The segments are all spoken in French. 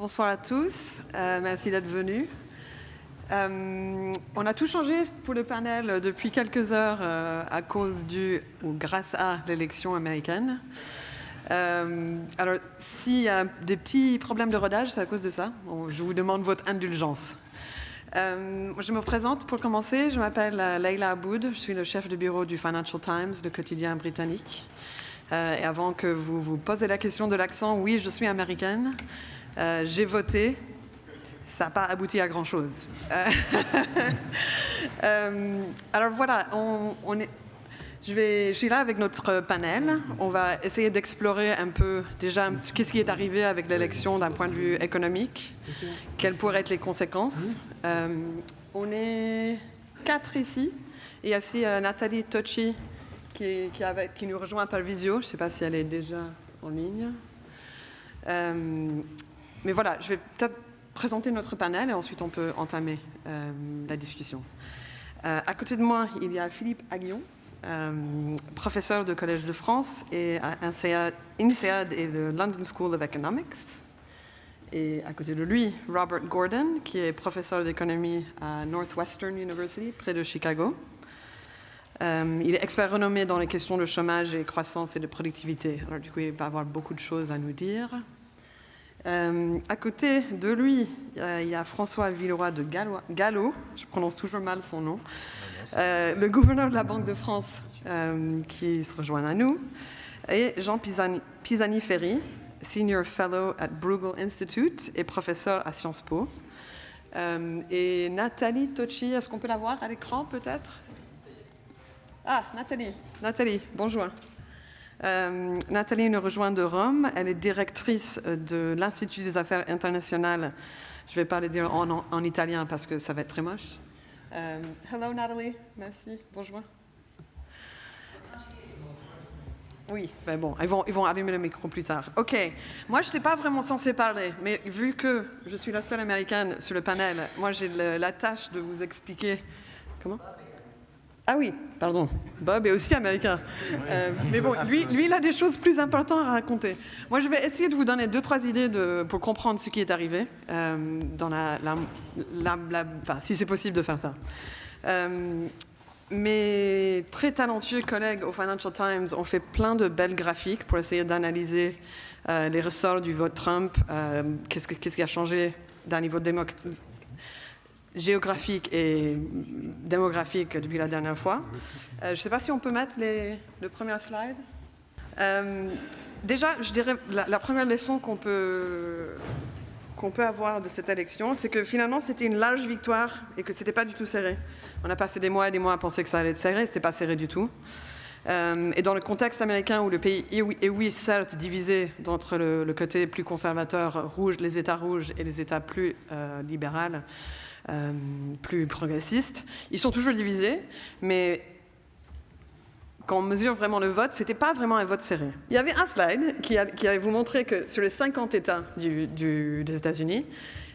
Bonsoir à tous, merci d'être venus. On a tout changé pour le panel depuis quelques heures à cause ou grâce à l'élection américaine. Alors, s'il y a des petits problèmes de rodage, c'est à cause de ça. Bon, je vous demande votre indulgence. Je me présente pour commencer. Je m'appelle Leila Aboud. Je suis le chef de bureau du Financial Times, le quotidien britannique. Et avant que vous vous posez la question de l'accent, oui, je suis américaine. J'ai voté. Ça n'a pas abouti à grand-chose. Alors voilà, je suis là avec notre panel. On va essayer d'explorer un peu déjà qu'est-ce qui est arrivé avec l'élection d'un point de vue économique, quelles pourraient être les conséquences. On est 4 ici. Il y a aussi Nathalie Tocci qui nous rejoint par visio. Je ne sais pas si elle est déjà en ligne. Mais voilà, je vais peut-être présenter notre panel et ensuite on peut entamer la discussion. À côté de moi, il y a Philippe Aguillon, professeur de Collège de France et à INSEAD et le London School of Economics. Et à côté de lui, Robert Gordon, qui est professeur d'économie à Northwestern University, près de Chicago. Il est expert renommé dans les questions de chômage et croissance et de productivité. Alors du coup, il va avoir beaucoup de choses à nous dire. À côté de lui, il y a François Villeroy de Gallo, je prononce toujours mal son nom, le gouverneur de la Banque de France qui se rejoint à nous, et Jean Pisani-Ferry, Senior Fellow at Bruegel Institute et professeur à Sciences Po. Et Nathalie Tocci, est-ce qu'on peut la voir à l'écran peut-être? Ah, Nathalie, bonjour. Nathalie nous rejoint de Rome. Elle est directrice de l'Institut des Affaires internationales. Je ne vais pas le dire en italien parce que ça va être très moche. Hello Nathalie, merci, bonjour. Oui, ben bon, ils vont allumer le micro plus tard. OK, moi je n'étais pas vraiment censée parler, mais vu que je suis la seule américaine sur le panel, moi j'ai la tâche de vous expliquer... Comment ? Ah oui, pardon, Bob est aussi américain. Mais bon, lui, il a des choses plus importantes à raconter. Moi, je vais essayer de vous donner 2-3 idées pour comprendre ce qui est arrivé, dans enfin, si c'est possible de faire ça. Mes très talentueux collègues au Financial Times ont fait plein de belles graphiques pour essayer d'analyser les ressorts du vote Trump, qu'est-ce qui a changé d'un niveau géographique et démographique depuis la dernière fois. Je ne sais pas si on peut mettre le premier slide. Déjà, je dirais la première leçon qu'on peut avoir de cette élection, c'est que finalement c'était une large victoire et que ce n'était pas du tout serré. On a passé des mois et des mois à penser que ça allait être serré, ce n'était pas serré du tout. Et dans le contexte américain où le pays est oui, certes divisé entre le côté plus conservateur rouge, les États rouges et les États plus libéraux, plus progressistes, ils sont toujours divisés, mais quand on mesure vraiment le vote, ce n'était pas vraiment un vote serré. Il y avait un slide qui allait vous montrer que sur les 50 États des États-Unis,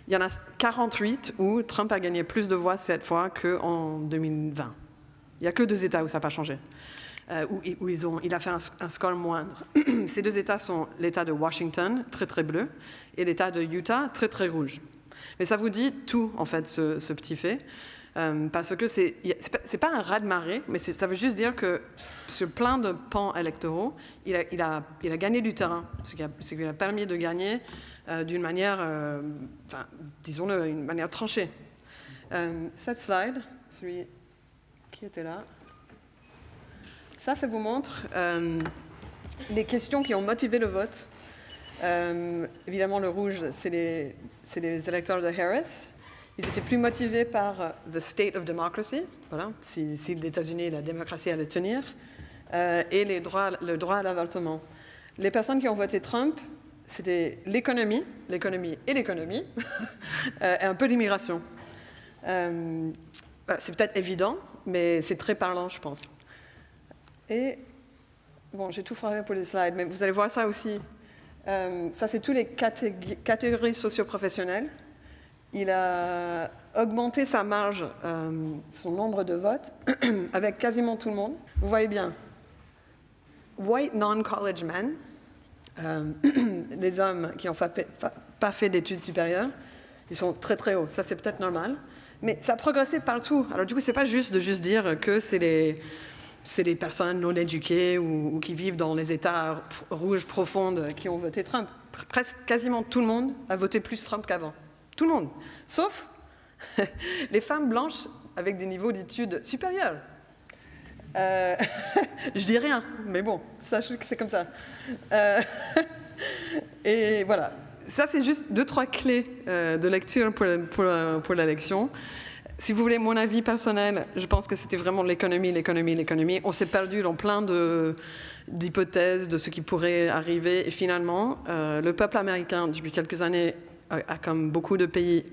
il y en a 48 où Trump a gagné plus de voix cette fois qu'en 2020. Il n'y a que 2 États où ça n'a pas changé, où il a fait un score moindre. Ces 2 États sont l'État de Washington, très très bleu, et l'État de Utah, très très rouge. Mais ça vous dit tout, en fait, ce petit fait, parce que c'est pas un raz-de-marée, mais ça veut juste dire que sur plein de pans électoraux, il a gagné du terrain, ce qui lui a permis de gagner d'une manière, enfin, disons-le, une manière tranchée. Cette slide, celui qui était là, ça vous montre les questions qui ont motivé le vote. Évidemment, le rouge, c'est les électeurs de Harris. Ils étaient plus motivés par the state of democracy, voilà, si les États-Unis, la démocratie allait tenir, et le droit à l'avortement. Les personnes qui ont voté Trump, c'était l'économie, et un peu l'immigration. Voilà, c'est peut-être évident, mais c'est très parlant, je pense. Et, bon, j'ai tout frappé pour les slides, mais vous allez voir ça aussi. Ça, c'est toutes les catégories socio-professionnelles. Il a augmenté sa marge, son nombre de votes, avec quasiment tout le monde. Vous voyez bien, white non-college men, les hommes qui ont pas fait d'études supérieures. Ils sont très très hauts, ça c'est peut-être normal. Mais ça a progressé partout. Alors du coup, c'est pas juste de dire que c'est les personnes non éduquées ou qui vivent dans les États rouges profondes qui ont voté Trump. Presque quasiment tout le monde a voté plus Trump qu'avant. Tout le monde. Sauf les femmes blanches avec des niveaux d'études supérieurs. Je dis rien, mais bon, sachez que c'est comme ça. Et voilà. Ça, c'est juste 2-3 clés de lecture pour l'élection. Si vous voulez mon avis personnel, je pense que c'était vraiment l'économie. On s'est perdu dans plein d'hypothèses de ce qui pourrait arriver. Et finalement, le peuple américain, depuis quelques années, a comme beaucoup de pays,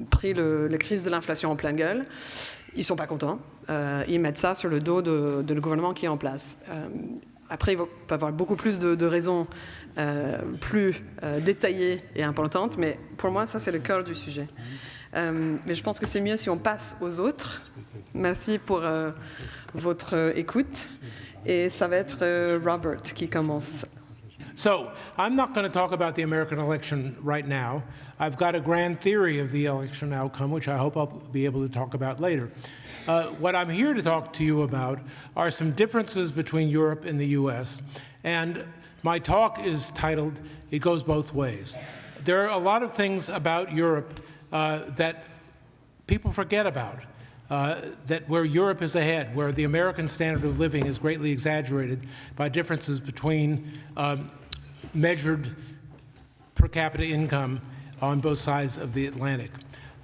pris la crise de l'inflation en pleine gueule. Ils ne sont pas contents. Ils mettent ça sur le dos de le gouvernement qui est en place. Après, il va y avoir beaucoup plus de raisons plus détaillées et importantes, mais pour moi, ça, c'est le cœur du sujet. Mais je pense que c'est mieux si on passe aux autres. Merci pour votre écoute. Et ça va être Robert qui commence. So, I'm not going to talk about the American election right now. I've got a grand theory of the election outcome, which I hope I'll be able to talk about later. What I'm here to talk to you about are some differences between Europe and the US. And my talk is titled, It Goes Both Ways. There are a lot of things about Europe that people forget about. That where Europe is ahead, where the American standard of living is greatly exaggerated by differences between measured per capita income on both sides of the Atlantic.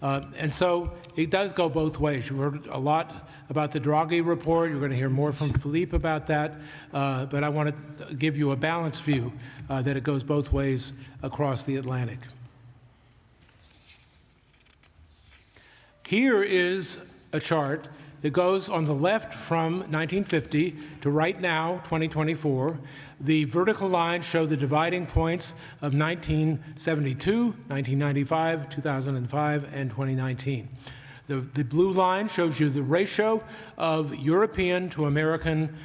And so it does go both ways. You heard a lot about the Draghi report. You're going to hear more from Philippe about that. But I want to give you a balanced view that it goes both ways across the Atlantic. Here is a chart that goes on the left from 1950 to right now, 2024. The vertical lines show the dividing points of 1972, 1995, 2005, and 2019. The blue line shows you the ratio of European to American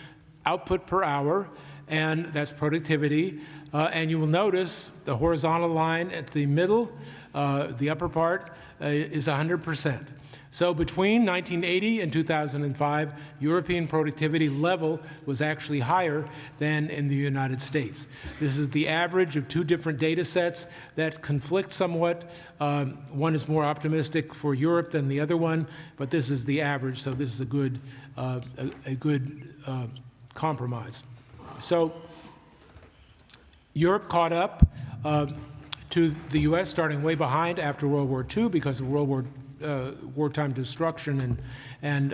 output per hour, and that's productivity. And you will notice the horizontal line at the middle, the upper part, is 100%. So between 1980 and 2005, European productivity level was actually higher than in the United States. This is the average of two different data sets that conflict somewhat. One is more optimistic for Europe than the other one, but this is the average, so this is a good compromise. So Europe caught up to the US starting way behind after World War II because of wartime destruction and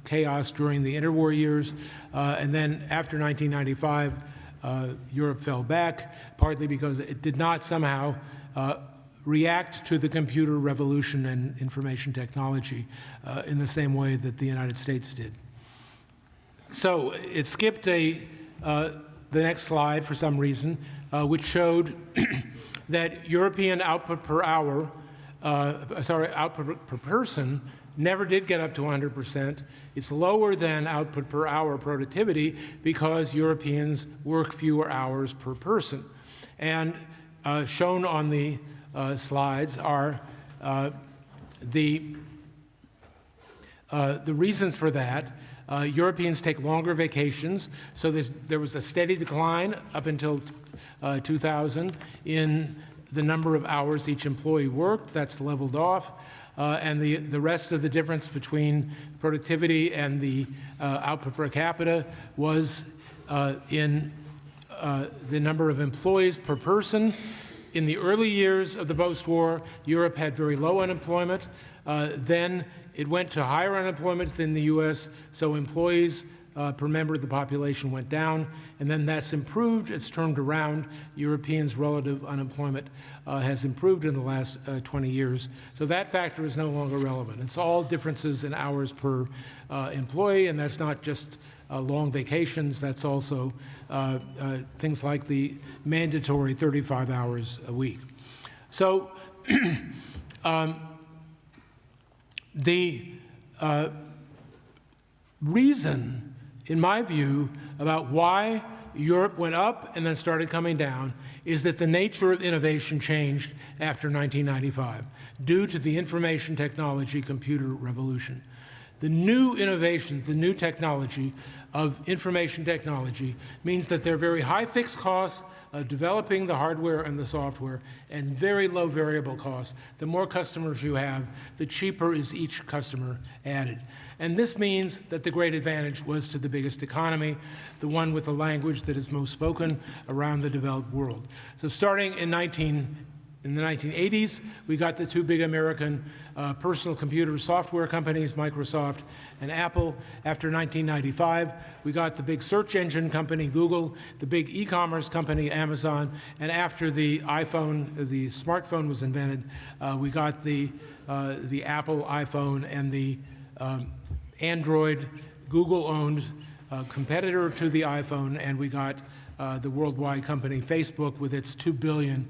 chaos during the interwar years. And then after 1995, Europe fell back, partly because it did not somehow react to the computer revolution and information technology in the same way that the United States did. So it skipped the next slide for some reason, which showed that European output per hour output per person never did get up to 100%. It's lower than output per hour productivity because Europeans work fewer hours per person. And shown on the slides are the reasons for that. Europeans take longer vacations, so there was a steady decline up until 2000 in the number of hours each employee worked. That's leveled off. And the rest of the difference between productivity and the output per capita was in the number of employees per person. In the early years of the post-war, Europe had very low unemployment. Then it went to higher unemployment than the US, so employees per member of the population went down, and then that's improved. It's turned around. Europeans' relative unemployment has improved in the last 20 years. So that factor is no longer relevant. It's all differences in hours per employee, and that's not just long vacations. That's also things like the mandatory 35 hours a week. So the reason, in my view, about why Europe went up and then started coming down is that the nature of innovation changed after 1995 due to the information technology computer revolution. The new innovations, the new technology of information technology means that there are very high fixed costs of developing the hardware and the software and very low variable costs. The more customers you have, the cheaper is each customer added. And this means that the great advantage was to the biggest economy, the one with the language that is most spoken around the developed world. So starting in the 1980s, we got the two big American personal computer software companies, Microsoft and Apple. After 1995, we got the big search engine company, Google, the big e-commerce company, Amazon, and after the smartphone was invented, we got the Apple iPhone and the Android, Google-owned competitor to the iPhone, and we got the worldwide company Facebook with its 2 billion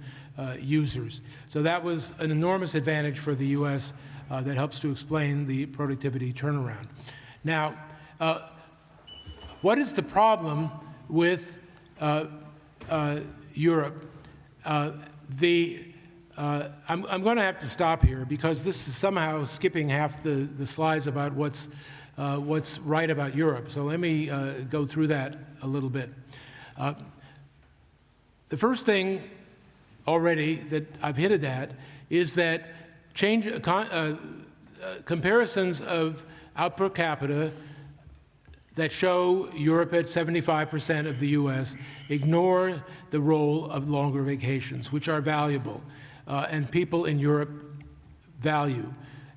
users. So that was an enormous advantage for the U.S. That helps to explain the productivity turnaround. Now, what is the problem with Europe? I'm going to have to stop here because this is somehow skipping half the slides about what's right about Europe. So let me go through that a little bit. The first thing already that I've hinted at is that comparisons of output per capita that show Europe at 75% of the US ignore the role of longer vacations, which are valuable, and people in Europe value,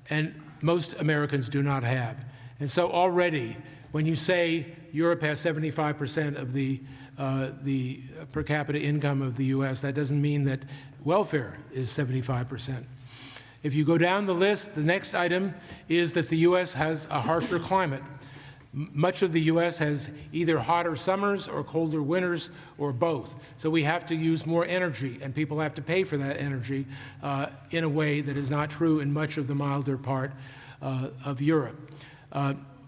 and most Americans do not have. And so already, when you say Europe has 75% of the per capita income of the US, that doesn't mean that welfare is 75%. If you go down the list, the next item is that the US has a harsher climate. Much of the US has either hotter summers or colder winters or both. So we have to use more energy, and people have to pay for that energy in a way that is not true in much of the milder part of Europe.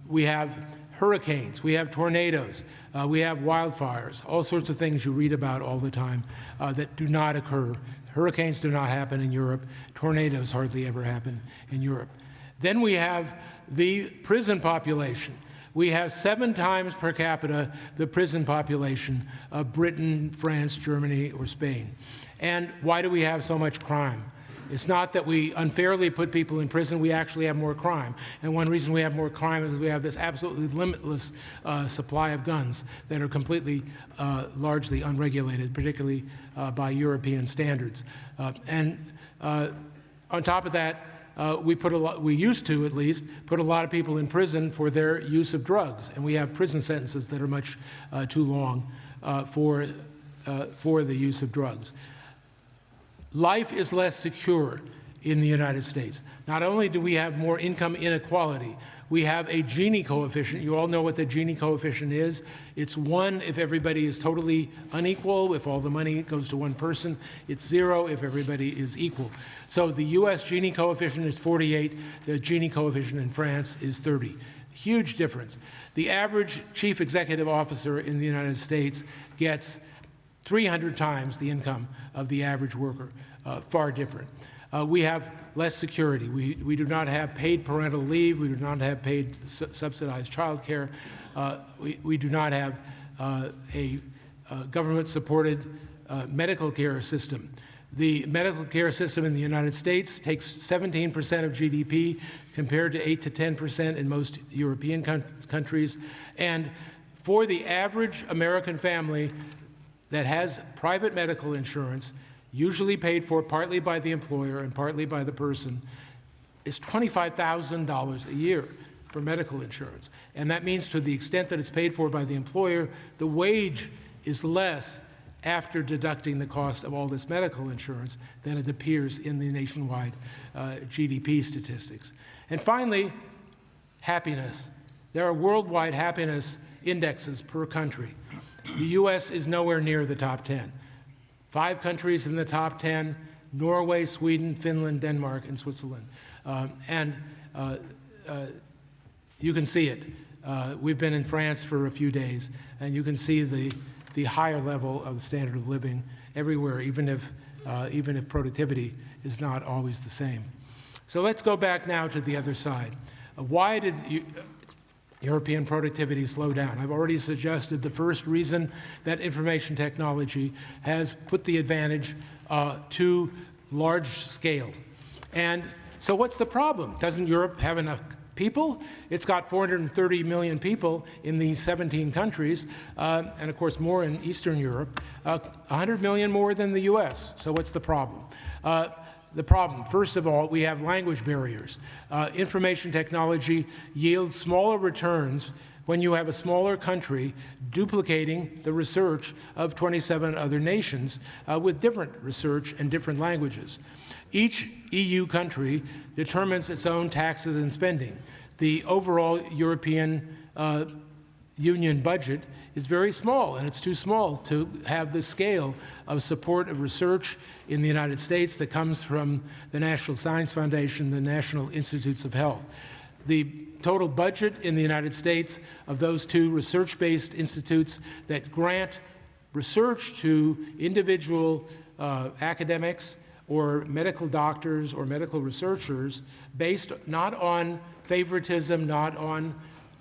We have hurricanes, we have tornadoes, we have wildfires, all sorts of things you read about all the time that do not occur. Hurricanes do not happen in Europe. Tornadoes hardly ever happen in Europe. Then we have the prison population. We have 7 times per capita the prison population of Britain, France, Germany, or Spain. And why do we have so much crime? It's not that we unfairly put people in prison, we actually have more crime. And one reason we have more crime is we have this absolutely limitless supply of guns that are completely, largely unregulated, particularly by European standards. And on top of that, we used to at least, put a lot of people in prison for their use of drugs. And we have prison sentences that are much too long for the use of drugs. Life is less secure in the United States. Not only do we have more income inequality, we have a Gini coefficient. You all know what the Gini coefficient is. It's 1 if everybody is totally unequal, if all the money goes to one person. It's 0 if everybody is equal. So the US Gini coefficient is 48. The Gini coefficient in France is 30. Huge difference. The average chief executive officer in the United States gets 300 times the income of the average worker, far different. We have less security. We do not have paid parental leave. We do not have paid subsidized child care. We do not have a government-supported medical care system. The medical care system in the United States takes 17% of GDP compared to 8 to 10% in most European countries. And for the average American family that has private medical insurance, usually paid for partly by the employer and partly by the person, is $25,000 a year for medical insurance. And that means to the extent that it's paid for by the employer, the wage is less after deducting the cost of all this medical insurance than it appears in the nationwide GDP statistics. And finally, happiness. There are worldwide happiness indexes per country. The US is nowhere near the top 10. 5 countries in the top 10, Norway, Sweden, Finland, Denmark, and Switzerland. You can see it. We've been in France for a few days, and you can see the higher level of standard of living everywhere, even if productivity is not always the same. So let's go back now to the other side. Why did European productivity slow down? I've already suggested the first reason that information technology has put the advantage to large scale. And so what's the problem? Doesn't Europe have enough people? It's got 430 million people in these 17 countries, and of course more in Eastern Europe, 100 million more than the US. So what's the problem? The problem, first of all, we have language barriers. Information technology yields smaller returns when you have a smaller country duplicating the research of 27 other nations with different research and different languages. Each EU country determines its own taxes and spending. The overall European Union budget is very small, and it's too small to have the scale of support of research in the United States that comes from the National Science Foundation, the National Institutes of Health. The total budget in the United States of those two research-based institutes that grant research to individual academics or medical doctors or medical researchers based not on favoritism, not on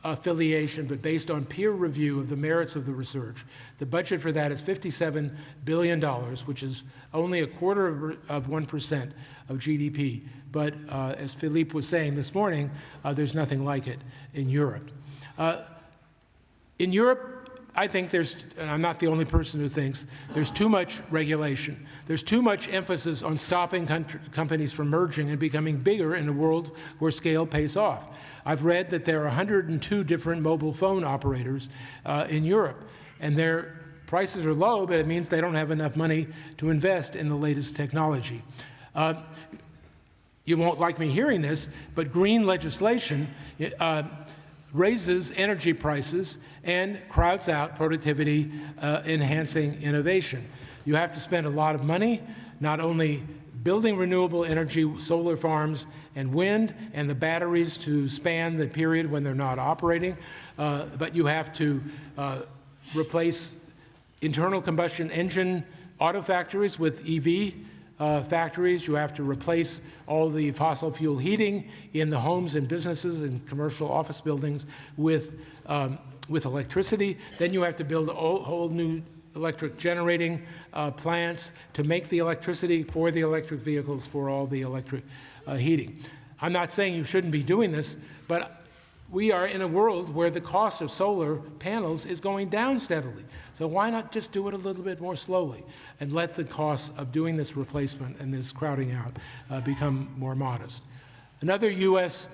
affiliation, but based on peer review of the merits of the research. The budget for that is $57 billion, which is only a quarter of 1% of GDP. But as Philippe was saying this morning, there's nothing like it in Europe. In Europe, I think there's, and I'm not the only person who thinks, there's too much regulation. There's too much emphasis on stopping companies from merging and becoming bigger in a world where scale pays off. I've read that there are 102 different mobile phone operators in Europe, and their prices are low, but it means they don't have enough money to invest in the latest technology. You won't like me hearing this, but green legislation raises energy prices and crowds out productivity, enhancing innovation. You have to spend a lot of money, not only building renewable energy, solar farms and wind, and the batteries to span the period when they're not operating, but you have to replace internal combustion engine auto factories with EV factories. You have to replace all the fossil fuel heating in the homes and businesses and commercial office buildings with electricity. Then you have to build a whole new electric generating plants to make the electricity for the electric vehicles, for all the electric heating. I'm not saying you shouldn't be doing this, but we are in a world where the cost of solar panels is going down steadily. So why not just do it a little bit more slowly and let the costs of doing this replacement and this crowding out become more modest? Another U.S.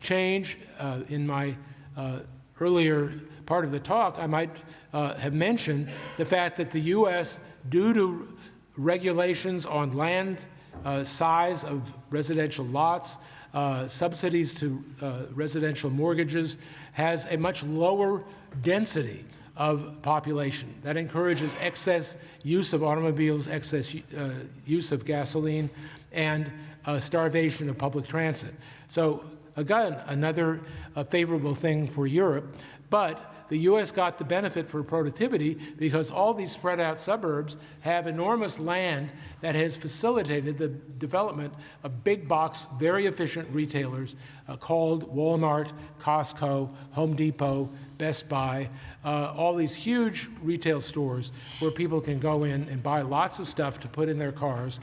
change in my earlier part of the talk, I might have mentioned the fact that the U.S., due to regulations on land size of residential lots, subsidies to residential mortgages, has a much lower density of population. That encourages excess use of automobiles, excess use of gasoline, and starvation of public transit. So again, another favorable thing for Europe, but the U.S. got the benefit for productivity because all these spread out suburbs have enormous land that has facilitated the development of big box, very efficient retailers called Walmart, Costco, Home Depot, Best Buy, all these huge retail stores where people can go in and buy lots of stuff to put in their cars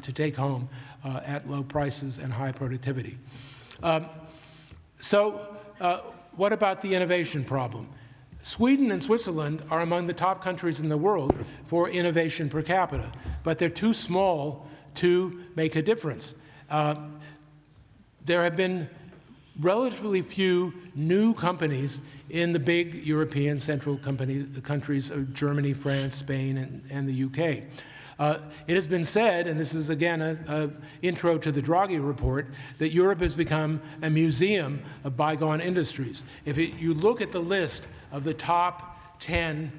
to take home at low prices and high productivity. What about the innovation problem? Sweden and Switzerland are among the top countries in the world for innovation per capita, but they're too small to make a difference. There have been relatively few new companies in the big European central countries of Germany, France, Spain, and the UK. It has been said, and this is again an intro to the Draghi report, that Europe has become a museum of bygone industries. If you look at the list of the top 10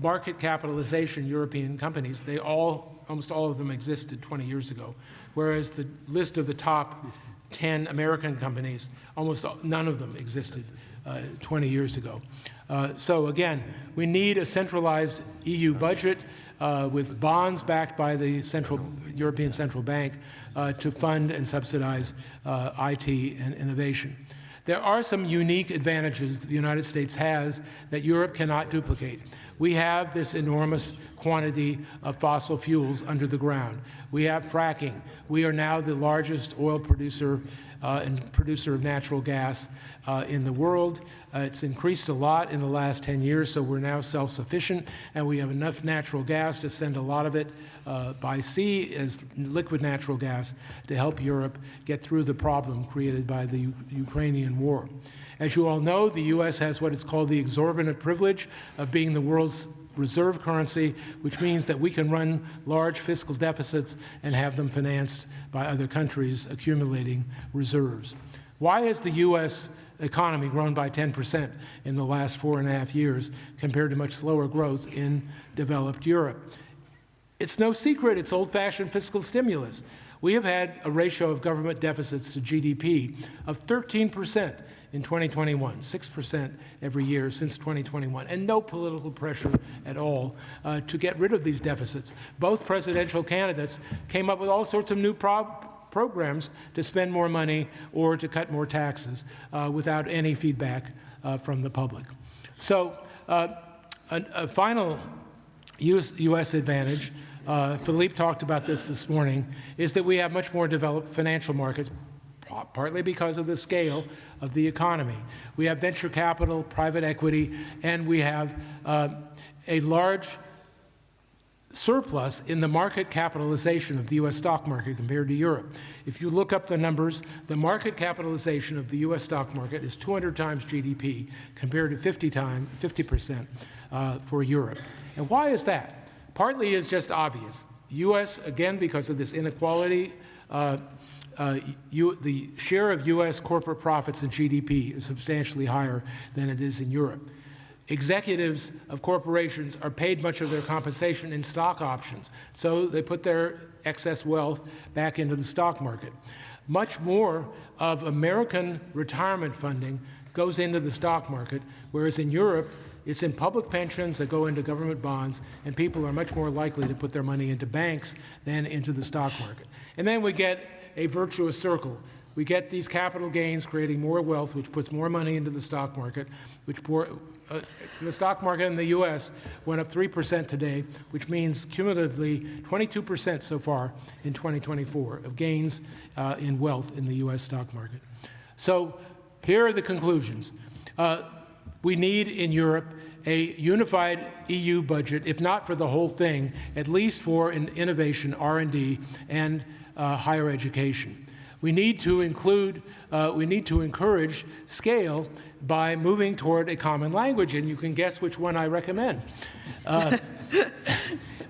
market capitalization European companies, almost all of them existed 20 years ago, whereas the list of the top 10 American companies, almost none of them existed 20 years ago. So again, we need a centralized EU budget with bonds backed by the European Central Bank to fund and subsidize IT and innovation. There are some unique advantages that the United States has that Europe cannot duplicate. We have this enormous quantity of fossil fuels under the ground. We have fracking. We are now the largest oil producer and producer of natural gas in the world. It's increased a lot in the last 10 years, so we're now self-sufficient, and we have enough natural gas to send a lot of it by sea as liquid natural gas to help Europe get through the problem created by the Ukrainian war. As you all know, the U.S. has what is called the exorbitant privilege of being the world's reserve currency, which means that we can run large fiscal deficits and have them financed by other countries accumulating reserves. Why has the U.S. economy grown by 10% in the last 4.5 years compared to much slower growth in developed Europe? It's no secret, it's old-fashioned fiscal stimulus. We have had a ratio of government deficits to GDP of 13% in 2021, 6% every year since 2021, and no political pressure at all to get rid of these deficits. Both presidential candidates came up with all sorts of new programs to spend more money or to cut more taxes without any feedback from the public. So a final U.S. advantage, Philippe talked about this morning, is that we have much more developed financial markets, partly because of the scale of the economy. We have venture capital, private equity, and we have a large surplus in the market capitalization of the U.S. stock market compared to Europe. If you look up the numbers, the market capitalization of the U.S. stock market is 200 times GDP compared to 50% for Europe. And why is that? Partly is just obvious. U.S., again, because of this inequality, the share of U.S. corporate profits in GDP is substantially higher than it is in Europe. Executives of corporations are paid much of their compensation in stock options, so they put their excess wealth back into the stock market. Much more of American retirement funding goes into the stock market, whereas in Europe, it's in public pensions that go into government bonds, and people are much more likely to put their money into banks than into the stock market. And then we get a virtuous circle. We get these capital gains creating more wealth, which puts more money into the stock market, the stock market in the U.S. went up 3% today, which means cumulatively 22% so far in 2024 of gains in wealth in the U.S. stock market. So here are the conclusions. We need in Europe a unified EU budget, if not for the whole thing, at least for innovation, R&D, and higher education. We need to encourage scale by moving toward a common language, and you can guess which one I recommend.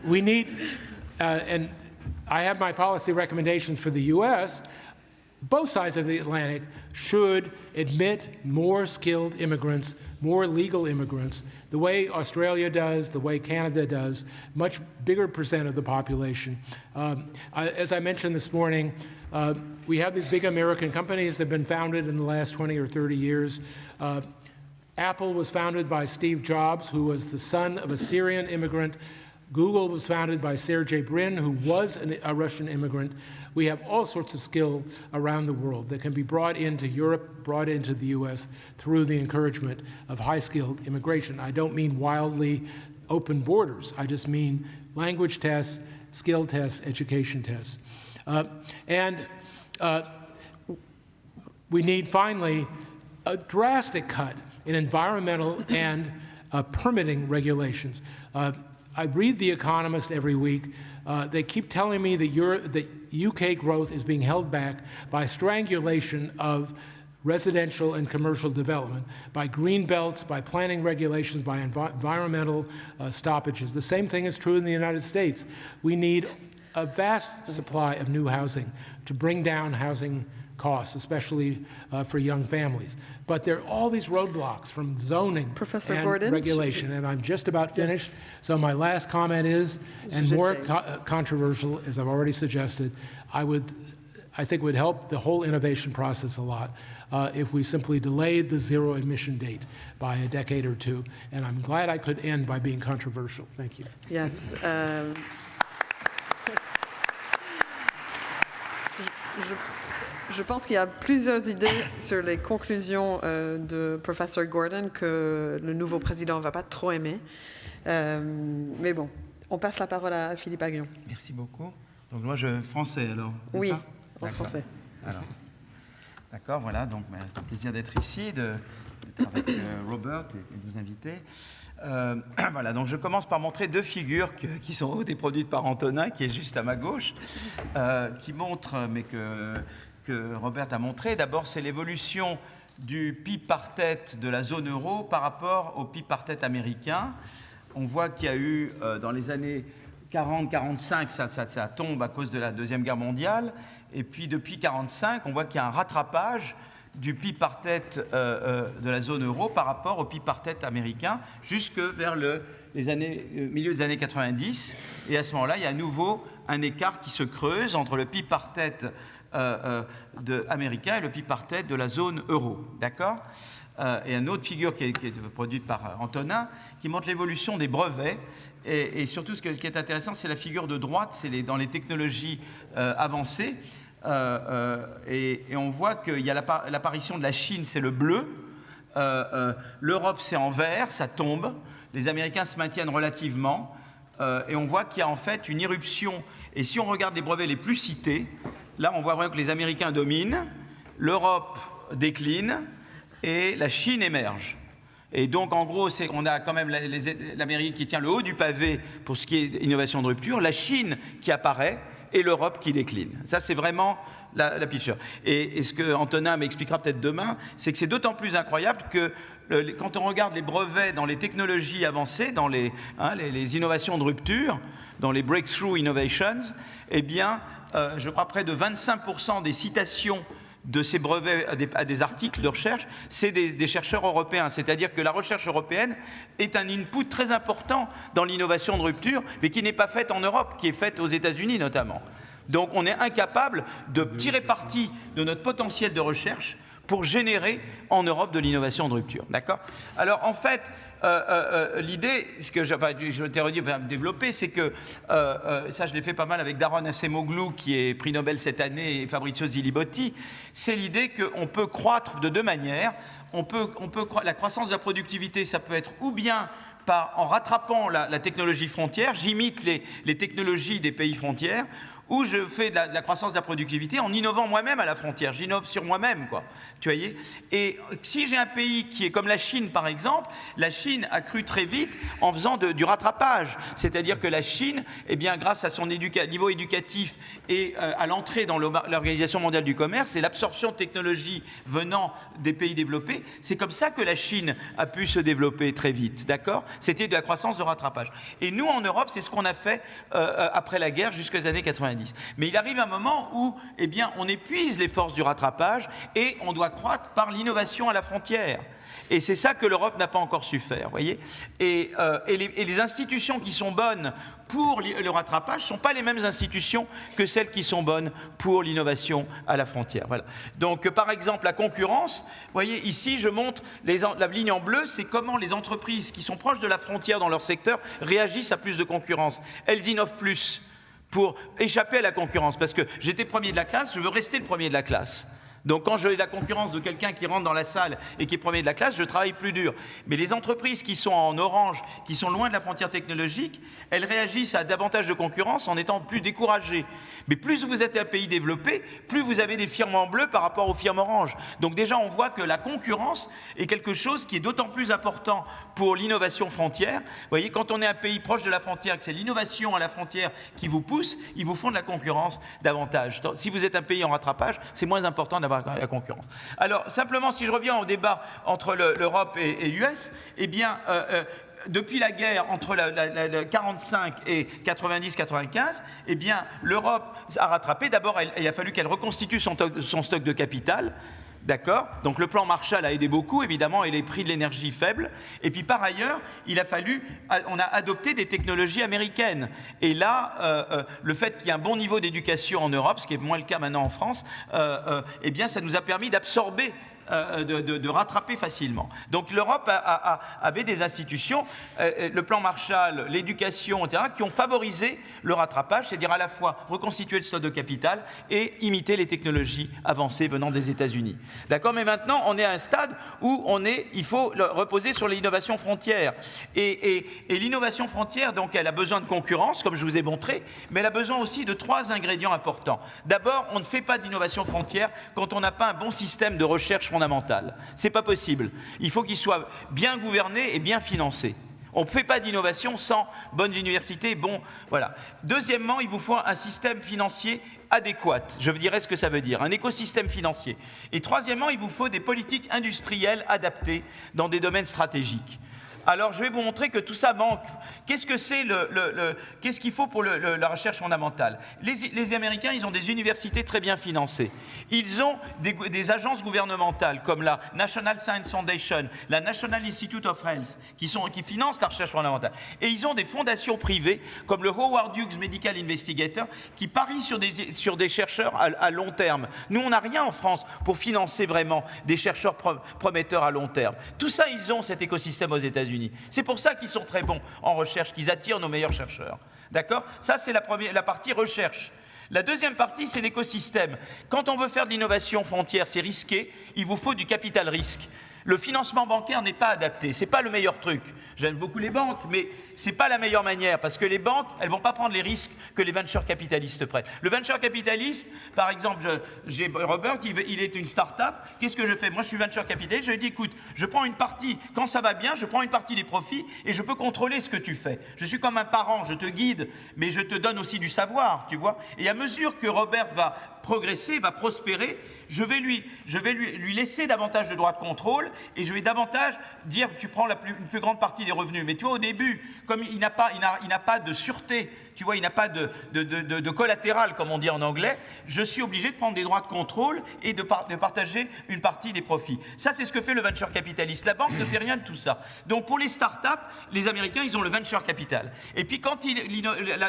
We need, and I have my policy recommendations for the U.S., both sides of the Atlantic should admit more skilled immigrants, more legal immigrants, the way Australia does, the way Canada does, much bigger percent of the population. As I mentioned this morning, we have these big American companies that have been founded in the last 20 or 30 years. Apple was founded by Steve Jobs, who was the son of a Syrian immigrant. Google was founded by Sergey Brin, who was a Russian immigrant. We have all sorts of skill around the world that can be brought into Europe, brought into the U.S. through the encouragement of high-skilled immigration. I don't mean wildly open borders. I just mean language tests, skill tests, education tests. We need, finally, a drastic cut in environmental and permitting regulations. I read The Economist every week. They keep telling me that UK growth is being held back by strangulation of residential and commercial development, by green belts, by planning regulations, by environmental stoppages. The same thing is true in the United States. We need a vast supply of new housing to bring down housing costs, especially for young families. But there are all these roadblocks from zoning and regulation, and I'm just about finished. Yes. So my last comment is, and more controversial, as I've already suggested, I I think would help the whole innovation process a lot if we simply delayed the zero emission date by a decade or two. And I'm glad I could end by being controversial. Thank you. Yes. Je pense qu'il y a plusieurs idées sur les conclusions de Professeur Gordon que le nouveau président ne va pas trop aimer. Mais bon, on passe la parole à Philippe Aghion. Merci beaucoup. Donc moi, français alors. Oui, ça en français. Alors, d'accord, voilà. Donc, c'est un plaisir d'être ici, d'être avec Robert et de nous inviter. Voilà, donc je commence par montrer deux figures qui sont été produites par Antonin, qui est juste à ma gauche, qui montrent, mais que Robert a montré. D'abord, c'est l'évolution du PIB par tête de la zone euro par rapport au PIB par tête américain. On voit qu'il y a eu, dans les années 40-45, ça tombe à cause de la Deuxième Guerre mondiale. Et puis, depuis 1945, on voit qu'il y a un rattrapage du PIB par tête de la zone euro par rapport au PIB par tête américain, jusque vers milieu des années 90. Et à ce moment-là, il y a à nouveau un écart qui se creuse entre le PIB par tête américain et le PIB par tête de la zone euro. D'accord ? Et une autre figure qui est produite par Antonin, qui montre l'évolution des brevets. Et surtout, ce qui est intéressant, c'est la figure de droite, c'est dans les technologies avancées. Et on voit qu'il y a l'apparition de la Chine, c'est le bleu. L'Europe, c'est en vert, ça tombe. Les Américains se maintiennent relativement. Et on voit qu'il y a en fait une irruption. Et si on regarde les brevets les plus cités, là, on voit vraiment que les Américains dominent, l'Europe décline et la Chine émerge. Et donc, en gros, on a quand même l'Amérique qui tient le haut du pavé pour ce qui est innovation de rupture, la Chine qui apparaît et l'Europe qui décline. Ça, c'est vraiment la picture. Et ce que Antonin m'expliquera peut-être demain, c'est que c'est d'autant plus incroyable que quand on regarde les brevets dans les technologies avancées, dans les innovations de rupture, dans les breakthrough innovations, eh bien, je crois près de 25% des citations de ces brevets à des articles de recherche, c'est des chercheurs européens. C'est-à-dire que la recherche européenne est un input très important dans l'innovation de rupture, mais qui n'est pas faite en Europe, qui est faite aux États-Unis notamment. Donc on est incapable de tirer parti de notre potentiel de recherche pour générer en Europe de l'innovation de rupture. D'accord ? Alors en fait, l'idée, ce que je t'ai développer, c'est que, ça je l'ai fait pas mal avec Daron Acemoglu, qui est prix Nobel cette année, et Fabrizio Zilibotti, c'est l'idée qu'on peut croître de deux manières. La croissance de la productivité, ça peut être ou bien en rattrapant la technologie frontière, j'imite les technologies des pays frontières, ou je fais de la croissance de la productivité en innovant moi-même à la frontière. J'innove sur moi-même, quoi. Tu voyez ? Et si j'ai un pays qui est comme la Chine, par exemple, la Chine a cru très vite en faisant du rattrapage. C'est-à-dire que la Chine, eh bien, grâce à son niveau éducatif et à l'entrée dans l'Organisation mondiale du commerce et l'absorption de technologies venant des pays développés, c'est comme ça que la Chine a pu se développer très vite. D'accord ? C'était de la croissance de rattrapage. Et nous, en Europe, c'est ce qu'on a fait après la guerre jusqu'aux années 90. Mais il arrive un moment où, eh bien, on épuise les forces du rattrapage et on doit croître par l'innovation à la frontière. Et c'est ça que l'Europe n'a pas encore su faire, voyez. Et les institutions qui sont bonnes pour le rattrapage ne sont pas les mêmes institutions que celles qui sont bonnes pour l'innovation à la frontière. Voilà. Donc, par exemple, la concurrence, vous voyez, ici, je montre la ligne en bleu, c'est comment les entreprises qui sont proches de la frontière dans leur secteur réagissent à plus de concurrence. Elles innovent plus pour échapper à la concurrence, parce que j'étais premier de la classe, je veux rester le premier de la classe. Donc quand j'ai la concurrence de quelqu'un qui rentre dans la salle et qui est premier de la classe, je travaille plus dur. Mais les entreprises qui sont en orange, qui sont loin de la frontière technologique, elles réagissent à davantage de concurrence en étant plus découragées. Mais plus vous êtes un pays développé, plus vous avez des firmes en bleu par rapport aux firmes orange. Donc déjà, on voit que la concurrence est quelque chose qui est d'autant plus important pour l'innovation frontière. Vous voyez, quand on est un pays proche de la frontière, que c'est l'innovation à la frontière qui vous pousse, ils vous font de la concurrence davantage. Si vous êtes un pays en rattrapage, c'est moins important d'avoir la concurrence. Alors, simplement, si je reviens au débat entre l'Europe et l'US, eh bien, depuis la guerre entre 45 et 90-95, eh bien, l'Europe a rattrapé. D'abord, il a fallu qu'elle reconstitue son stock de capital. D'accord? Donc le plan Marshall a aidé beaucoup, évidemment, et les prix de l'énergie faibles. Et puis par ailleurs, on a adopté des technologies américaines. Et là, le fait qu'il y ait un bon niveau d'éducation en Europe, ce qui est moins le cas maintenant en France, eh bien ça nous a permis d'absorber de rattraper facilement. Donc l'Europe avait des institutions, le plan Marshall, l'éducation, etc., qui ont favorisé le rattrapage, c'est-à-dire à la fois reconstituer le stock de capital et imiter les technologies avancées venant des États-Unis. D'accord? Mais maintenant, on est à un stade où il faut reposer sur l'innovation frontière. Et l'innovation frontière, donc, elle a besoin de concurrence, comme je vous ai montré, mais elle a besoin aussi de 3 ingrédients importants. D'abord, on ne fait pas d'innovation frontière quand on n'a pas un bon système de recherche fondamentale. C'est pas possible. Il faut qu'il soit bien gouverné et bien financé. On ne fait pas d'innovation sans bonnes universités, voilà. Deuxièmement, il vous faut un système financier adéquat. Je vous dirai ce que ça veut dire, un écosystème financier. Et troisièmement, il vous faut des politiques industrielles adaptées dans des domaines stratégiques. Alors, je vais vous montrer que tout ça manque. Qu'est-ce que c'est qu'est-ce qu'il faut pour la recherche fondamentale? Les Américains, ils ont des universités très bien financées. Ils ont des agences gouvernementales comme la National Science Foundation, la National Institute of Health, qui financent la recherche fondamentale. Et ils ont des fondations privées comme le Howard Hughes Medical Investigator qui parient sur des chercheurs à long terme. Nous, on n'a rien en France pour financer vraiment des chercheurs prometteurs à long terme. Tout ça, ils ont cet écosystème aux États-Unis. C'est pour ça qu'ils sont très bons en recherche, qu'ils attirent nos meilleurs chercheurs. D'accord? Ça, c'est la partie recherche. La deuxième partie, c'est l'écosystème. Quand on veut faire de l'innovation frontière, c'est risqué, il vous faut du capital risque. Le financement bancaire n'est pas adapté, ce n'est pas le meilleur truc. J'aime beaucoup les banques, mais ce n'est pas la meilleure manière, parce que les banques, elles ne vont pas prendre les risques que les venture capitalistes prennent. Le venture capitaliste, par exemple, j'ai Robert, il est une start-up, qu'est-ce que je fais? Moi, je suis venture capitaliste, je lui dis, écoute, je prends une partie, quand ça va bien, je prends une partie des profits et je peux contrôler ce que tu fais. Je suis comme un parent, je te guide, mais je te donne aussi du savoir, tu vois. Et à mesure que Robert va progresser, va prospérer, je vais lui laisser davantage de droits de contrôle et je vais davantage dire tu prends une plus grande partie des revenus. Mais tu vois, au début, comme il n'a pas de sûreté, tu vois, il n'a pas de collatéral, comme on dit en anglais, je suis obligé de prendre des droits de contrôle et de partager une partie des profits. Ça, c'est ce que fait le venture capitaliste. La banque ne fait rien de tout ça. Donc, pour les startups, les Américains, ils ont le venture capital. Et puis, quand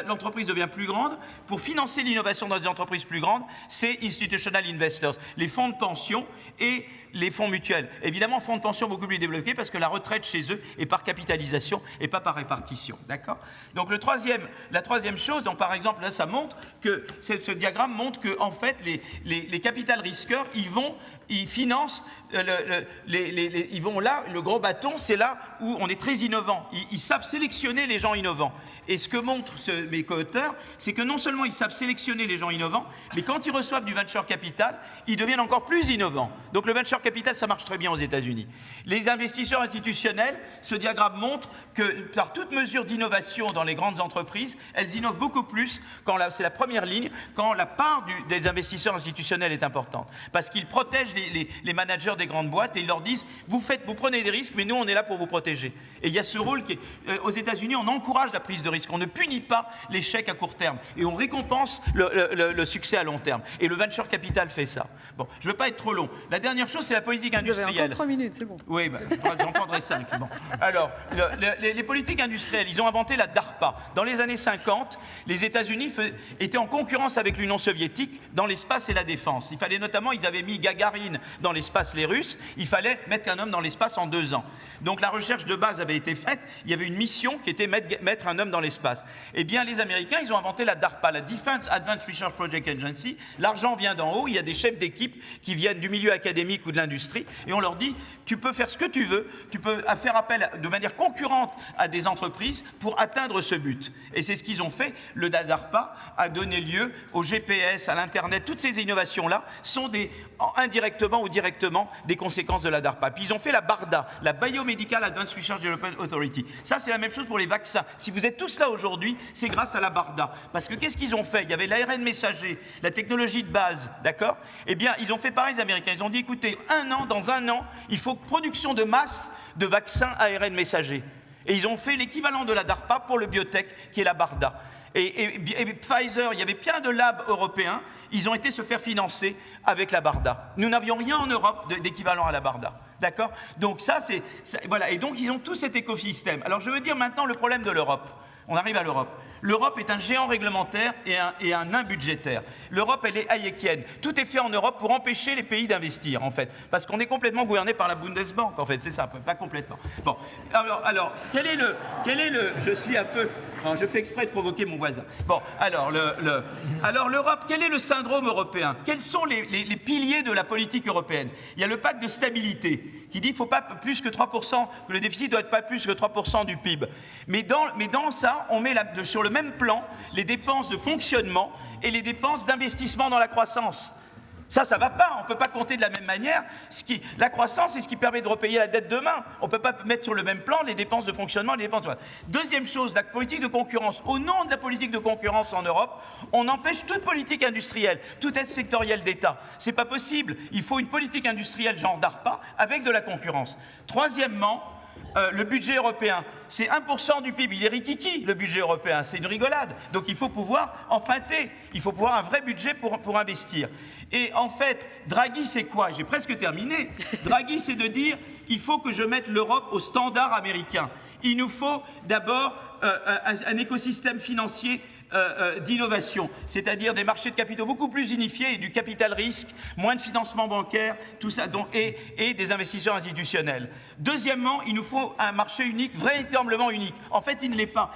l'entreprise devient plus grande, pour financer l'innovation dans des entreprises plus grandes, c'est institutional investors, les fonds de pension et les fonds mutuels. Évidemment, fonds de pension beaucoup plus développés parce que la retraite chez eux est par capitalisation et pas par répartition. D'accord? Donc la troisième chose, donc par exemple, là, ça montre que ce diagramme montre que en fait, les capital risqueurs, ils financent, ils vont là, le gros bâton, c'est là où on est très innovant. Ils savent sélectionner les gens innovants. Et ce que montrent mes co-auteurs, c'est que non seulement ils savent sélectionner les gens innovants, mais quand ils reçoivent du venture capital, ils deviennent encore plus innovants. Donc le venture capital, ça marche très bien aux États-Unis. Les investisseurs institutionnels, ce diagramme montre que par toute mesure d'innovation dans les grandes entreprises, elles innovent beaucoup plus quand c'est la première ligne, quand la part des investisseurs institutionnels est importante. Parce qu'ils protègent les managers des grandes boîtes et ils leur disent vous prenez des risques, mais nous on est là pour vous protéger. Et il y a ce rôle qui est, aux États-Unis, on encourage la prise de risque, on ne punit pas l'échec à court terme et on récompense le succès à long terme. Et le venture capital fait ça. Bon, je ne veux pas être trop long. La dernière chose, c'est la politique industrielle. Vous avez encore 3 minutes, c'est bon. Oui, j'en prendrai 5. Bon. Alors, les politiques industrielles, ils ont inventé la DARPA. Dans les années 50, les États-Unis étaient en concurrence avec l'Union soviétique dans l'espace et la défense. Il fallait notamment, ils avaient mis Gagarin dans l'espace, les Russes, il fallait mettre un homme dans l'espace en 2 ans. Donc la recherche de base avait été faite, il y avait une mission qui était mettre un homme dans l'espace. Eh bien, les Américains, ils ont inventé la DARPA, la Defense Advanced Research Project Agency. L'argent vient d'en haut, il y a des chefs d'équipe qui viennent du milieu académique ou de l'industrie, et on leur dit, tu peux faire ce que tu veux, tu peux faire appel de manière concurrente à des entreprises pour atteindre ce but. Et c'est ce qu'ils ont fait. Le DARPA a donné lieu au GPS, à l'Internet. Toutes ces innovations-là sont indirectement ou directement des conséquences de la DARPA. Puis ils ont fait la BARDA, la Biomedical Advanced Research Development Authority. Ça, c'est la même chose pour les vaccins. Si vous êtes tous là aujourd'hui, c'est grâce à la BARDA. Parce que qu'est-ce qu'ils ont fait? Il y avait l'ARN messager, la technologie de base, d'accord? Eh bien, ils ont fait pareil, les Américains. Ils ont dit, écoutez, dans un an, il faut production de masse de vaccins ARN messager. Et ils ont fait l'équivalent de la DARPA pour le biotech, qui est la BARDA. Et Pfizer, il y avait plein de labs européens, ils ont été se faire financer avec la BARDA. Nous n'avions rien en Europe d'équivalent à la BARDA. D'accord? Donc voilà. Et donc ils ont tout cet écosystème. Alors je veux dire maintenant le problème de l'Europe. On arrive à l'Europe. L'Europe est un géant réglementaire et un nain budgétaire. L'Europe, elle est hayekienne. Tout est fait en Europe pour empêcher les pays d'investir, en fait. Parce qu'on est complètement gouverné par la Bundesbank, en fait. C'est ça, pas complètement. Bon, alors quel est le... Je suis un peu... Non, je fais exprès de provoquer mon voisin. Bon, alors l'Europe, quel est le syndrome européen? Quels sont les piliers de la politique européenne? Il y a le pacte de stabilité qui dit qu'il ne faut pas plus que 3%, que le déficit doit être pas plus que 3% du PIB. Mais dans ça, on met sur le même plan les dépenses de fonctionnement et les dépenses d'investissement dans la croissance. Ça ne va pas, on ne peut pas compter de la même manière. La croissance, c'est ce qui permet de repayer la dette demain. On ne peut pas mettre sur le même plan les dépenses de fonctionnement et les dépenses... Deuxième chose, la politique de concurrence. Au nom de la politique de concurrence en Europe, on empêche toute politique industrielle, toute aide sectorielle d'État. Ce n'est pas possible. Il faut une politique industrielle genre DARPA avec de la concurrence. Troisièmement, le budget européen, c'est 1% du PIB. Il est rikiki, le budget européen. C'est une rigolade. Donc il faut pouvoir emprunter. Il faut pouvoir un vrai budget pour investir. Et en fait, Draghi, c'est quoi? J'ai presque terminé. Draghi, c'est de dire, il faut que je mette l'Europe au standard américain. Il nous faut d'abord un écosystème financier d'innovation, c'est-à-dire des marchés de capitaux beaucoup plus unifiés et du capital risque, moins de financement bancaire, tout ça, et des investisseurs institutionnels. Deuxièmement, il nous faut un marché unique, véritablement unique. En fait, il ne l'est pas.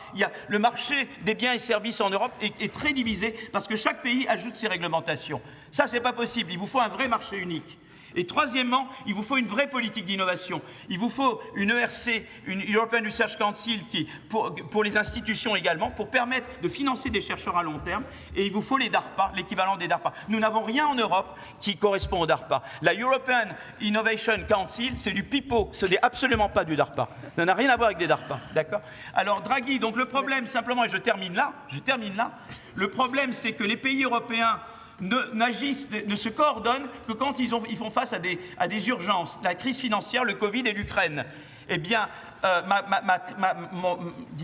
Le marché des biens et services en Europe est très divisé parce que chaque pays ajoute ses réglementations. Ça, c'est pas possible. Il vous faut un vrai marché unique. Et troisièmement, il vous faut une vraie politique d'innovation. Il vous faut une ERC, une European Research Council, pour les institutions également, pour permettre de financer des chercheurs à long terme. Et il vous faut les DARPA, l'équivalent des DARPA. Nous n'avons rien en Europe qui correspond aux DARPA. La European Innovation Council, c'est du pipeau, ce n'est absolument pas du DARPA. Ça n'a rien à voir avec des DARPA, d'accord? Alors Draghi, donc le problème simplement, et je termine là, le problème c'est que les pays européens ne se coordonnent que quand ils font face à des urgences, la crise financière, le Covid et l'Ukraine. Eh bien,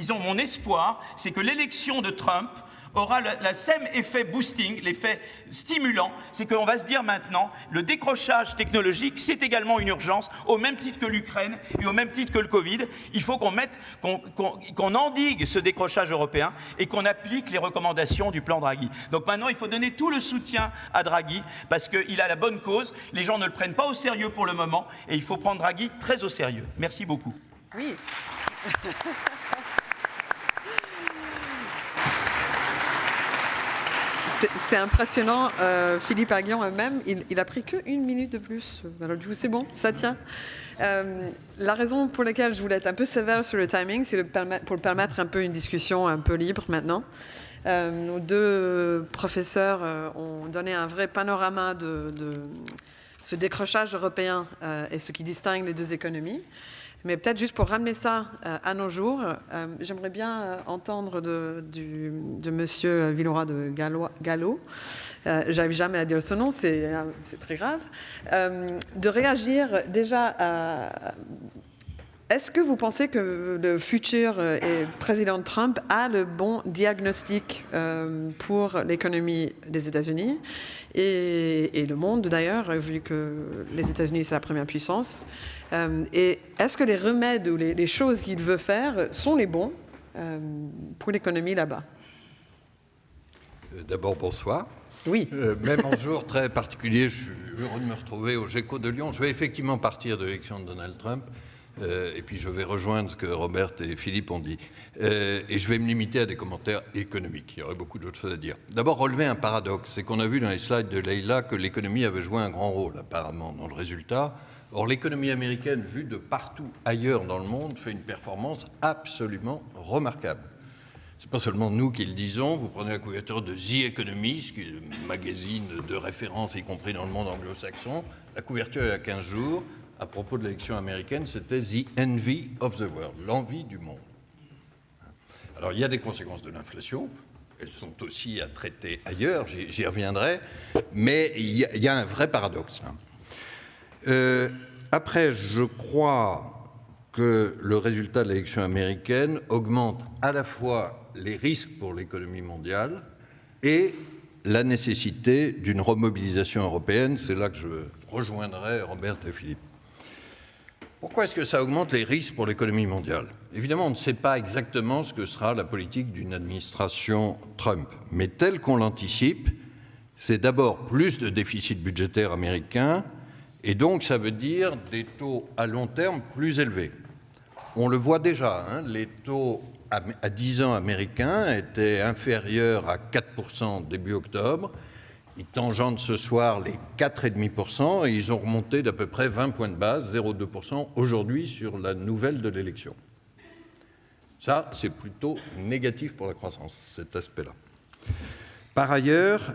mon espoir, c'est que l'élection de Trump aura le même effet boosting, l'effet stimulant, c'est qu'on va se dire maintenant, le décrochage technologique, c'est également une urgence, au même titre que l'Ukraine et au même titre que le Covid. Il faut qu'on endigue ce décrochage européen et qu'on applique les recommandations du plan Draghi. Donc maintenant, il faut donner tout le soutien à Draghi parce qu'il a la bonne cause, les gens ne le prennent pas au sérieux pour le moment et il faut prendre Draghi très au sérieux. Merci beaucoup. Oui. C'est impressionnant. Philippe Aghion même, il a pris que 1 minute de plus. Alors du coup, c'est bon, ça tient. La raison pour laquelle je voulais être un peu sévère sur le timing, c'est pour permettre un peu une discussion un peu libre maintenant. Nos deux professeurs ont donné un vrai panorama de ce décrochage européen et ce qui distingue les deux économies. Mais peut-être juste pour ramener ça à nos jours, j'aimerais bien entendre de Monsieur Villeroy de Gallo, j'arrive jamais à dire son nom, c'est très grave, de réagir déjà à... Est-ce que vous pensez que le futur président Trump a le bon diagnostic pour l'économie des États-Unis et le monde d'ailleurs, vu que les États-Unis c'est la première puissance? Et est-ce que les remèdes ou les choses qu'il veut faire sont les bons pour l'économie là-bas? D'abord, bonsoir. Oui. Même en jour très particulier, je suis heureux de me retrouver au GECO de Lyon. Je vais effectivement partir de l'élection de Donald Trump. Et puis je vais rejoindre ce que Robert et Philippe ont dit. Et je vais me limiter à des commentaires économiques. Il y aurait beaucoup d'autres choses à dire. D'abord, relever un paradoxe. C'est qu'on a vu dans les slides de Leïla que l'économie avait joué un grand rôle, apparemment, dans le résultat. Or, l'économie américaine, vue de partout ailleurs dans le monde, fait une performance absolument remarquable. Ce n'est pas seulement nous qui le disons. Vous prenez la couverture de The Economist, qui est le magazine de référence, y compris dans le monde anglo-saxon. La couverture il y a 15 jours. À propos de l'élection américaine, c'était « The envy of the world », l'envie du monde. Alors, il y a des conséquences de l'inflation, elles sont aussi à traiter ailleurs, j'y reviendrai, mais il y a un vrai paradoxe. Après, je crois que le résultat de l'élection américaine augmente à la fois les risques pour l'économie mondiale et la nécessité d'une remobilisation européenne. C'est là que je rejoindrai Robert et Philippe. Pourquoi est-ce que ça augmente les risques pour l'économie mondiale? Évidemment, on ne sait pas exactement ce que sera la politique d'une administration Trump, mais tel qu'on l'anticipe, c'est d'abord plus de déficit budgétaire américain, et donc ça veut dire des taux à long terme plus élevés. On le voit déjà, hein, les taux à 10 ans américains étaient inférieurs à 4% début octobre. Ils tangentent ce soir les 4,5% et ils ont remonté d'à peu près 20 points de base, 0,2% aujourd'hui sur la nouvelle de l'élection. Ça, c'est plutôt négatif pour la croissance, cet aspect-là. Par ailleurs,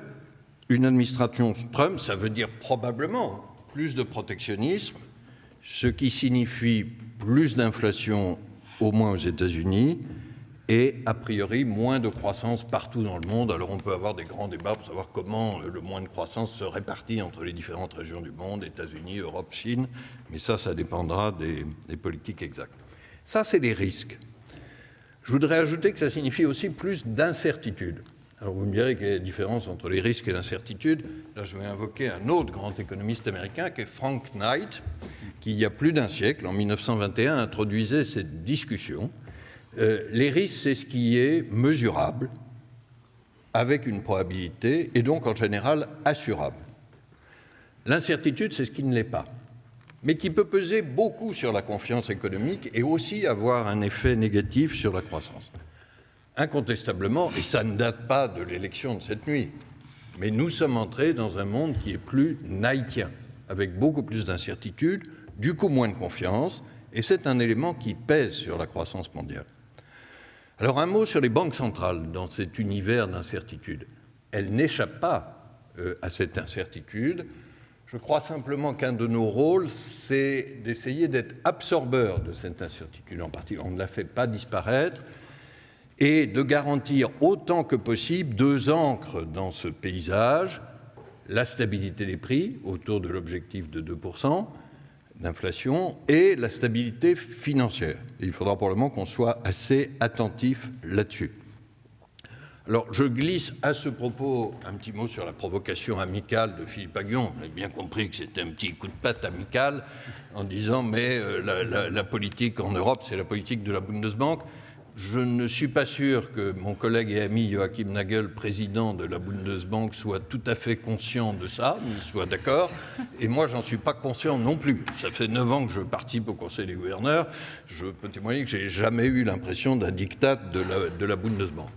une administration Trump, ça veut dire probablement plus de protectionnisme, ce qui signifie plus d'inflation, au moins aux États-Unis, et a priori moins de croissance partout dans le monde. Alors on peut avoir des grands débats pour savoir comment le moins de croissance se répartit entre les différentes régions du monde, États-Unis, Europe, Chine, mais ça dépendra des politiques exactes. Ça, c'est les risques. Je voudrais ajouter que ça signifie aussi plus d'incertitude. Alors vous me direz quelle est la différence entre les risques et l'incertitude. Là, je vais invoquer un autre grand économiste américain qui est Frank Knight, qui, il y a plus d'un siècle, en 1921, introduisait cette discussion. Les risques, c'est ce qui est mesurable, avec une probabilité, et donc en général assurable. L'incertitude, c'est ce qui ne l'est pas, mais qui peut peser beaucoup sur la confiance économique et aussi avoir un effet négatif sur la croissance. Incontestablement, et ça ne date pas de l'élection de cette nuit, mais nous sommes entrés dans un monde qui est plus knightien, avec beaucoup plus d'incertitudes, du coup moins de confiance, et c'est un élément qui pèse sur la croissance mondiale. Alors un mot sur les banques centrales dans cet univers d'incertitude. Elles n'échappent pas à cette incertitude. Je crois simplement qu'un de nos rôles, c'est d'essayer d'être absorbeur de cette incertitude en particulier. On ne la fait pas disparaître et de garantir autant que possible deux ancres dans ce paysage, la stabilité des prix autour de l'objectif de 2%, d'inflation et la stabilité financière. Et il faudra probablement qu'on soit assez attentif là-dessus. Alors, je glisse à ce propos un petit mot sur la provocation amicale de Philippe Aghion. Vous avez bien compris que c'était un petit coup de patte amical en disant « mais la politique en Europe, c'est la politique de la Bundesbank ». Je ne suis pas sûr que mon collègue et ami Joachim Nagel, président de la Bundesbank, soit tout à fait conscient de ça, ni soit d'accord. Et moi, j'en suis pas conscient non plus. Ça fait 9 ans que je participe au Conseil des gouverneurs. Je peux témoigner que j'ai jamais eu l'impression d'un diktat de la Bundesbank.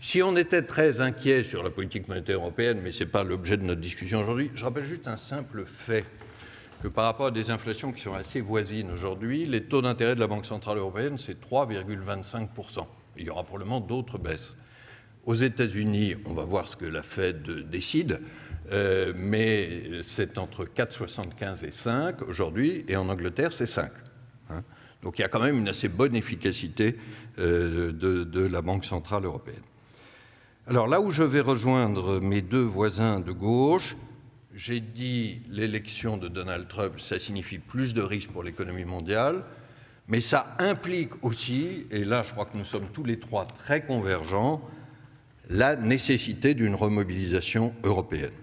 Si on était très inquiet sur la politique monétaire européenne, mais ce n'est pas l'objet de notre discussion aujourd'hui, je rappelle juste un simple fait, que par rapport à des inflations qui sont assez voisines aujourd'hui, les taux d'intérêt de la Banque centrale européenne, c'est 3,25%. Il y aura probablement d'autres baisses. Aux États-Unis, on va voir ce que la Fed décide, mais c'est entre 4,75 et 5 aujourd'hui, et en Angleterre, c'est 5. Hein. Donc il y a quand même une assez bonne efficacité de la Banque centrale européenne. Alors là où je vais rejoindre mes deux voisins de gauche, j'ai dit l'élection de Donald Trump, ça signifie plus de risques pour l'économie mondiale, mais ça implique aussi, et là je crois que nous sommes tous les trois très convergents, la nécessité d'une remobilisation européenne.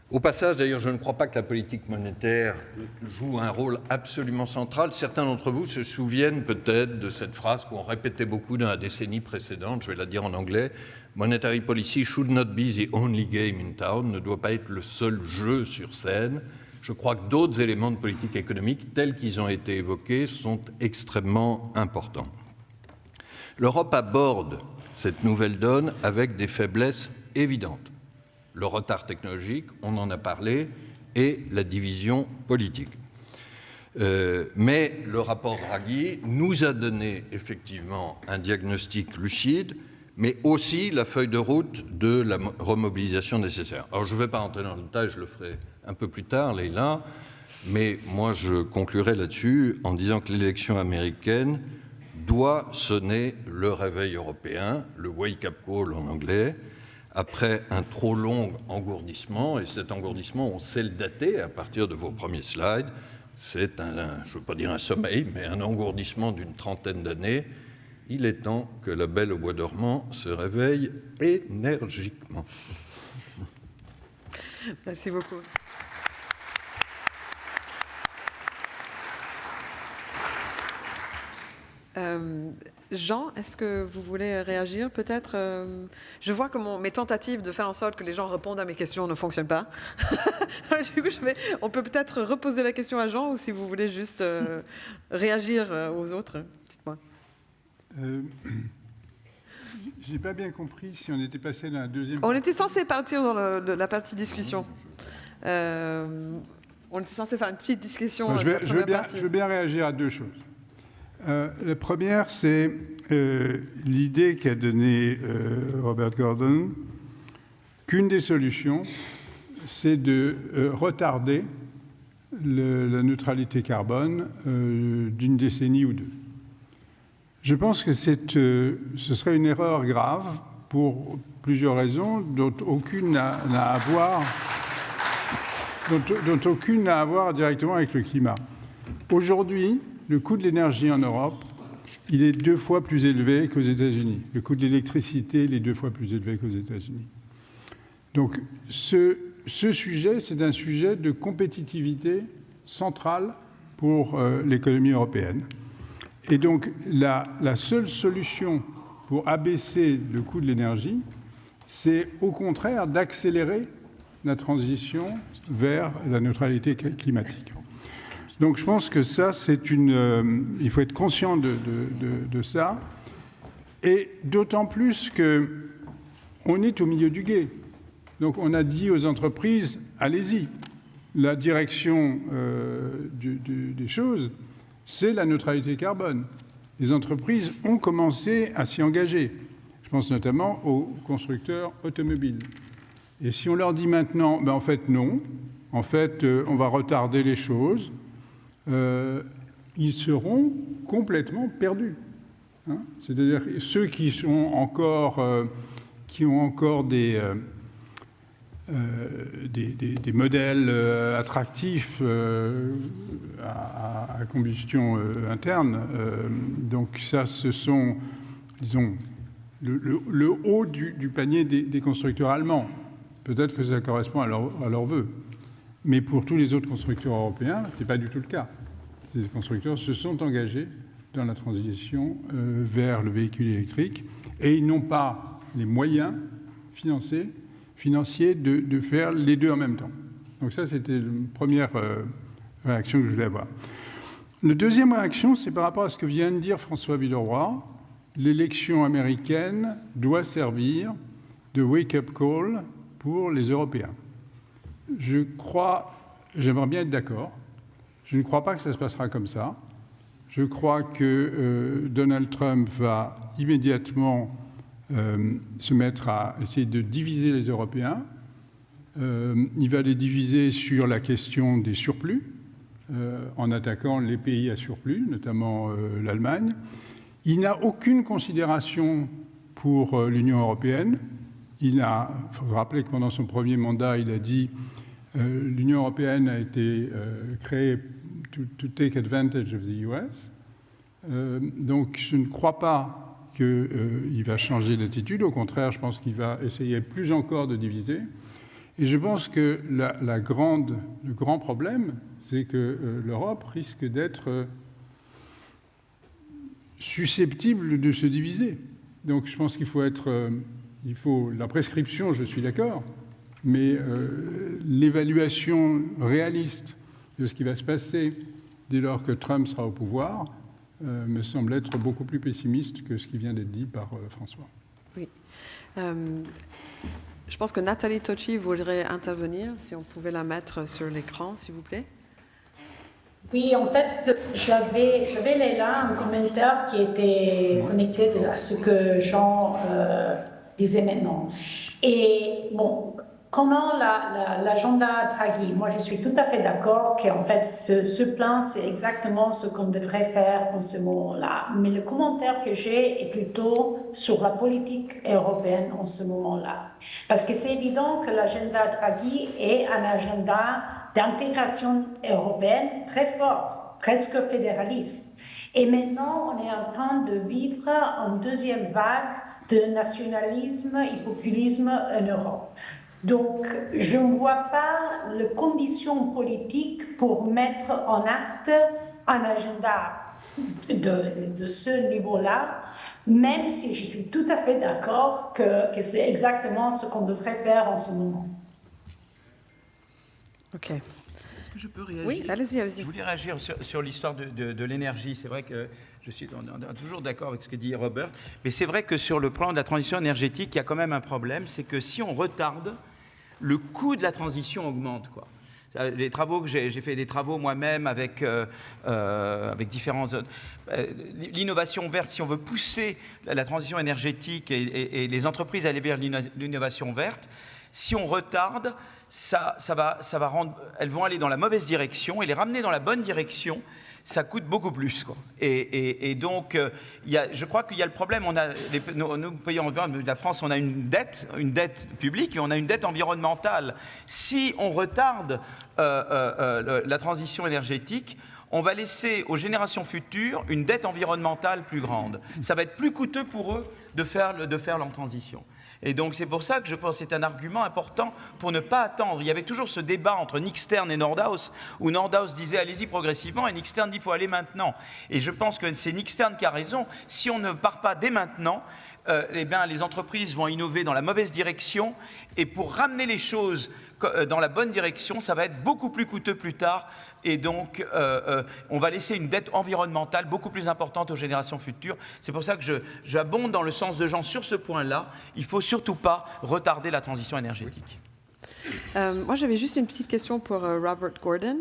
Au passage, d'ailleurs, je ne crois pas que la politique monétaire joue un rôle absolument central. Certains d'entre vous se souviennent peut-être de cette phrase qu'on répétait beaucoup dans la décennie précédente, je vais la dire en anglais, Monetary policy should not be the only game in town, ne doit pas être le seul jeu sur scène. Je crois que d'autres éléments de politique économique, tels qu'ils ont été évoqués, sont extrêmement importants. L'Europe aborde cette nouvelle donne avec des faiblesses évidentes. Le retard technologique, on en a parlé, et la division politique. Mais le rapport Draghi nous a donné effectivement un diagnostic lucide, mais aussi la feuille de route de la remobilisation nécessaire. Alors je ne vais pas rentrer dans le détail, je le ferai un peu plus tard, Leïla, mais moi je conclurai là-dessus en disant que l'élection américaine doit sonner le réveil européen, le wake-up call en anglais, après un trop long engourdissement, et cet engourdissement, on sait le dater à partir de vos premiers slides, c'est je ne veux pas dire un sommeil, mais un engourdissement d'une trentaine d'années. il est temps que la Belle au bois dormant se réveille énergiquement. Merci beaucoup. Jean, est-ce que vous voulez réagir peut-être? Je vois que mes tentatives de faire en sorte que les gens répondent à mes questions ne fonctionnent pas. Du coup, on peut peut-être reposer la question à Jean, ou si vous voulez juste réagir aux autres. Dites-moi. Je n'ai pas bien compris si on était passé dans la deuxième... On était censé partir dans la partie discussion. On était censé faire une petite discussion. Je veux bien réagir à deux choses. La première, c'est l'idée qu'a donnée Robert Gordon, qu'une des solutions, c'est de retarder la neutralité carbone d'une décennie ou deux. Je pense que ce serait une erreur grave pour plusieurs raisons, dont aucune n'a à voir directement avec le climat. Aujourd'hui, le coût de l'énergie en Europe, il est 2 fois plus élevé qu'aux États-Unis. Le coût de l'électricité, il est 2 fois plus élevé qu'aux États-Unis. Donc, ce sujet, c'est un sujet de compétitivité centrale pour l'économie européenne. Et donc, la seule solution pour abaisser le coût de l'énergie, c'est au contraire d'accélérer la transition vers la neutralité climatique. Donc je pense que ça, il faut être conscient de ça, et d'autant plus qu'on est au milieu du gué. Donc on a dit aux entreprises, allez-y, la direction des choses, c'est la neutralité carbone. Les entreprises ont commencé à s'y engager. Je pense notamment aux constructeurs automobiles. Et si on leur dit maintenant, en fait non, en fait on va retarder les choses, ils seront complètement perdus. Hein, c'est-à-dire ceux qui ont encore des modèles attractifs à combustion interne. Donc ça, ce sont, disons, le haut du panier des constructeurs allemands. Peut-être que ça correspond à leurs vœux. Mais pour tous les autres constructeurs européens, ce n'est pas du tout le cas. Ces constructeurs se sont engagés dans la transition vers le véhicule électrique, et ils n'ont pas les moyens financiers de faire les deux en même temps. Donc ça, c'était une première réaction que je voulais avoir. La deuxième réaction, c'est par rapport à ce que vient de dire François Villeroy. L'élection américaine doit servir de wake-up call pour les Européens. J'aimerais bien être d'accord. Je ne crois pas que ça se passera comme ça. Je crois que Donald Trump va immédiatement se mettre à essayer de diviser les Européens. Il va les diviser sur la question des surplus, en attaquant les pays à surplus, notamment l'Allemagne. Il n'a aucune considération pour l'Union européenne. Il faut se rappeler que pendant son premier mandat, il a dit l'Union européenne a été créée to take advantage of the US. Donc je ne crois pas qu'il va changer d'attitude. Au contraire, je pense qu'il va essayer plus encore de diviser. Et je pense que le grand problème, c'est que l'Europe risque d'être susceptible de se diviser. Donc je pense qu'il faut la prescription, je suis d'accord, mais l'évaluation réaliste de ce qui va se passer dès lors que Trump sera au pouvoir me semble être beaucoup plus pessimiste que ce qui vient d'être dit par François. Oui. Je pense que Nathalie Tocci voudrait intervenir, si on pouvait la mettre sur l'écran, s'il vous plaît. Oui, en fait, j'avais là un commentaire qui était connecté à ce que Jean disait maintenant. Et bon, comment l'agenda Draghi, moi je suis tout à fait d'accord qu'en fait ce plan c'est exactement ce qu'on devrait faire en ce moment-là. Mais le commentaire que j'ai est plutôt sur la politique européenne en ce moment-là. Parce que c'est évident que l'agenda Draghi est un agenda d'intégration européenne très fort. presque fédéraliste. Et maintenant, on est en train de vivre une deuxième vague de nationalisme et populisme en Europe. Donc, je ne vois pas les conditions politiques pour mettre en acte un agenda de ce niveau-là, même si je suis tout à fait d'accord que c'est exactement ce qu'on devrait faire en ce moment. OK. Est-ce que je peux réagir? Oui, allez-y, allez-y. Je voulais réagir sur l'histoire de l'énergie. C'est vrai que je suis toujours d'accord avec ce que dit Robert, mais c'est vrai que sur le plan de la transition énergétique, il y a quand même un problème, c'est que si on retarde, le coût de la transition augmente, quoi. Les travaux que j'ai fait des travaux moi-même avec différents... l'innovation verte, si on veut pousser la transition énergétique et les entreprises à aller vers l'innovation verte, si on retarde, ça va rendre... Elles vont aller dans la mauvaise direction et les ramener dans la bonne direction, ça coûte beaucoup plus, quoi. Et donc, je crois qu'il y a le problème. On a nos pays européens, la France, on a une dette publique et on a une dette environnementale. Si on retarde la transition énergétique, on va laisser aux générations futures une dette environnementale plus grande. Ça va être plus coûteux pour eux de faire leur transition. Et donc c'est pour ça que je pense que c'est un argument important pour ne pas attendre. Il y avait toujours ce débat entre Nick Stern et Nordhaus, où Nordhaus disait allez-y progressivement et Nick Stern dit il faut aller maintenant. Et je pense que c'est Nick Stern qui a raison. Si on ne part pas dès maintenant, eh bien, les entreprises vont innover dans la mauvaise direction et pour ramener les choses dans la bonne direction, ça va être beaucoup plus coûteux plus tard et donc on va laisser une dette environnementale beaucoup plus importante aux générations futures. C'est pour ça que j'abonde dans le sens de Jean sur ce point-là. Il ne faut surtout pas retarder la transition énergétique. Moi, j'avais juste une petite question pour Robert Gordon.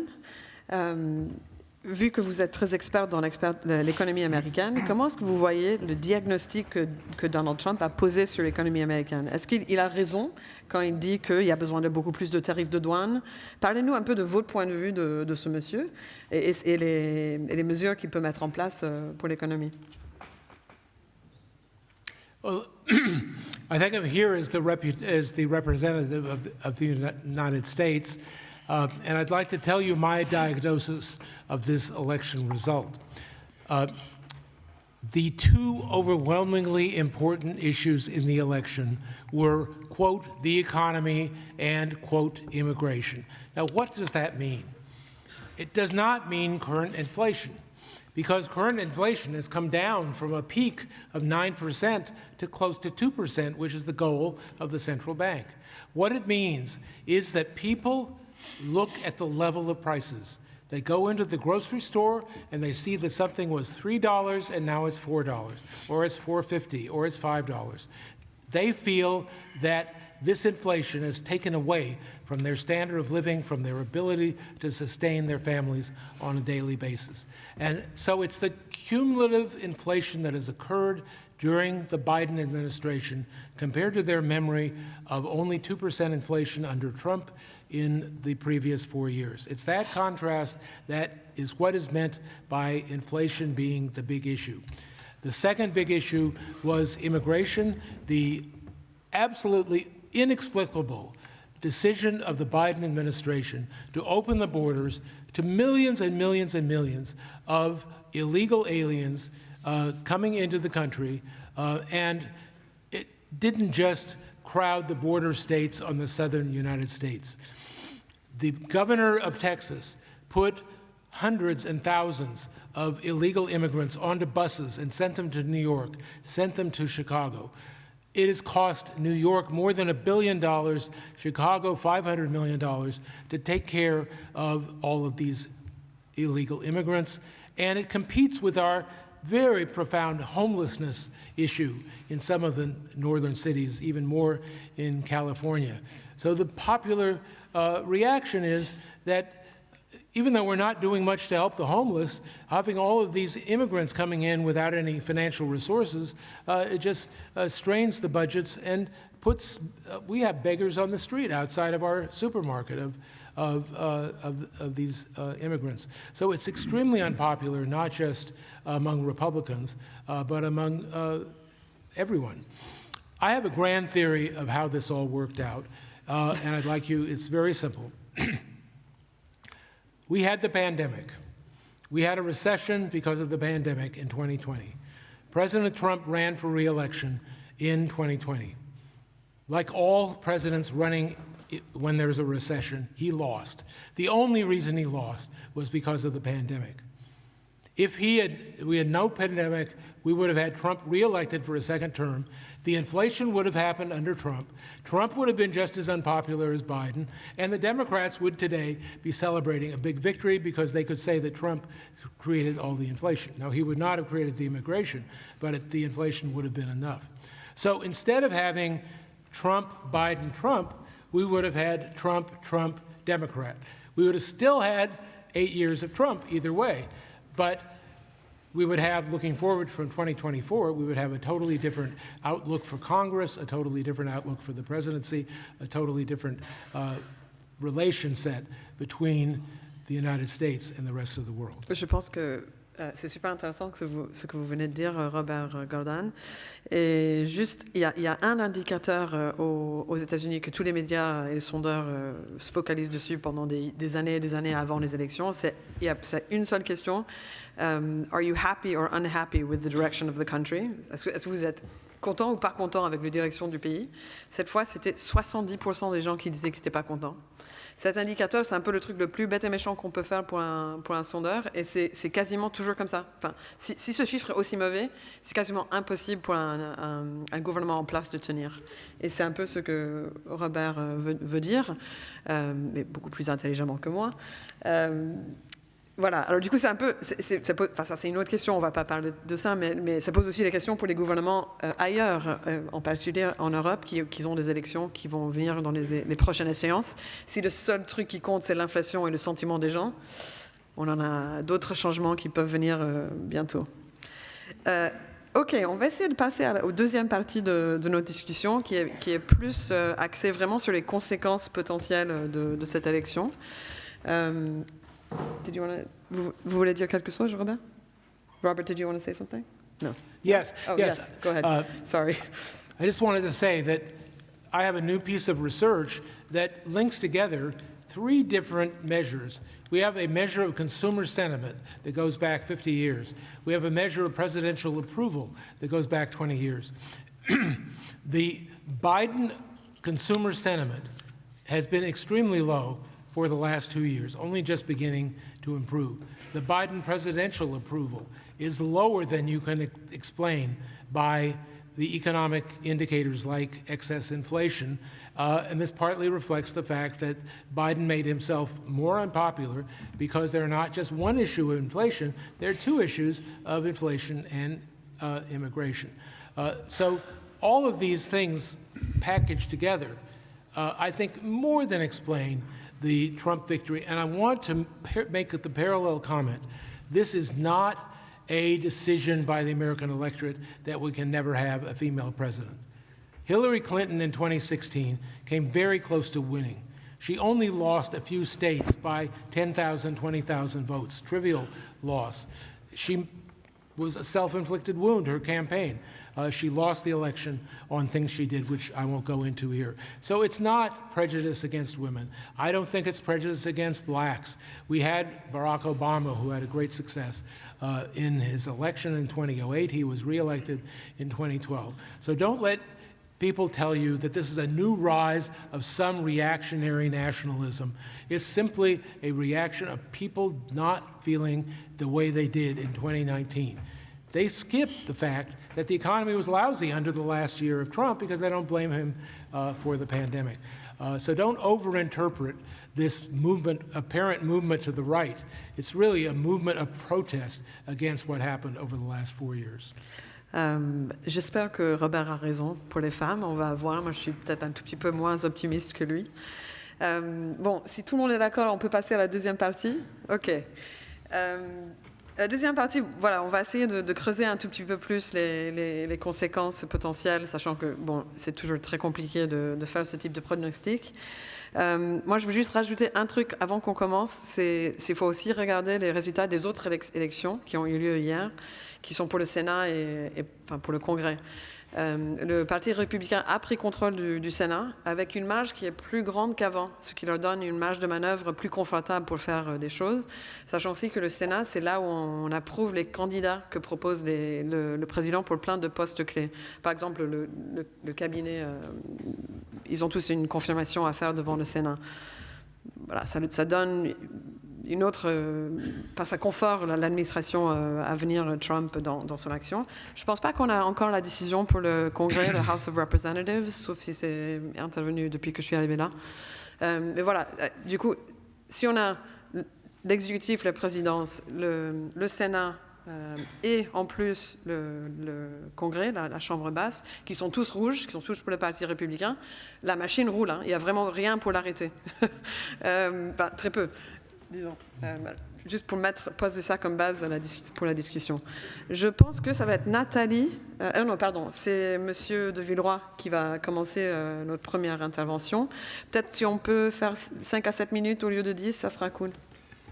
Vu que vous êtes très expert dans l'économie américaine, comment est-ce que vous voyez le diagnostic que Donald Trump a posé sur l'économie américaine? Est-ce qu'il a raison quand il dit qu'il y a besoin de beaucoup plus de tarifs de douane? Parlez-nous un peu de votre point de vue de ce monsieur et les mesures qu'il peut mettre en place pour l'économie. Well, I think I'm here as the representative of the United States, and I'd like to tell you my diagnosis of this election result. The two overwhelmingly important issues in the election were, quote, the economy and, quote, immigration. Now, what does that mean? It does not mean current inflation, because current inflation has come down from a peak of 9% to close to 2%, which is the goal of the central bank. What it means is that people look at the level of prices. They go into the grocery store and they see that something was $3 and now it's $4, or it's $4.50, or it's $5. They feel that this inflation has taken away from their standard of living, from their ability to sustain their families on a daily basis. And so it's the cumulative inflation that has occurred during the Biden administration compared to their memory of only 2% inflation under Trump in the previous 4 years. It's that contrast that is what is meant by inflation being the big issue. The second big issue was immigration, the absolutely inexplicable decision of the Biden administration to open the borders to millions and millions and millions of illegal aliens coming into the country, and it didn't just crowd the border states on the southern United States. The governor of Texas put hundreds and thousands of illegal immigrants onto buses and sent them to New York, sent them to Chicago. It has cost New York more than $1 billion, Chicago $500 million to take care of all of these illegal immigrants. And it competes with our very profound homelessness issue in some of the northern cities, even more in California. So the popular reaction is that even though we're not doing much to help the homeless, having all of these immigrants coming in without any financial resources, it just strains the budgets and puts, we have beggars on the street outside of our supermarket of these immigrants. So it's extremely unpopular, not just among Republicans, but among everyone. I have a grand theory of how this all worked out, and I'd like you, it's very simple. We had the pandemic. We had a recession because of the pandemic in 2020. President Trump ran for re-election in 2020. Like all presidents running when there's a recession, he lost. The only reason he lost was because of the pandemic. If we had no pandemic, we would have had Trump reelected for a second term. The inflation would have happened under Trump. Trump would have been just as unpopular as Biden, and the Democrats would today be celebrating a big victory because they could say that Trump created all the inflation. Now, he would not have created the immigration, but the inflation would have been enough. So instead of having Trump, Biden, Trump, we would have had Trump, Trump, Democrat. We would have still had 8 years of Trump either way, but we would have, looking forward from 2024, we would have a totally different outlook for Congress, a totally different outlook for the presidency, a totally different relation set between the United States and the rest of the world. Je pense que c'est super intéressant ce que vous venez de dire, Robert Gordon. Et juste, il y a un indicateur aux États-Unis que tous les médias et les sondeurs se focalisent dessus pendant des années et des années avant les élections. C'est une seule question. Are you happy or unhappy with the direction of the country? Est-ce que vous êtes content ou pas content avec la direction du pays? Cette fois, c'était 70% des gens qui disaient qu'ils n'étaient pas contents. Cet indicateur, c'est un peu le truc le plus bête et méchant qu'on peut faire pour un sondeur, et c'est quasiment toujours comme ça. Enfin, si ce chiffre est aussi mauvais, c'est quasiment impossible pour un gouvernement en place de tenir. Et c'est un peu ce que Robert veut dire, mais beaucoup plus intelligemment que moi. Voilà, alors du coup, c'est un peu, ça c'est une autre question, on ne va pas parler de ça, mais ça pose aussi la question pour les gouvernements ailleurs, en particulier en Europe, qui ont des élections qui vont venir dans les prochaines séances. Si le seul truc qui compte, c'est l'inflation et le sentiment des gens, on en a d'autres changements qui peuvent venir bientôt. Ok, on va essayer de passer aux deuxième partie de notre discussion, qui est plus axée vraiment sur les conséquences potentielles de cette élection. Vous voulez dire quelque chose, Robert? Robert, did you want to say something? No. Yes. Oh, yes. Go ahead. Sorry. I just wanted to say that I have a new piece of research that links together 3 different measures. We have a measure of consumer sentiment that goes back 50 years. We have a measure of presidential approval that goes back 20 years. The Biden consumer sentiment has been extremely low for the last 2 years, only just beginning to improve. The Biden presidential approval is lower than you can explain by the economic indicators like excess inflation, and this partly reflects the fact that Biden made himself more unpopular because there are not just one issue of inflation, there are 2 issues of inflation and immigration. So all of these things packaged together, I think more than explain the Trump victory. And I want to make the parallel comment. This is not a decision by the American electorate that we can never have a female president. Hillary Clinton in 2016 came very close to winning. She only lost a few states by 10,000, 20,000 votes, trivial loss. She was a self-inflicted wound, her campaign. She lost the election on things she did, which I won't go into here. So it's not prejudice against women. I don't think it's prejudice against blacks. We had Barack Obama, who had a great success in his election in 2008. He was reelected in 2012. So don't let people tell you that this is a new rise of some reactionary nationalism. It's simply a reaction of people not feeling the way they did in 2019. They skipped the fact that the economy was lousy under the last year of Trump because they don't blame him for the pandemic. So don't overinterpret this movement, apparent movement to the right. It's really a movement of protest against what happened over the last 4 years. J'espère que Robert a raison pour les femmes. On va voir. Moi, je suis peut-être un tout petit peu moins optimiste que lui. Bon, si tout le monde est d'accord, on peut passer à la deuxième partie. OK. La deuxième partie, voilà, on va essayer de creuser un tout petit peu plus les conséquences potentielles, sachant que bon, c'est toujours très compliqué de faire ce type de pronostic. Moi, je veux juste rajouter un truc avant qu'on commence, c'est qu'il faut aussi regarder les résultats des autres élections qui ont eu lieu hier, qui sont pour le Sénat et enfin, pour le Congrès. Le Parti républicain a pris contrôle du Sénat avec une marge qui est plus grande qu'avant, ce qui leur donne une marge de manœuvre plus confortable pour faire des choses, sachant aussi que le Sénat, c'est là où on approuve les candidats que propose le président pour plein de postes clés. Par exemple, le cabinet, ils ont tous une confirmation à faire devant le Sénat. Voilà, ça donne une autre, ça conforte l'administration à venir Trump dans son action. Je ne pense pas qu'on a encore la décision pour le Congrès, le House of Representatives, sauf si c'est intervenu depuis que je suis arrivée là. Mais voilà, du coup, si on a l'exécutif, la présidence, le Sénat et en plus le Congrès, la Chambre basse, qui sont tous rouges, qui sont tous pour le Parti républicain, la machine roule. Il n'y a vraiment rien pour l'arrêter. Très peu. Disons, juste pour poser ça comme base pour la discussion. Je pense que ça va être Nathalie, non pardon, c'est Monsieur de Villeroy qui va commencer notre première intervention. Peut-être si on peut faire 5 à 7 minutes au lieu de 10, ça sera cool.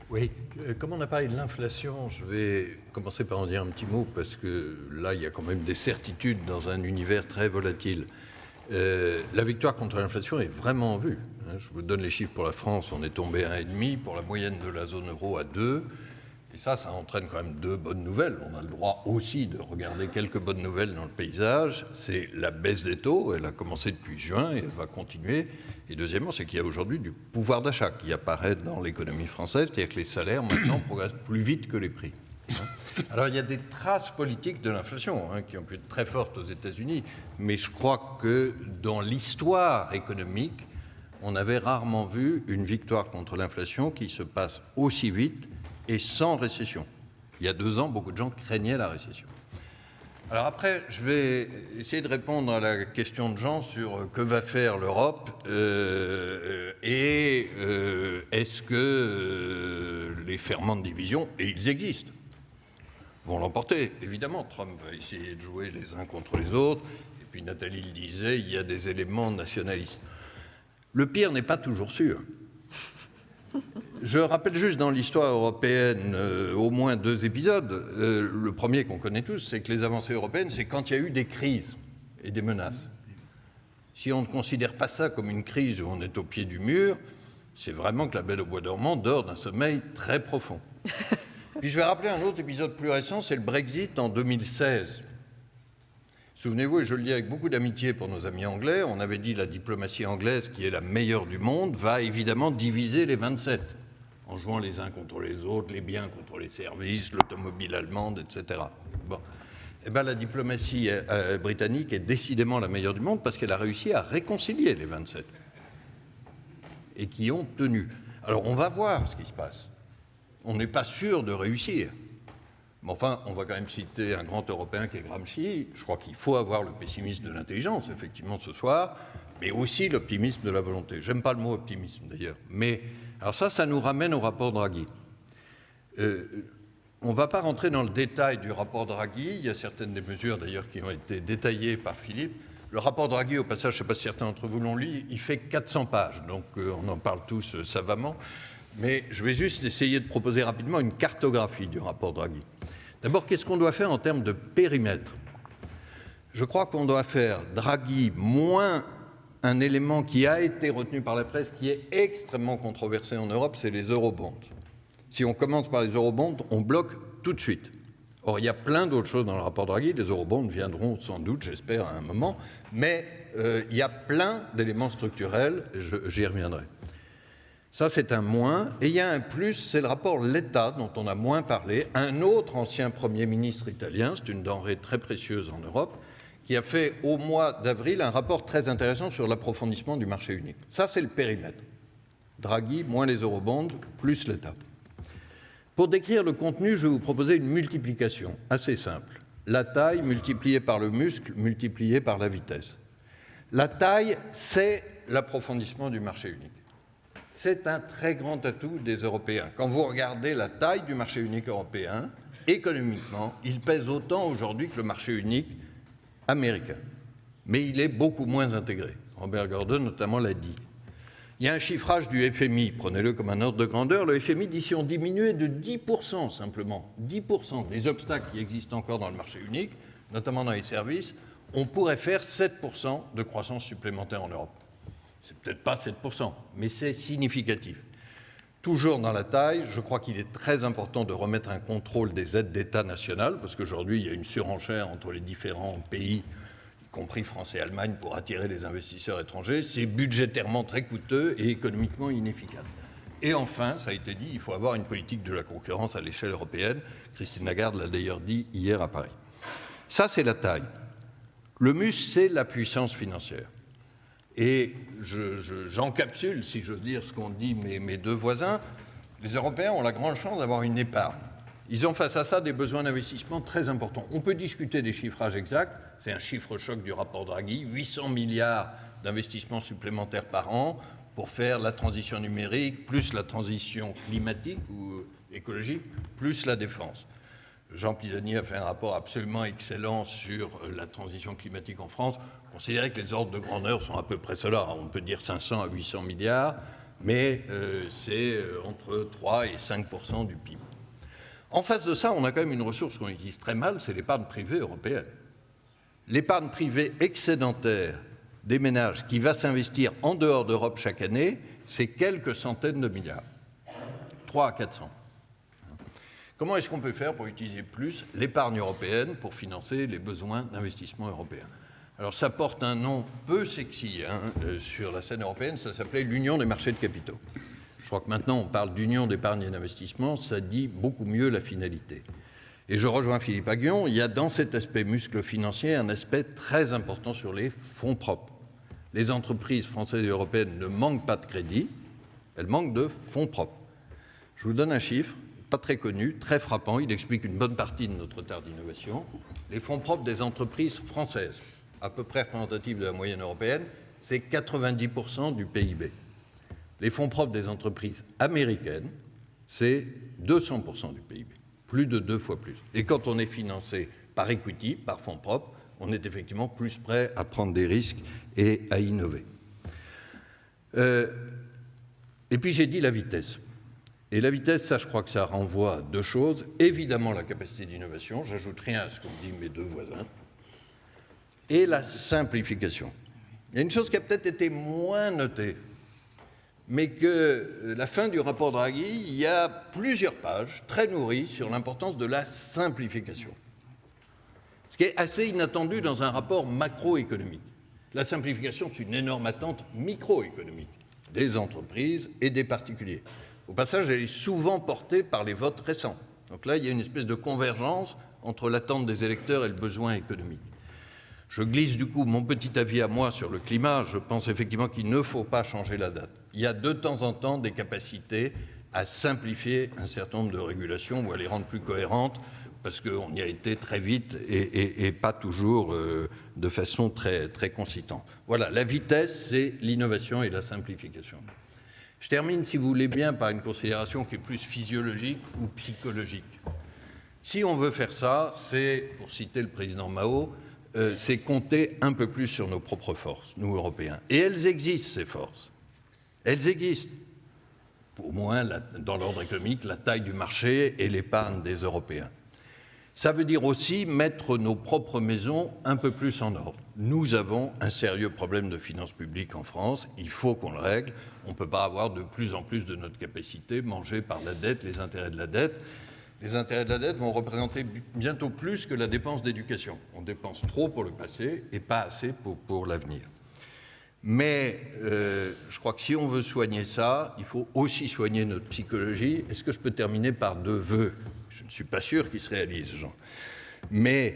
Oui, comme on a parlé de l'inflation, je vais commencer par en dire un petit mot parce que là, il y a quand même des certitudes dans un univers très volatile. La victoire contre l'inflation est vraiment en vue. Je vous donne les chiffres pour la France, on est tombé à 1,5, pour la moyenne de la zone euro à 2. Et ça entraîne quand même 2 bonnes nouvelles. On a le droit aussi de regarder quelques bonnes nouvelles dans le paysage. C'est la baisse des taux, elle a commencé depuis juin et elle va continuer. Et deuxièmement, c'est qu'il y a aujourd'hui du pouvoir d'achat qui apparaît dans l'économie française, c'est-à-dire que les salaires maintenant progressent plus vite que les prix. Alors il y a des traces politiques de l'inflation qui ont pu être très fortes aux États-Unis, mais je crois que dans l'histoire économique, on avait rarement vu une victoire contre l'inflation qui se passe aussi vite et sans récession. Il y a 2 ans, beaucoup de gens craignaient la récession. Alors après, je vais essayer de répondre à la question de Jean sur que va faire l'Europe et est-ce que les ferments de division, et ils existent, vont l'emporter. Évidemment, Trump va essayer de jouer les uns contre les autres, et puis Nathalie le disait, il y a des éléments nationalistes. Le pire n'est pas toujours sûr. Je rappelle juste dans l'histoire européenne au moins 2 épisodes. Le premier qu'on connaît tous, c'est que les avancées européennes, c'est quand il y a eu des crises et des menaces. Si on ne considère pas ça comme une crise où on est au pied du mur, c'est vraiment que la Belle au bois dormant dort d'un sommeil très profond. Puis je vais rappeler un autre épisode plus récent, c'est le Brexit en 2016. Souvenez-vous, et je le dis avec beaucoup d'amitié pour nos amis anglais, on avait dit la diplomatie anglaise, qui est la meilleure du monde, va évidemment diviser les 27, en jouant les uns contre les autres, les biens contre les services, l'automobile allemande, etc. Bon. Eh bien, la diplomatie britannique est décidément la meilleure du monde parce qu'elle a réussi à réconcilier les 27 et qui ont tenu. Alors, on va voir ce qui se passe. On n'est pas sûr de réussir. Mais enfin, on va quand même citer un grand Européen qui est Gramsci. Je crois qu'il faut avoir le pessimisme de l'intelligence, effectivement, ce soir, mais aussi l'optimisme de la volonté. J'aime pas le mot optimisme, d'ailleurs. Mais alors ça nous ramène au rapport Draghi. On ne va pas rentrer dans le détail du rapport Draghi. Il y a certaines des mesures, d'ailleurs, qui ont été détaillées par Philippe. Le rapport Draghi, au passage, je ne sais pas si certains d'entre vous l'ont lu, il fait 400 pages. Donc, on en parle tous savamment. Mais je vais juste essayer de proposer rapidement une cartographie du rapport Draghi. D'abord, qu'est-ce qu'on doit faire en termes de périmètre ? Je crois qu'on doit faire Draghi moins un élément qui a été retenu par la presse, qui est extrêmement controversé en Europe, c'est les eurobonds. Si on commence par les eurobonds, on bloque tout de suite. Or, il y a plein d'autres choses dans le rapport Draghi. Les eurobonds viendront sans doute, j'espère, à un moment. Mais il y a plein d'éléments structurels, j'y reviendrai. Ça, c'est un moins. Et il y a un plus, c'est le rapport Letta, dont on a moins parlé. Un autre ancien Premier ministre italien, c'est une denrée très précieuse en Europe, qui a fait au mois d'avril un rapport très intéressant sur l'approfondissement du marché unique. Ça, c'est le périmètre. Draghi, moins les eurobonds, plus Letta. Pour décrire le contenu, je vais vous proposer une multiplication assez simple. La taille multipliée par le muscle, multipliée par la vitesse. La taille, c'est l'approfondissement du marché unique. C'est un très grand atout des Européens. Quand vous regardez la taille du marché unique européen, économiquement, il pèse autant aujourd'hui que le marché unique américain. Mais il est beaucoup moins intégré. Robert Gordon, notamment, l'a dit. Il y a un chiffrage du FMI, prenez-le comme un ordre de grandeur. Le FMI dit si on diminuait de 10% simplement, 10% des obstacles qui existent encore dans le marché unique, notamment dans les services, on pourrait faire 7% de croissance supplémentaire en Europe. C'est peut-être pas 7%, mais c'est significatif. Toujours dans la taille, je crois qu'il est très important de remettre un contrôle des aides d'État nationales, parce qu'aujourd'hui, il y a une surenchère entre les différents pays, y compris France et Allemagne, pour attirer les investisseurs étrangers. C'est budgétairement très coûteux et économiquement inefficace. Et enfin, ça a été dit, il faut avoir une politique de la concurrence à l'échelle européenne. Christine Lagarde l'a d'ailleurs dit hier à Paris. Ça, c'est la taille. Le muscle, c'est la puissance financière. Et j'encapsule, si j'ose dire, ce qu'ont dit mes deux voisins. Les Européens ont la grande chance d'avoir une épargne. Ils ont face à ça des besoins d'investissement très importants. On peut discuter des chiffrages exacts. C'est un chiffre choc du rapport Draghi, 800 milliards d'investissements supplémentaires par an pour faire la transition numérique, plus la transition climatique ou écologique, plus la défense. Jean Pisani a fait un rapport absolument excellent sur la transition climatique en France. Considérez que les ordres de grandeur sont à peu près cela. On peut dire 500 à 800 milliards, mais c'est entre 3 et 5% du PIB. En face de ça, on a quand même une ressource qu'on utilise très mal, c'est l'épargne privée européenne. L'épargne privée excédentaire des ménages qui va s'investir en dehors d'Europe chaque année, c'est quelques centaines de milliards. 3 à 400. Comment est-ce qu'on peut faire pour utiliser plus l'épargne européenne pour financer les besoins d'investissement européens? Alors ça porte un nom peu sexy sur la scène européenne, ça s'appelait l'Union des marchés de capitaux. Je crois que maintenant on parle d'union d'épargne et d'investissement, ça dit beaucoup mieux la finalité. Et je rejoins Philippe Aghion, il y a dans cet aspect muscle financier un aspect très important sur les fonds propres. Les entreprises françaises et européennes ne manquent pas de crédit, elles manquent de fonds propres. Je vous donne un chiffre, pas très connu, très frappant, il explique une bonne partie de notre retard d'innovation. Les fonds propres des entreprises françaises, à peu près représentatifs de la moyenne européenne, c'est 90% du PIB. Les fonds propres des entreprises américaines, c'est 200% du PIB, plus de 2 fois plus. Et quand on est financé par equity, par fonds propres, on est effectivement plus prêt à prendre des risques et à innover. Et puis j'ai dit la vitesse. Et la vitesse, ça, je crois que ça renvoie à deux choses. Évidemment, la capacité d'innovation, j'ajoute rien à ce qu'ont dit mes deux voisins, et la simplification. Il y a une chose qui a peut-être été moins notée, mais que la fin du rapport Draghi, il y a plusieurs pages très nourries sur l'importance de la simplification. Ce qui est assez inattendu dans un rapport macroéconomique. La simplification, c'est une énorme attente microéconomique des entreprises et des particuliers. Au passage, elle est souvent portée par les votes récents. Donc là, il y a une espèce de convergence entre l'attente des électeurs et le besoin économique. Je glisse du coup mon petit avis à moi sur le climat. Je pense effectivement qu'il ne faut pas changer la date. Il y a de temps en temps des capacités à simplifier un certain nombre de régulations ou à les rendre plus cohérentes parce qu'on y a été très vite et pas toujours de façon très, très consistante. Voilà, la vitesse, c'est l'innovation et la simplification. Je termine, si vous voulez bien, par une considération qui est plus physiologique ou psychologique. Si on veut faire ça, c'est, pour citer le président Mao, c'est compter un peu plus sur nos propres forces, nous, Européens. Et elles existent, ces forces. Elles existent. Au moins, dans l'ordre économique, la taille du marché et l'épargne des Européens. Ça veut dire aussi mettre nos propres maisons un peu plus en ordre. Nous avons un sérieux problème de finances publiques en France. Il faut qu'on le règle. On ne peut pas avoir de plus en plus de notre capacité mangée par la dette, les intérêts de la dette. Les intérêts de la dette vont représenter bientôt plus que la dépense d'éducation. On dépense trop pour le passé et pas assez pour l'avenir. Mais je crois que si on veut soigner ça, il faut aussi soigner notre psychologie. Est-ce que je peux terminer par deux vœux ? Je ne suis pas sûr qu'ils se réalisent, Jean. Mais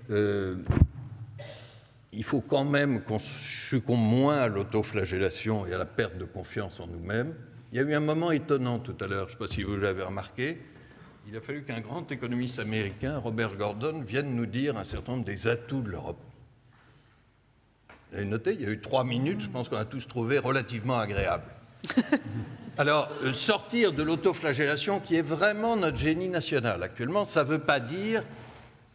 il faut quand même qu'on succombe moins à l'autoflagellation et à la perte de confiance en nous-mêmes. Il y a eu un moment étonnant tout à l'heure, je ne sais pas si vous l'avez remarqué. Il a fallu qu'un grand économiste américain, Robert Gordon, vienne nous dire un certain nombre des atouts de l'Europe. Vous avez noté, il y a eu 3 minutes, je pense qu'on a tous trouvé relativement agréable. Alors, sortir de l'autoflagellation, qui est vraiment notre génie national actuellement, ça ne veut pas dire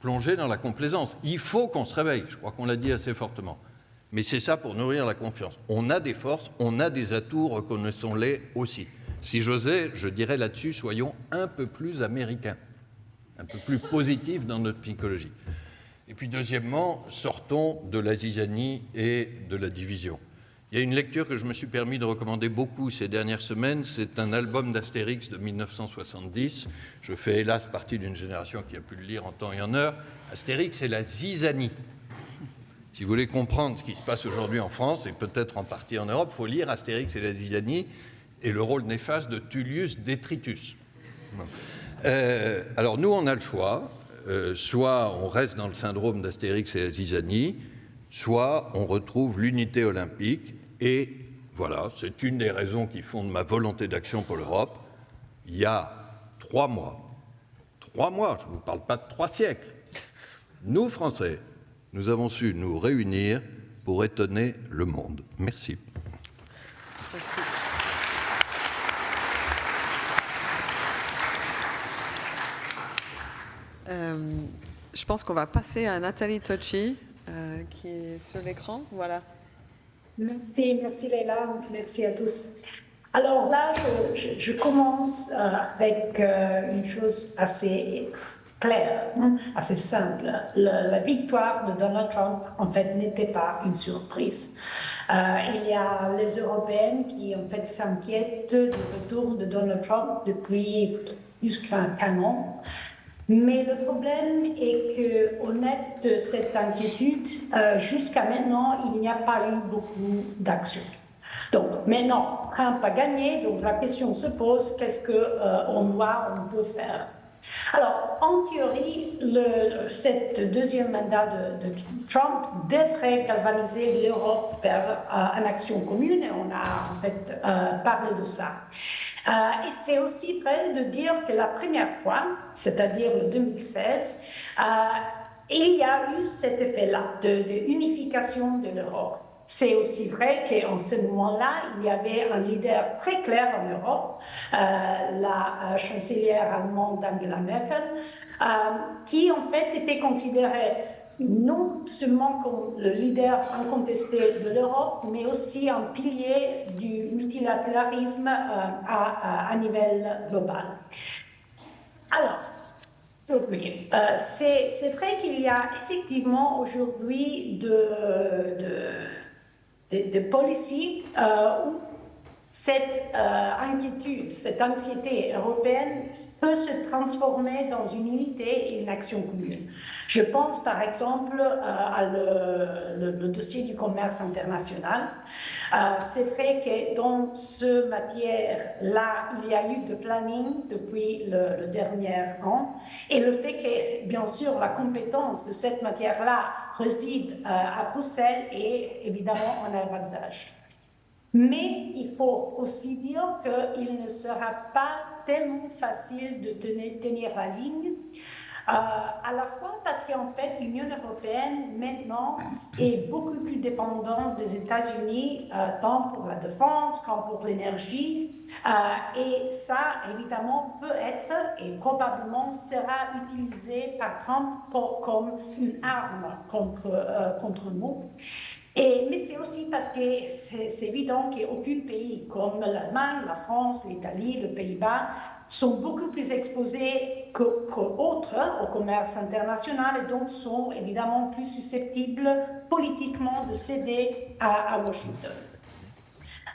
plonger dans la complaisance. Il faut qu'on se réveille, je crois qu'on l'a dit assez fortement. Mais c'est ça pour nourrir la confiance. On a des forces, on a des atouts, reconnaissons-les aussi. Si j'osais, je dirais là-dessus, soyons un peu plus américains, un peu plus positifs dans notre psychologie. Et puis deuxièmement, sortons de la zizanie et de la division. Il y a une lecture que je me suis permis de recommander beaucoup ces dernières semaines, c'est un album d'Astérix de 1970. Je fais hélas partie d'une génération qui a pu le lire en temps et en heure. Astérix, c'est la zizanie. Si vous voulez comprendre ce qui se passe aujourd'hui en France, et peut-être en partie en Europe, il faut lire Astérix et la zizanie et le rôle néfaste de Tullius Detritus. Alors nous, on a le choix. Soit on reste dans le syndrome d'Astérix et la zizanie, soit on retrouve l'unité olympique. Et voilà, c'est une des raisons qui fondent ma volonté d'action pour l'Europe. Il y a 3 mois, je ne vous parle pas de 3 siècles, nous, Français, nous avons su nous réunir pour étonner le monde. Merci. Je pense qu'on va passer à Nathalie Tocci, qui est sur l'écran. Voilà. Merci Leila, merci à tous. Alors là, je commence avec une chose assez claire, assez simple. La victoire de Donald Trump, en fait, n'était pas une surprise. Il y a les Européennes qui, en fait, s'inquiètent du retour de Donald Trump depuis plus qu'un an. Mais le problème est qu'au net de cette inquiétude, jusqu'à maintenant, il n'y a pas eu beaucoup d'actions. Donc maintenant, Trump a gagné, donc la question se pose, qu'est-ce on peut faire? Alors, en théorie, cette deuxième mandat de Trump devrait galvaniser l'Europe vers une action commune, et on a en fait parlé de ça. Et c'est aussi vrai de dire que la première fois, c'est-à-dire le 2016, il y a eu cet effet-là de unification de l'Europe. C'est aussi vrai qu'en ce moment-là, il y avait un leader très clair en Europe, la chancelière allemande Angela Merkel, qui en fait était considérée non seulement comme le leader incontesté de l'Europe, mais aussi un pilier du multilatéralisme à niveau global. Alors, c'est vrai qu'il y a effectivement aujourd'hui des policies où cette inquiétude, cette anxiété européenne peut se transformer dans une unité et une action commune. Je pense par exemple à le dossier du commerce international. C'est vrai que dans ce matière-là, il y a eu de planning depuis le dernier an, et le fait que, bien sûr, la compétence de cette matière-là réside à Bruxelles est évidemment un avantage. Mais il faut aussi dire qu'il ne sera pas tellement facile de tenir la ligne, à la fois parce qu'en fait l'Union européenne maintenant est beaucoup plus dépendante des États-Unis, tant pour la défense qu'en pour l'énergie, et ça évidemment peut être et probablement sera utilisé par Trump comme une arme contre nous. Mais c'est aussi parce que c'est évident qu'aucun pays comme l'Allemagne, la France, l'Italie, les Pays-Bas sont beaucoup plus exposés qu'autres au commerce international, et donc sont évidemment plus susceptibles politiquement de céder à Washington.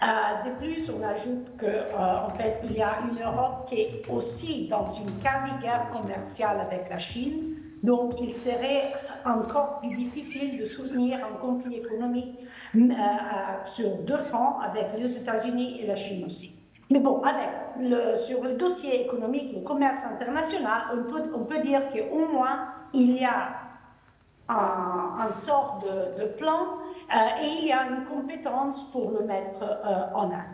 De plus, on ajoute qu'en fait, il y a une Europe qui est aussi dans une quasi-guerre commerciale avec la Chine. Donc, il serait encore plus difficile de soutenir un conflit économique sur 2 fronts avec les États-Unis et la Chine aussi. Mais bon, sur le dossier économique, le commerce international, on peut dire qu'au moins, il y a un sort de plan et il y a une compétence pour le mettre en œuvre.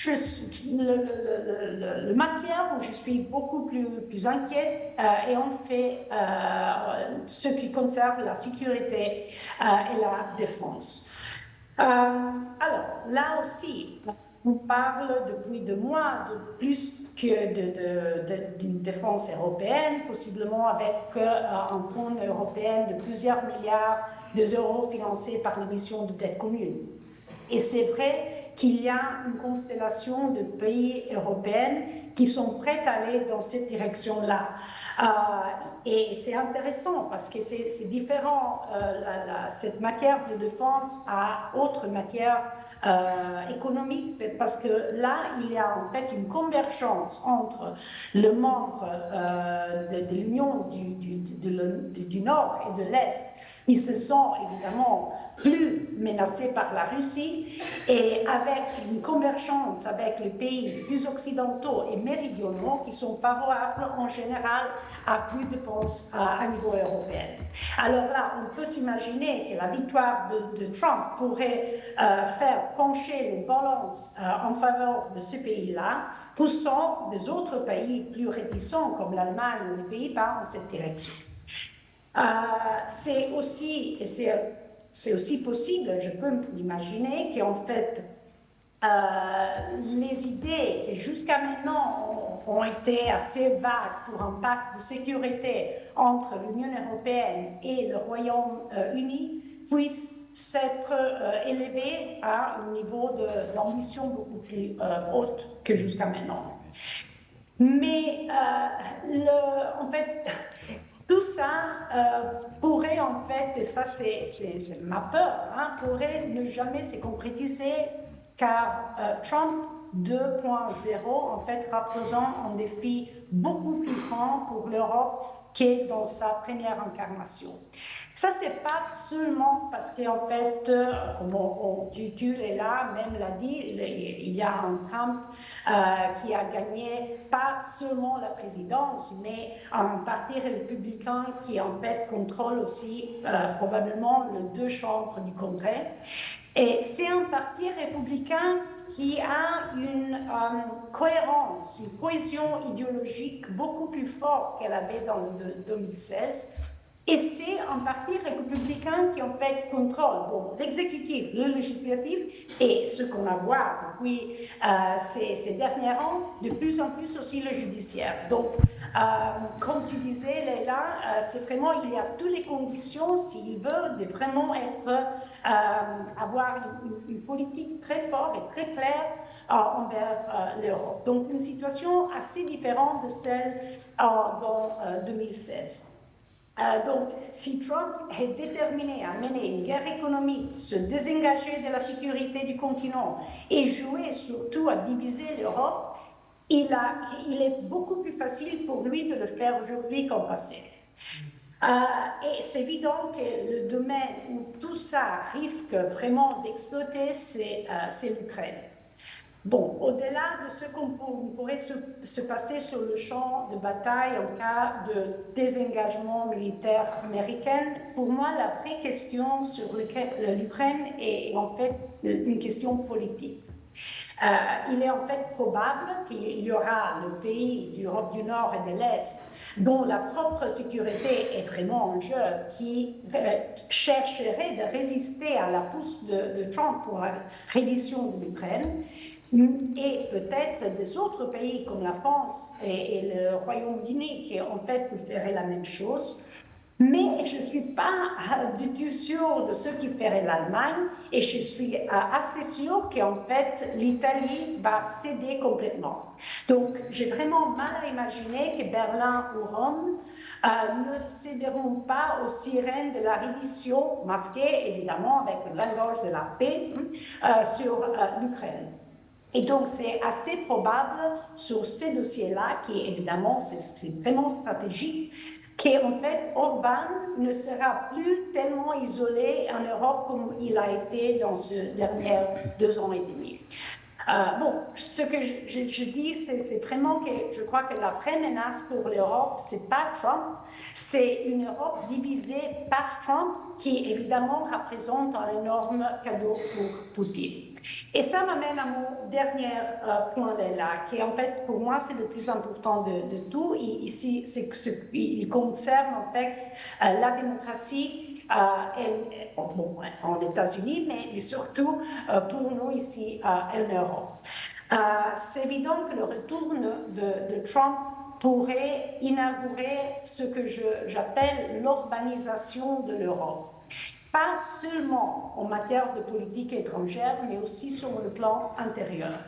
Le matière où je suis beaucoup plus inquiète est en fait ce qui concerne la sécurité et la défense. Alors, là aussi, on parle depuis 2 mois de plus que d'une défense européenne, possiblement avec un fonds européen de plusieurs milliards d'euros financés par l'émission de dette commune. Et c'est vrai qu'il y a une constellation de pays européens qui sont prêts à aller dans cette direction-là. Et c'est intéressant parce que c'est différent, cette matière de défense à autre matière économique, parce que là, il y a en fait une convergence entre le membre de l'Union du Nord et de l'Est. Ils se sont évidemment plus menacés par la Russie et avec une convergence avec les pays plus occidentaux et méridionaux qui sont favorables en général à plus de dépenses à niveau européen. Alors là, on peut s'imaginer que la victoire de Trump pourrait faire pencher les balances en faveur de ce pays-là, poussant des autres pays plus réticents comme l'Allemagne ou les Pays-Bas en cette direction. C'est aussi possible, je peux m'imaginer, qu'en fait, les idées qui jusqu'à maintenant ont été assez vagues pour un pacte de sécurité entre l'Union européenne et le Royaume-Uni puissent s'être élevées à un niveau d'ambition beaucoup plus haute que jusqu'à maintenant. Mais en fait, tout ça pourrait en fait, et ça c'est ma peur, pourrait ne jamais se concrétiser car Trump 2.0 en fait représente un défi beaucoup plus grand pour l'Europe qu'est dans sa première incarnation. Ça, c'est pas seulement parce qu'en fait, comme Tutul est là, même l'a dit, il y a un Trump qui a gagné pas seulement la présidence, mais un parti républicain qui en fait contrôle aussi probablement les deux chambres du Congrès. Et c'est un parti républicain qui a une cohérence, une cohésion idéologique beaucoup plus forte qu'elle avait dans le 2016. Et c'est un parti républicain qui en fait contrôle l'exécutif, le législatif et ce qu'on a vu depuis ces derniers ans, de plus en plus aussi le judiciaire. Donc, comme tu disais, Leila, c'est vraiment, il y a toutes les conditions, s'il veut, de vraiment avoir une politique très forte et très claire envers l'Europe. Donc, une situation assez différente de celle dans 2016. Donc, si Trump est déterminé à mener une guerre économique, se désengager de la sécurité du continent et jouer surtout à diviser l'Europe, il est beaucoup plus facile pour lui de le faire aujourd'hui qu'en passé. Et c'est évident que le domaine où tout ça risque vraiment d'exploser, c'est l'Ukraine. Bon, au-delà de ce qu'on pourrait se passer sur le champ de bataille en cas de désengagement militaire américain, pour moi, la vraie question sur l'Ukraine est en fait une question politique. Il est en fait probable qu'il y aura le pays d'Europe du Nord et de l'Est dont la propre sécurité est vraiment en jeu, qui chercherait de résister à la pousse de Trump pour la reddition de l'Ukraine. Et peut-être des autres pays comme la France et le Royaume-Uni qui en fait feraient la même chose. Mais je ne suis pas du tout sûre de ce qui ferait l'Allemagne et je suis assez sûre qu'en fait l'Italie va céder complètement. Donc j'ai vraiment mal à imaginer que Berlin ou Rome ne céderont pas aux sirènes de la reddition, masquée évidemment avec le langage de la paix, sur l'Ukraine. Et donc, c'est assez probable sur ces dossiers-là, qui évidemment, c'est vraiment stratégique, qu'en fait, Orbán ne sera plus tellement isolé en Europe comme il a été dans ces derniers 2 ans et demi. Bon, ce que je dis, c'est vraiment que je crois que la vraie menace pour l'Europe, c'est pas Trump, c'est une Europe divisée par Trump qui évidemment représente un énorme cadeau pour Poutine. Et ça m'amène à mon dernier point là, qui en fait pour moi c'est le plus important de tout. Ici, il concerne en fait la démocratie. En États-Unis, mais surtout pour nous ici en Europe. C'est évident que le retour de Trump pourrait inaugurer ce que j'appelle l'urbanisation de l'Europe. pas seulement en matière de politique étrangère, mais aussi sur le plan intérieur.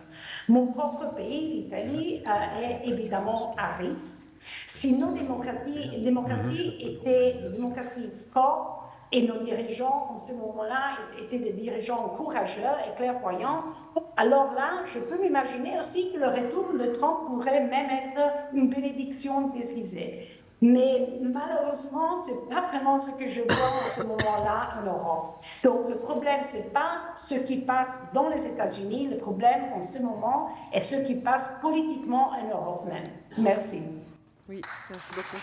Mon propre pays, l'Italie, est évidemment à risque. Si nos démocraties étaient des démocraties fortes, et nos dirigeants, en ce moment-là, étaient des dirigeants courageux et clairvoyants, alors là, je peux m'imaginer aussi que le retour de Trump pourrait même être une bénédiction déguisée. Mais malheureusement, ce n'est pas vraiment ce que je vois en ce moment-là en Europe. Donc le problème, ce n'est pas ce qui passe dans les États-Unis, le problème en ce moment est ce qui passe politiquement en Europe même. Merci. Oui, merci beaucoup.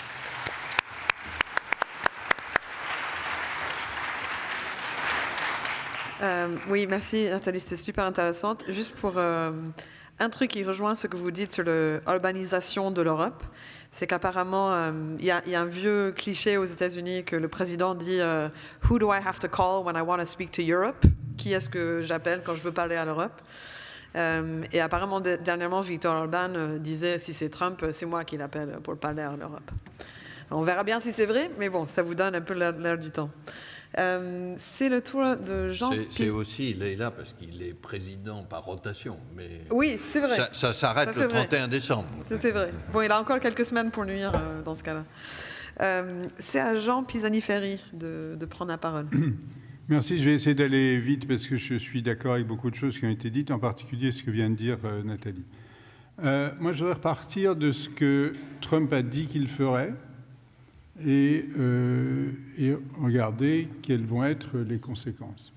Oui, merci Nathalie, c'était super intéressant. Juste pour un truc qui rejoint ce que vous dites sur l'urbanisation de l'Europe, c'est qu'apparemment, il y a un vieux cliché aux États-Unis que le président dit « Who do I have to call when I want to speak to Europe ?» Qui est-ce que j'appelle quand je veux parler à l'Europe? Et apparemment, dernièrement, Viktor Orban disait « Si c'est Trump, c'est moi qui l'appelle pour parler à l'Europe. » On verra bien si c'est vrai, mais bon, ça vous donne un peu l'air du temps. C'est le tour de Jean. C'est aussi, il est là parce qu'il est président par rotation. Mais oui, c'est vrai. Ça s'arrête le 31 décembre. C'est vrai. Bon, il a encore quelques semaines pour nuire dans ce cas-là. C'est à Jean Pisani-Ferry de prendre la parole. Merci, je vais essayer d'aller vite parce que je suis d'accord avec beaucoup de choses qui ont été dites, en particulier ce que vient de dire Nathalie. Moi, je voudrais repartir de ce que Trump a dit qu'il ferait. Et regarder quelles vont être les conséquences.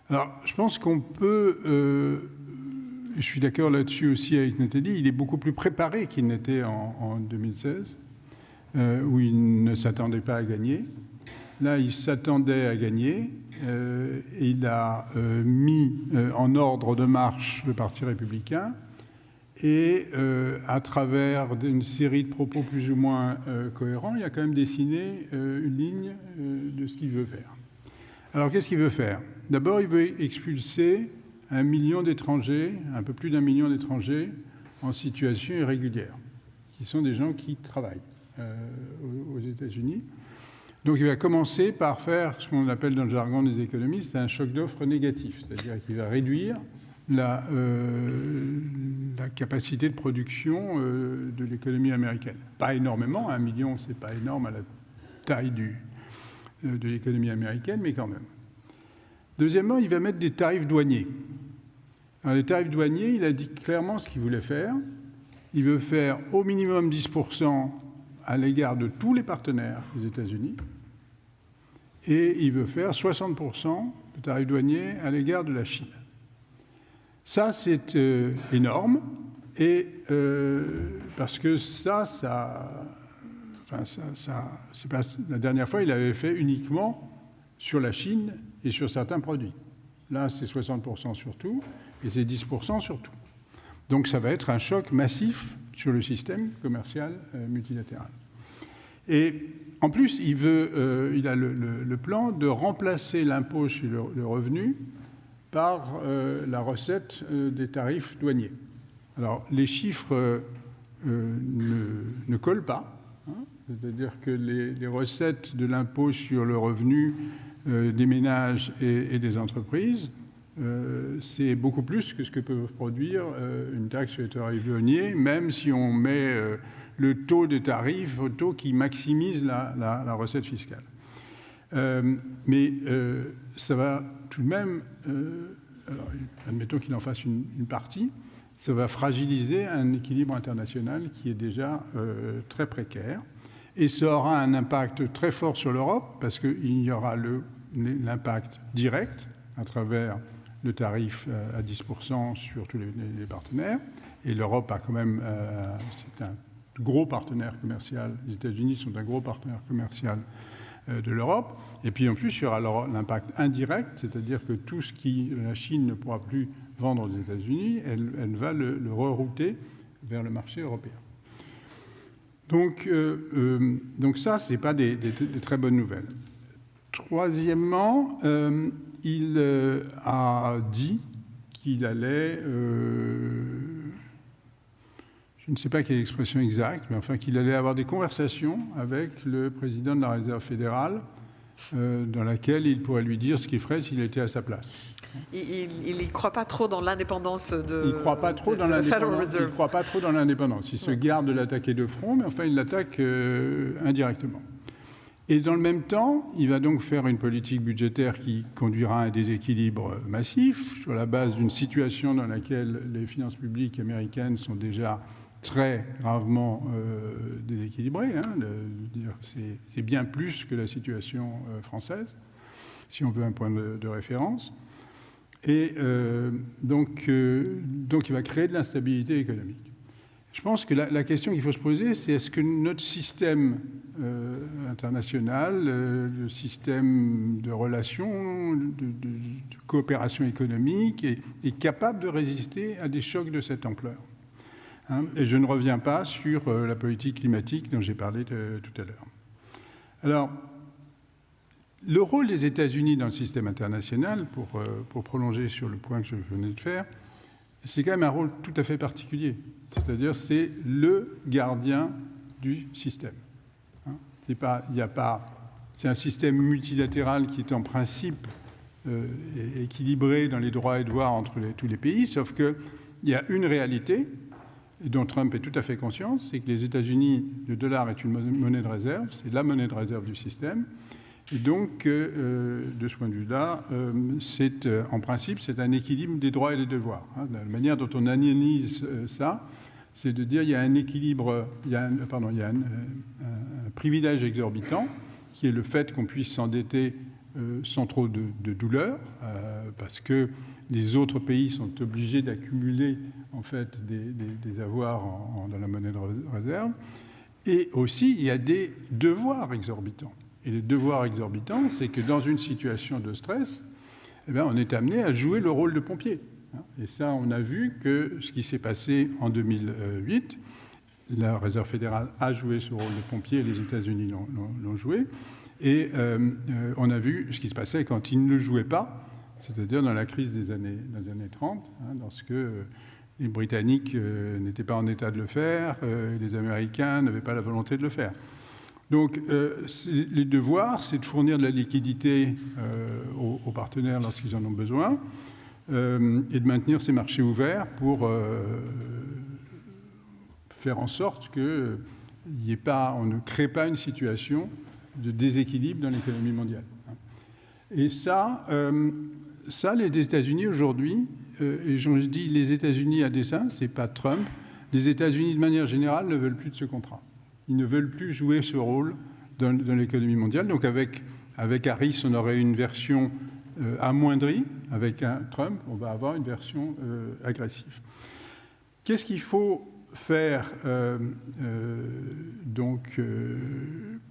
Alors, je pense qu'on peut, je suis d'accord là-dessus aussi avec Nathalie, il est beaucoup plus préparé qu'il n'était en 2016, où il ne s'attendait pas à gagner. Là, il s'attendait à gagner, et il a mis en ordre de marche le Parti républicain, et à travers une série de propos plus ou moins cohérents, il a quand même dessiné une ligne de ce qu'il veut faire. Alors, qu'est-ce qu'il veut faire? D'abord, il veut expulser 1 million d'étrangers, un peu plus d'1 million d'étrangers en situation irrégulière, qui sont des gens qui travaillent aux États-Unis. Donc, il va commencer par faire ce qu'on appelle dans le jargon des économistes un choc d'offres négatif, c'est-à-dire qu'il va réduire la capacité de production de l'économie américaine. Pas énormément, 1 million, c'est pas énorme à la taille de l'économie américaine, mais quand même. Deuxièmement, il va mettre des tarifs douaniers. Alors, les tarifs douaniers, il a dit clairement ce qu'il voulait faire. Il veut faire au minimum 10% à l'égard de tous les partenaires des États-Unis, et il veut faire 60% de tarifs douaniers à l'égard de la Chine. Ça, c'est énorme, et parce que c'est pas, la dernière fois, il avait fait uniquement sur la Chine et sur certains produits. Là, c'est 60% sur tout, et c'est 10% sur tout. Donc, ça va être un choc massif sur le système commercial multilatéral. Et en plus, il a le plan de remplacer l'impôt sur le revenu par la recette des tarifs douaniers. Alors, les chiffres ne collent pas, hein, c'est-à-dire que les recettes de l'impôt sur le revenu des ménages et des entreprises, c'est beaucoup plus que ce que peut produire une taxe sur les tarifs douaniers, même si on met le taux des tarifs au taux qui maximise la recette fiscale. Mais ça va tout de même, alors, admettons qu'il en fasse une partie, ça va fragiliser un équilibre international qui est déjà très précaire. Et ça aura un impact très fort sur l'Europe, parce qu'il y aura l'impact direct à travers le tarif à 10% sur tous les partenaires. Et l'Europe a quand même, c'est un gros partenaire commercial, les États-Unis sont un gros partenaire commercial de l'Europe. Et puis en plus, il y aura l'impact indirect, c'est-à-dire que tout ce qui la Chine ne pourra plus vendre aux États-Unis, elle va le rerouter vers le marché européen. Donc ça, ce n'est pas des très bonnes nouvelles. Troisièmement, il a dit qu'il allait, je ne sais pas quelle expression exacte, mais enfin qu'il allait avoir des conversations avec le président de la Réserve fédérale dans laquelle il pourrait lui dire ce qu'il ferait s'il était à sa place. Il n'y croit pas trop dans l'indépendance de. Il ne croit pas trop dans l'indépendance. Il croit pas trop dans l'indépendance. Il se garde de l'attaquer de front, mais enfin il l'attaque indirectement. Et dans le même temps, il va donc faire une politique budgétaire qui conduira à un déséquilibre massif sur la base d'une situation dans laquelle les finances publiques américaines sont déjà très gravement déséquilibrées. C'est bien plus que la situation française, si on veut un point de référence. Et donc il va créer de l'instabilité économique. Je pense que la question qu'il faut se poser, c'est est-ce que notre système international, le système de relations, de coopération économique est capable de résister à des chocs de cette ampleur, hein? Et je ne reviens pas sur la politique climatique dont j'ai parlé tout à l'heure. Alors, le rôle des États-Unis dans le système international, pour prolonger sur le point que je venais de faire, c'est quand même un rôle tout à fait particulier. C'est-à-dire, c'est le gardien du système. Hein, c'est un système multilatéral qui est en principe équilibré dans les droits et devoirs entre tous les pays, sauf qu'il y a une réalité, dont Trump est tout à fait conscient, c'est que les États-Unis, le dollar est une monnaie de réserve, c'est la monnaie de réserve du système. Et donc, de ce point de vue-là, en principe, c'est un équilibre des droits et des devoirs. Hein. La manière dont on analyse ça, c'est de dire qu'il y a un équilibre, il y a un privilège exorbitant, qui est le fait qu'on puisse s'endetter sans trop de douleur, parce que les autres pays sont obligés d'accumuler en fait des avoirs dans la monnaie de réserve. Et aussi, il y a des devoirs exorbitants. Et les devoirs exorbitants, c'est que dans une situation de stress, eh bien, on est amené à jouer le rôle de pompier. Et ça, on a vu que ce qui s'est passé en 2008, la Réserve fédérale a joué ce rôle de pompier, les États-Unis l'ont joué, et on a vu ce qui se passait quand ils ne le jouaient pas, c'est-à-dire dans la crise des années 30, hein, lorsque les Britanniques n'étaient pas en état de le faire, les Américains n'avaient pas la volonté de le faire. Donc, les devoirs, c'est de fournir de la liquidité aux partenaires lorsqu'ils en ont besoin et de maintenir ces marchés ouverts pour faire en sorte qu'on ne crée pas une situation de déséquilibre dans l'économie mondiale. Et ça les États-Unis aujourd'hui, et je dis les États-Unis à dessein, c'est pas Trump, les États-Unis de manière générale ne veulent plus de ce contrat. Ils ne veulent plus jouer ce rôle dans l'économie mondiale. Donc avec Harris, on aurait une version amoindrie. Avec Trump, on va avoir une version agressive. Qu'est-ce qu'il faut faire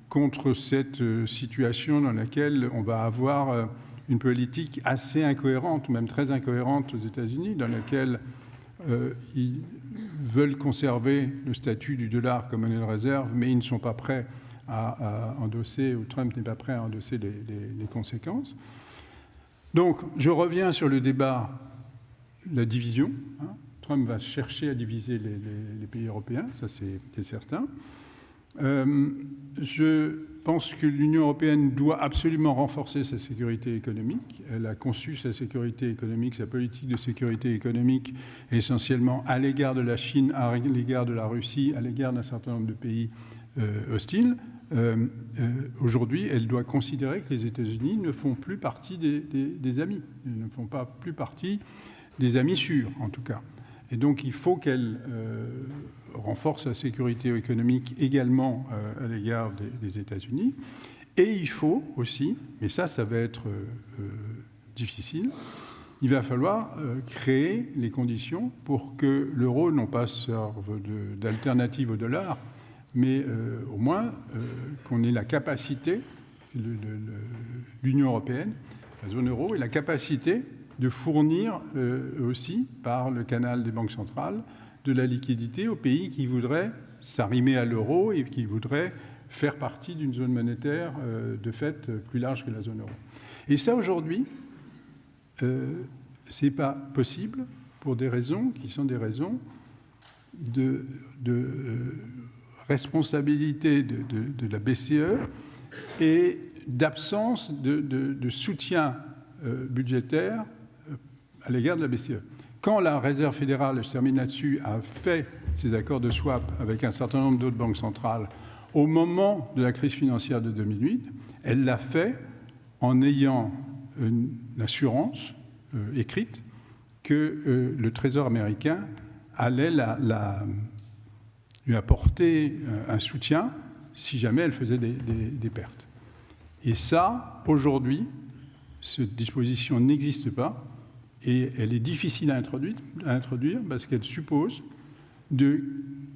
contre cette situation dans laquelle on va avoir une politique assez incohérente, ou même très incohérente aux États-Unis, dans laquelle ils veulent conserver le statut du dollar comme monnaie de réserve, mais ils ne sont pas prêts à endosser, ou Trump n'est pas prêt à endosser les conséquences. Donc, je reviens sur le débat, la division. Hein. Trump va chercher à diviser les pays européens, ça c'est certain. Je pense que l'Union européenne doit absolument renforcer sa sécurité économique. Elle a conçu sa sécurité économique, sa politique de sécurité économique essentiellement à l'égard de la Chine, à l'égard de la Russie, à l'égard d'un certain nombre de pays hostiles. Aujourd'hui, elle doit considérer que les États-Unis ne font plus partie des amis. Ils ne font pas plus partie des amis sûrs, en tout cas. Et donc, il faut qu'elle renforce sa sécurité économique également à l'égard des États-Unis. Et il faut aussi, mais ça va être difficile, il va falloir créer les conditions pour que l'euro non pas serve d'alternative au dollar, mais au moins qu'on ait la capacité, l'Union européenne, la zone euro, et la capacité de fournir aussi, par le canal des banques centrales, de la liquidité aux pays qui voudraient s'arrimer à l'euro et qui voudraient faire partie d'une zone monétaire de fait plus large que la zone euro. Et ça, aujourd'hui, ce n'est pas possible pour des raisons qui sont des raisons de responsabilité de la BCE et d'absence de soutien budgétaire à l'égard de la BCE. Quand la Réserve fédérale, je termine là-dessus, a fait ces accords de swap avec un certain nombre d'autres banques centrales au moment de la crise financière de 2008, elle l'a fait en ayant une assurance écrite que le Trésor américain allait lui apporter un soutien si jamais elle faisait des pertes. Et ça, aujourd'hui, cette disposition n'existe pas et elle est difficile à introduire parce qu'elle suppose de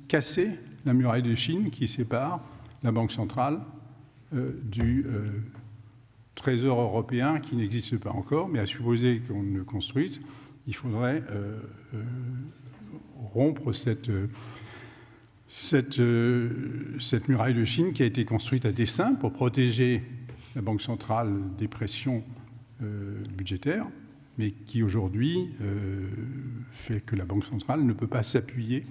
casser la muraille de Chine qui sépare la Banque centrale du Trésor européen qui n'existe pas encore, mais à supposer qu'on le construise, il faudrait rompre cette muraille de Chine qui a été construite à dessein pour protéger la Banque centrale des pressions budgétaires, mais qui aujourd'hui fait que la Banque centrale ne peut pas s'appuyer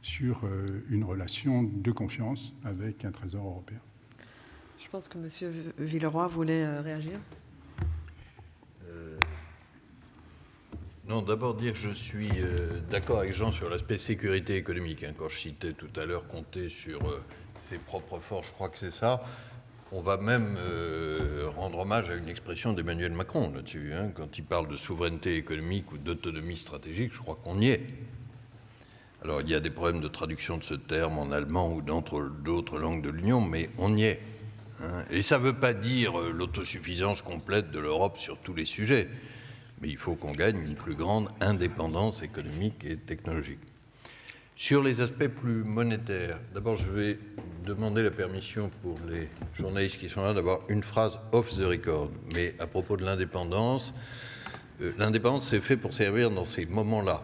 sur une relation de confiance avec un Trésor européen. Je pense que M. Villeroy voulait réagir. Non, d'abord dire que je suis d'accord avec Jean sur l'aspect sécurité économique. Quand je citais tout à l'heure compter sur ses propres forces, je crois que c'est ça. On va même rendre hommage à une expression d'Emmanuel Macron là-dessus. Quand il parle de souveraineté économique ou d'autonomie stratégique, je crois qu'on y est. Alors, il y a des problèmes de traduction de ce terme en allemand ou dans d'autres langues de l'Union, mais on y est. Et ça ne veut pas dire l'autosuffisance complète de l'Europe sur tous les sujets, mais il faut qu'on gagne une plus grande indépendance économique et technologique. Sur les aspects plus monétaires, d'abord je vais demander la permission pour les journalistes qui sont là d'avoir une phrase off the record. Mais à propos de l'indépendance, l'indépendance c'est fait pour servir dans ces moments-là.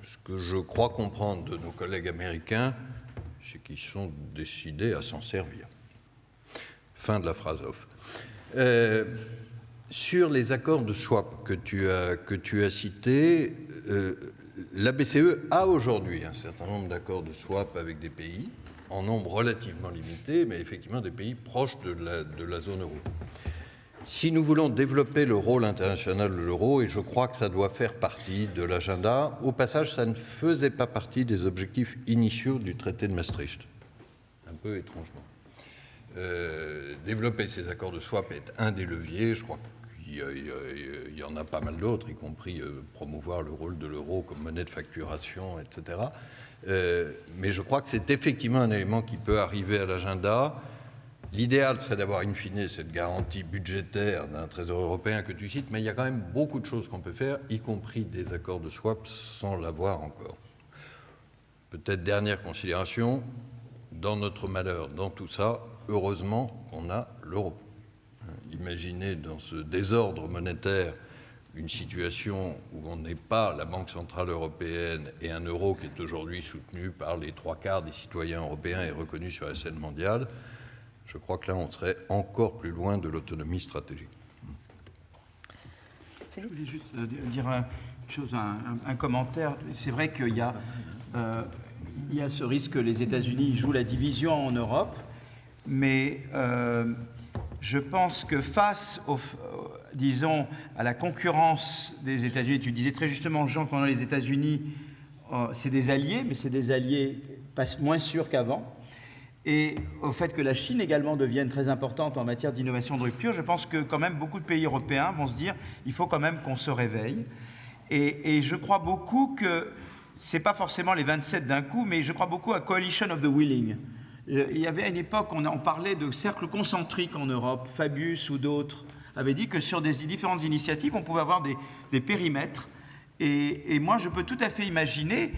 Ce que je crois comprendre de nos collègues américains, c'est qu'ils sont décidés à s'en servir. Fin de la phrase off. Sur les accords de swap que tu as cités, la BCE a aujourd'hui un certain nombre d'accords de swap avec des pays, en nombre relativement limité, mais effectivement des pays proches de la zone euro. Si nous voulons développer le rôle international de l'euro, et je crois que ça doit faire partie de l'agenda, au passage, ça ne faisait pas partie des objectifs initiaux du traité de Maastricht, un peu étrangement. Développer ces accords de swap est un des leviers, je crois qu'il y en a pas mal d'autres, y compris promouvoir le rôle de l'euro comme monnaie de facturation, etc. Mais je crois que c'est effectivement un élément qui peut arriver à l'agenda. L'idéal serait d'avoir in fine cette garantie budgétaire d'un trésor européen que tu cites, mais il y a quand même beaucoup de choses qu'on peut faire, y compris des accords de swap, sans l'avoir encore. Peut-être dernière considération, dans notre malheur, dans tout ça, heureusement qu'on a l'euro. Imaginez dans ce désordre monétaire une situation où on n'est pas la Banque centrale européenne et un euro qui est aujourd'hui soutenu par les 3/4 des citoyens européens et reconnu sur la scène mondiale. Je crois que là, on serait encore plus loin de l'autonomie stratégique. Je voulais juste dire une chose, un commentaire. C'est vrai qu'il y a ce risque que les États-Unis jouent la division en Europe, mais je pense que face, disons, à la concurrence des États-Unis, tu disais très justement, Jean, que les États-Unis, c'est des alliés, mais c'est des alliés moins sûrs qu'avant. Et au fait que la Chine également devienne très importante en matière d'innovation de rupture, je pense que quand même beaucoup de pays européens vont se dire il faut quand même qu'on se réveille. Et je crois beaucoup que ce n'est pas forcément les 27 d'un coup, mais je crois beaucoup à Coalition of the Willing. Il y avait à une époque, on parlait de cercles concentriques en Europe, Fabius ou d'autres avaient dit que sur des différentes initiatives, on pouvait avoir des périmètres. Et moi, je peux tout à fait imaginer,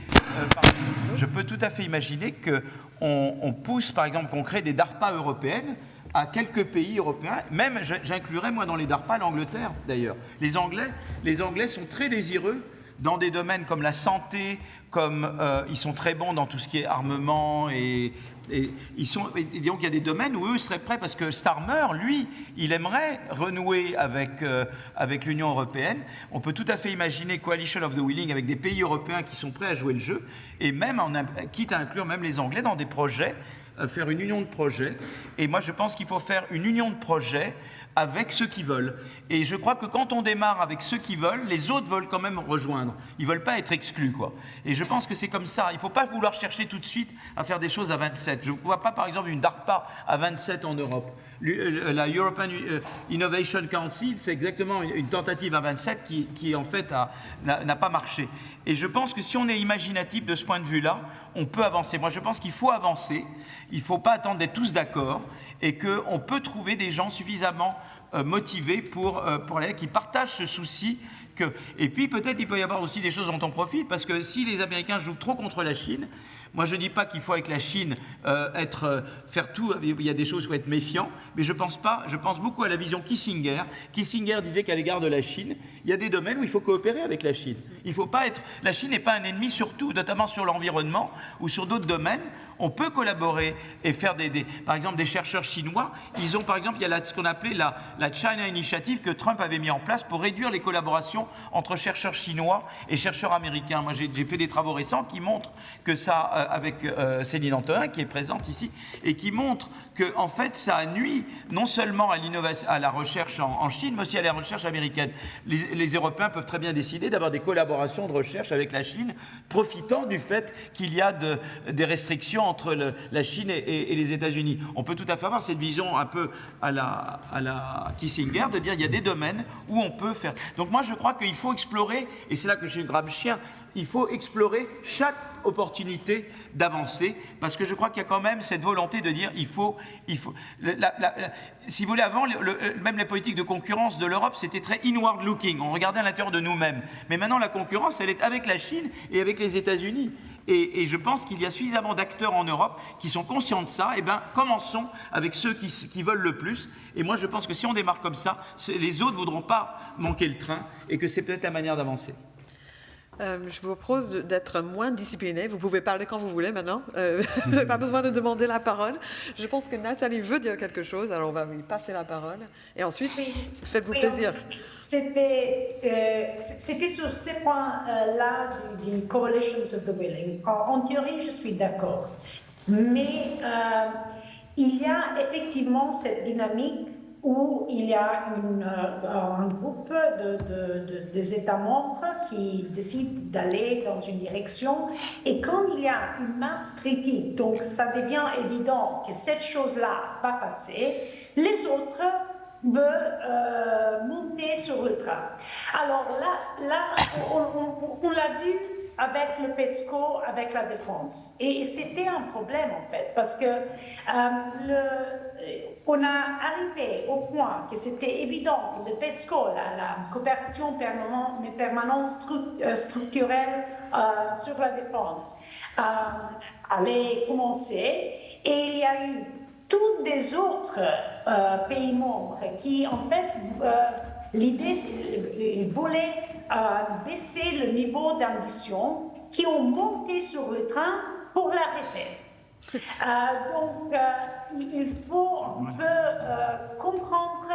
qu'on pousse, par exemple, qu'on crée des DARPA européennes à quelques pays européens. Même, j'inclurais, moi, dans les DARPA, l'Angleterre, d'ailleurs. Les Anglais sont très désireux dans des domaines comme la santé, comme ils sont très bons dans tout ce qui est armement et donc il y a des domaines où eux seraient prêts parce que Starmer, lui, il aimerait renouer avec l'Union européenne. On peut tout à fait imaginer Coalition of the Willing avec des pays européens qui sont prêts à jouer le jeu et même quitte à inclure même les Anglais dans des projets faire une union de projets. Et moi, je pense qu'il faut faire une union de projets avec ceux qui veulent. Et je crois que quand on démarre avec ceux qui veulent, les autres veulent quand même rejoindre. Ils ne veulent pas être exclus, quoi. Et je pense que c'est comme ça. Il ne faut pas vouloir chercher tout de suite à faire des choses à 27. Je ne vois pas, par exemple, une DARPA à 27 en Europe. La European Innovation Council, c'est exactement une tentative à 27 qui en fait, n'a pas marché. Et je pense que si on est imaginatif de ce point de vue-là, on peut avancer. Moi, je pense qu'il faut avancer. Il ne faut pas attendre d'être tous d'accord et qu'on peut trouver des gens suffisamment motivés pour aller, qui partagent ce souci. Et puis, peut-être, il peut y avoir aussi des choses dont on profite, parce que si les Américains jouent trop contre la Chine, moi, je ne dis pas qu'il faut avec la Chine faire tout, il y a des choses où il faut être méfiant, mais je pense beaucoup à la vision Kissinger. Kissinger disait qu'à l'égard de la Chine, il y a des domaines où il faut coopérer avec la Chine. Il faut pas être, la Chine n'est pas un ennemi sur tout, notamment sur l'environnement ou sur d'autres domaines. On peut collaborer et faire par exemple, des chercheurs chinois. Ils ont, par exemple, il y a ce qu'on appelait la China Initiative que Trump avait mis en place pour réduire les collaborations entre chercheurs chinois et chercheurs américains. Moi, j'ai fait des travaux récents qui montrent que ça, avec Céline Antonin, qui est présente ici, et qui montre que, en fait, ça nuit non seulement à l'innovation, à la recherche en Chine, mais aussi à la recherche américaine. Les Européens peuvent très bien décider d'avoir des collaborations de recherche avec la Chine, profitant du fait qu'il y a des restrictions entre la Chine et les États-Unis. On peut tout à fait avoir cette vision un peu à la Kissinger, de dire il y a des domaines où on peut faire. Donc moi, je crois qu'il faut explorer, et c'est là que je suis Gramscien, il faut explorer chaque opportunité d'avancer, parce que je crois qu'il y a quand même cette volonté de dire si vous voulez, avant, même les politiques de concurrence de l'Europe, c'était très inward looking, on regardait à l'intérieur de nous-mêmes. Mais maintenant, la concurrence, elle est avec la Chine et avec les États-Unis. Et je pense qu'il y a suffisamment d'acteurs en Europe qui sont conscients de ça. Eh bien, commençons avec ceux qui veulent le plus. Et moi, je pense que si on démarre comme ça, les autres ne voudront pas manquer le train et que c'est peut-être la manière d'avancer. Je vous propose d'être moins discipliné. Vous pouvez parler quand vous voulez maintenant. Vous n'avez pas besoin de demander la parole. Je pense que Nathalie veut dire quelque chose, alors on va lui passer la parole. Et ensuite, faites-vous plaisir. C'était sur ces points-là du Coalitions of the Willing. En théorie, je suis d'accord. Mais il y a effectivement cette dynamique où il y a un groupe des États membres qui décident d'aller dans une direction, et quand il y a une masse critique, donc ça devient évident que cette chose-là va passer, les autres veulent monter sur le train. Alors là on l'a vu avec le PESCO, avec la défense. Et c'était un problème, en fait, parce que on a arrivé au point que c'était évident que le PESCO, la coopération permanente structurelle sur la défense, allait commencer. Et il y a eu tous des autres pays membres qui, en fait, l'idée, ils voulaient baisser le niveau d'ambition, qui ont monté sur le train pour l'arrêter. Donc, il faut un peu comprendre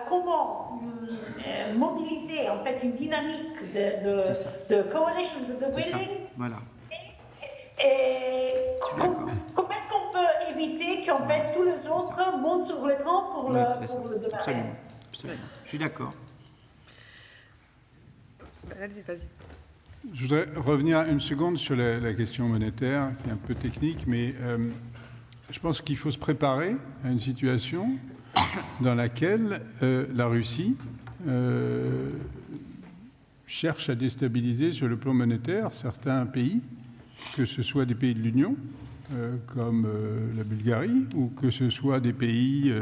comment mobiliser en fait une dynamique de Coalitions of the Willing. Voilà. Et comment est-ce qu'on peut éviter qu'en fait tous les autres montent sur le train pour le démarrer? Absolument. Je suis d'accord. Vas-y. Je voudrais revenir une seconde sur la question monétaire, qui est un peu technique, mais je pense qu'il faut se préparer à une situation dans laquelle la Russie cherche à déstabiliser sur le plan monétaire certains pays, que ce soit des pays de l'Union, comme la Bulgarie, ou que ce soit des pays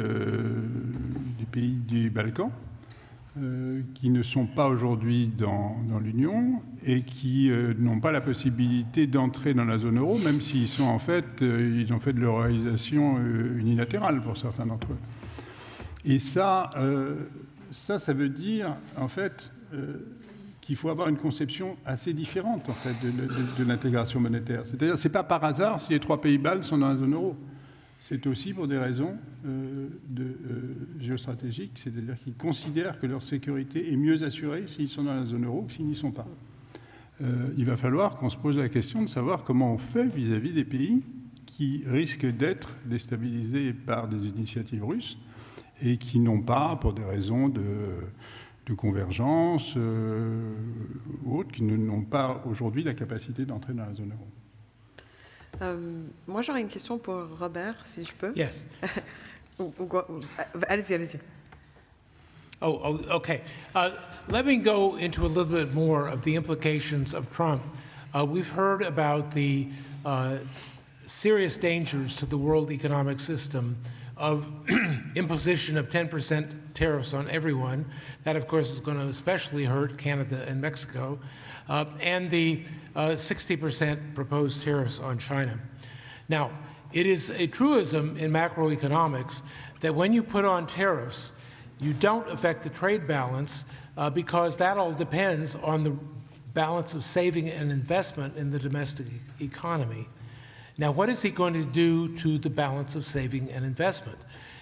du Balkan, qui ne sont pas aujourd'hui dans l'Union et qui n'ont pas la possibilité d'entrer dans la zone euro, même s'ils sont en fait, ils ont fait de l'euroisation unilatérale pour certains d'entre eux. Et ça veut dire en fait qu'il faut avoir une conception assez différente en fait de l'intégration monétaire. C'est-à-dire, c'est pas par hasard si les 3 pays baltes sont dans la zone euro. C'est aussi pour des raisons géostratégiques, c'est-à-dire qu'ils considèrent que leur sécurité est mieux assurée s'ils sont dans la zone euro que s'ils n'y sont pas. Il va falloir qu'on se pose la question de savoir comment on fait vis-à-vis des pays qui risquent d'être déstabilisés par des initiatives russes et qui n'ont pas, pour des raisons de convergence ou autres, qui n'ont pas aujourd'hui la capacité d'entrer dans la zone euro. Moi, j'aurais une question pour Robert, si je peux. Yes. Allez-y, allez-y. Oh, okay. Let me go into a little bit more of the implications of Trump. We've heard about the serious dangers to the world economic system of imposition of 10% tariffs on everyone. That, of course, is going to especially hurt Canada and Mexico, and the 60% proposed tariffs on China. Now, it is a truism in macroeconomics that when you put on tariffs, you don't affect the trade balance because that all depends on the balance of saving and investment in the domestic economy. Now, what is he going to do to the balance of saving and investment?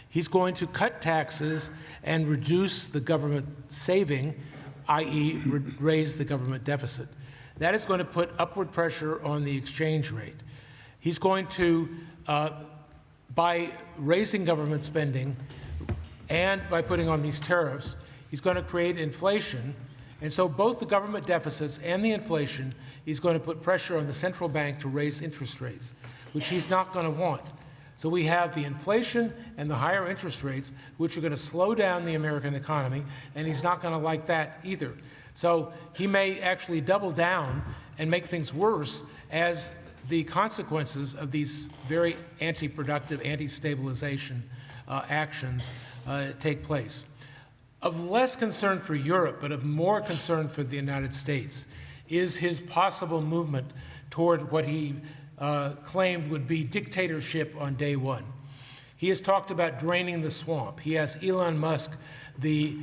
He's going to cut taxes and reduce the government saving, i.e. raise the government deficit. That is going to put upward pressure on the exchange rate. He's going to, by raising government spending and by putting on these tariffs, he's going to create inflation. And so both the government deficits and the inflation, he's going to put pressure on the central bank to raise interest rates, which he's not going to want. So we have the inflation and the higher interest rates, which are going to slow down the American economy, and he's not going to like that either. So he may actually double down and make things worse as the consequences of these very anti-productive, anti-stabilization actions take place. Of less concern for Europe, but of more concern for the United States, is his possible movement toward what he claimed would be dictatorship on day one. He has talked about draining the swamp. He has Elon Musk, the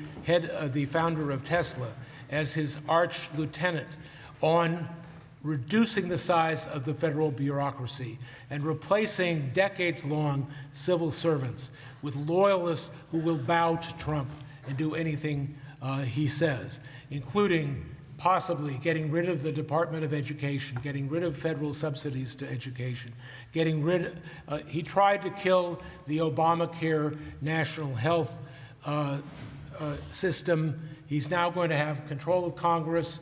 founder of Tesla, as his arch lieutenant on reducing the size of the federal bureaucracy and replacing decades-long civil servants with loyalists who will bow to Trump and do anything he says, including possibly getting rid of the Department of Education, getting rid of federal subsidies to education, he tried to kill the Obamacare national health system. He's now going to have control of Congress.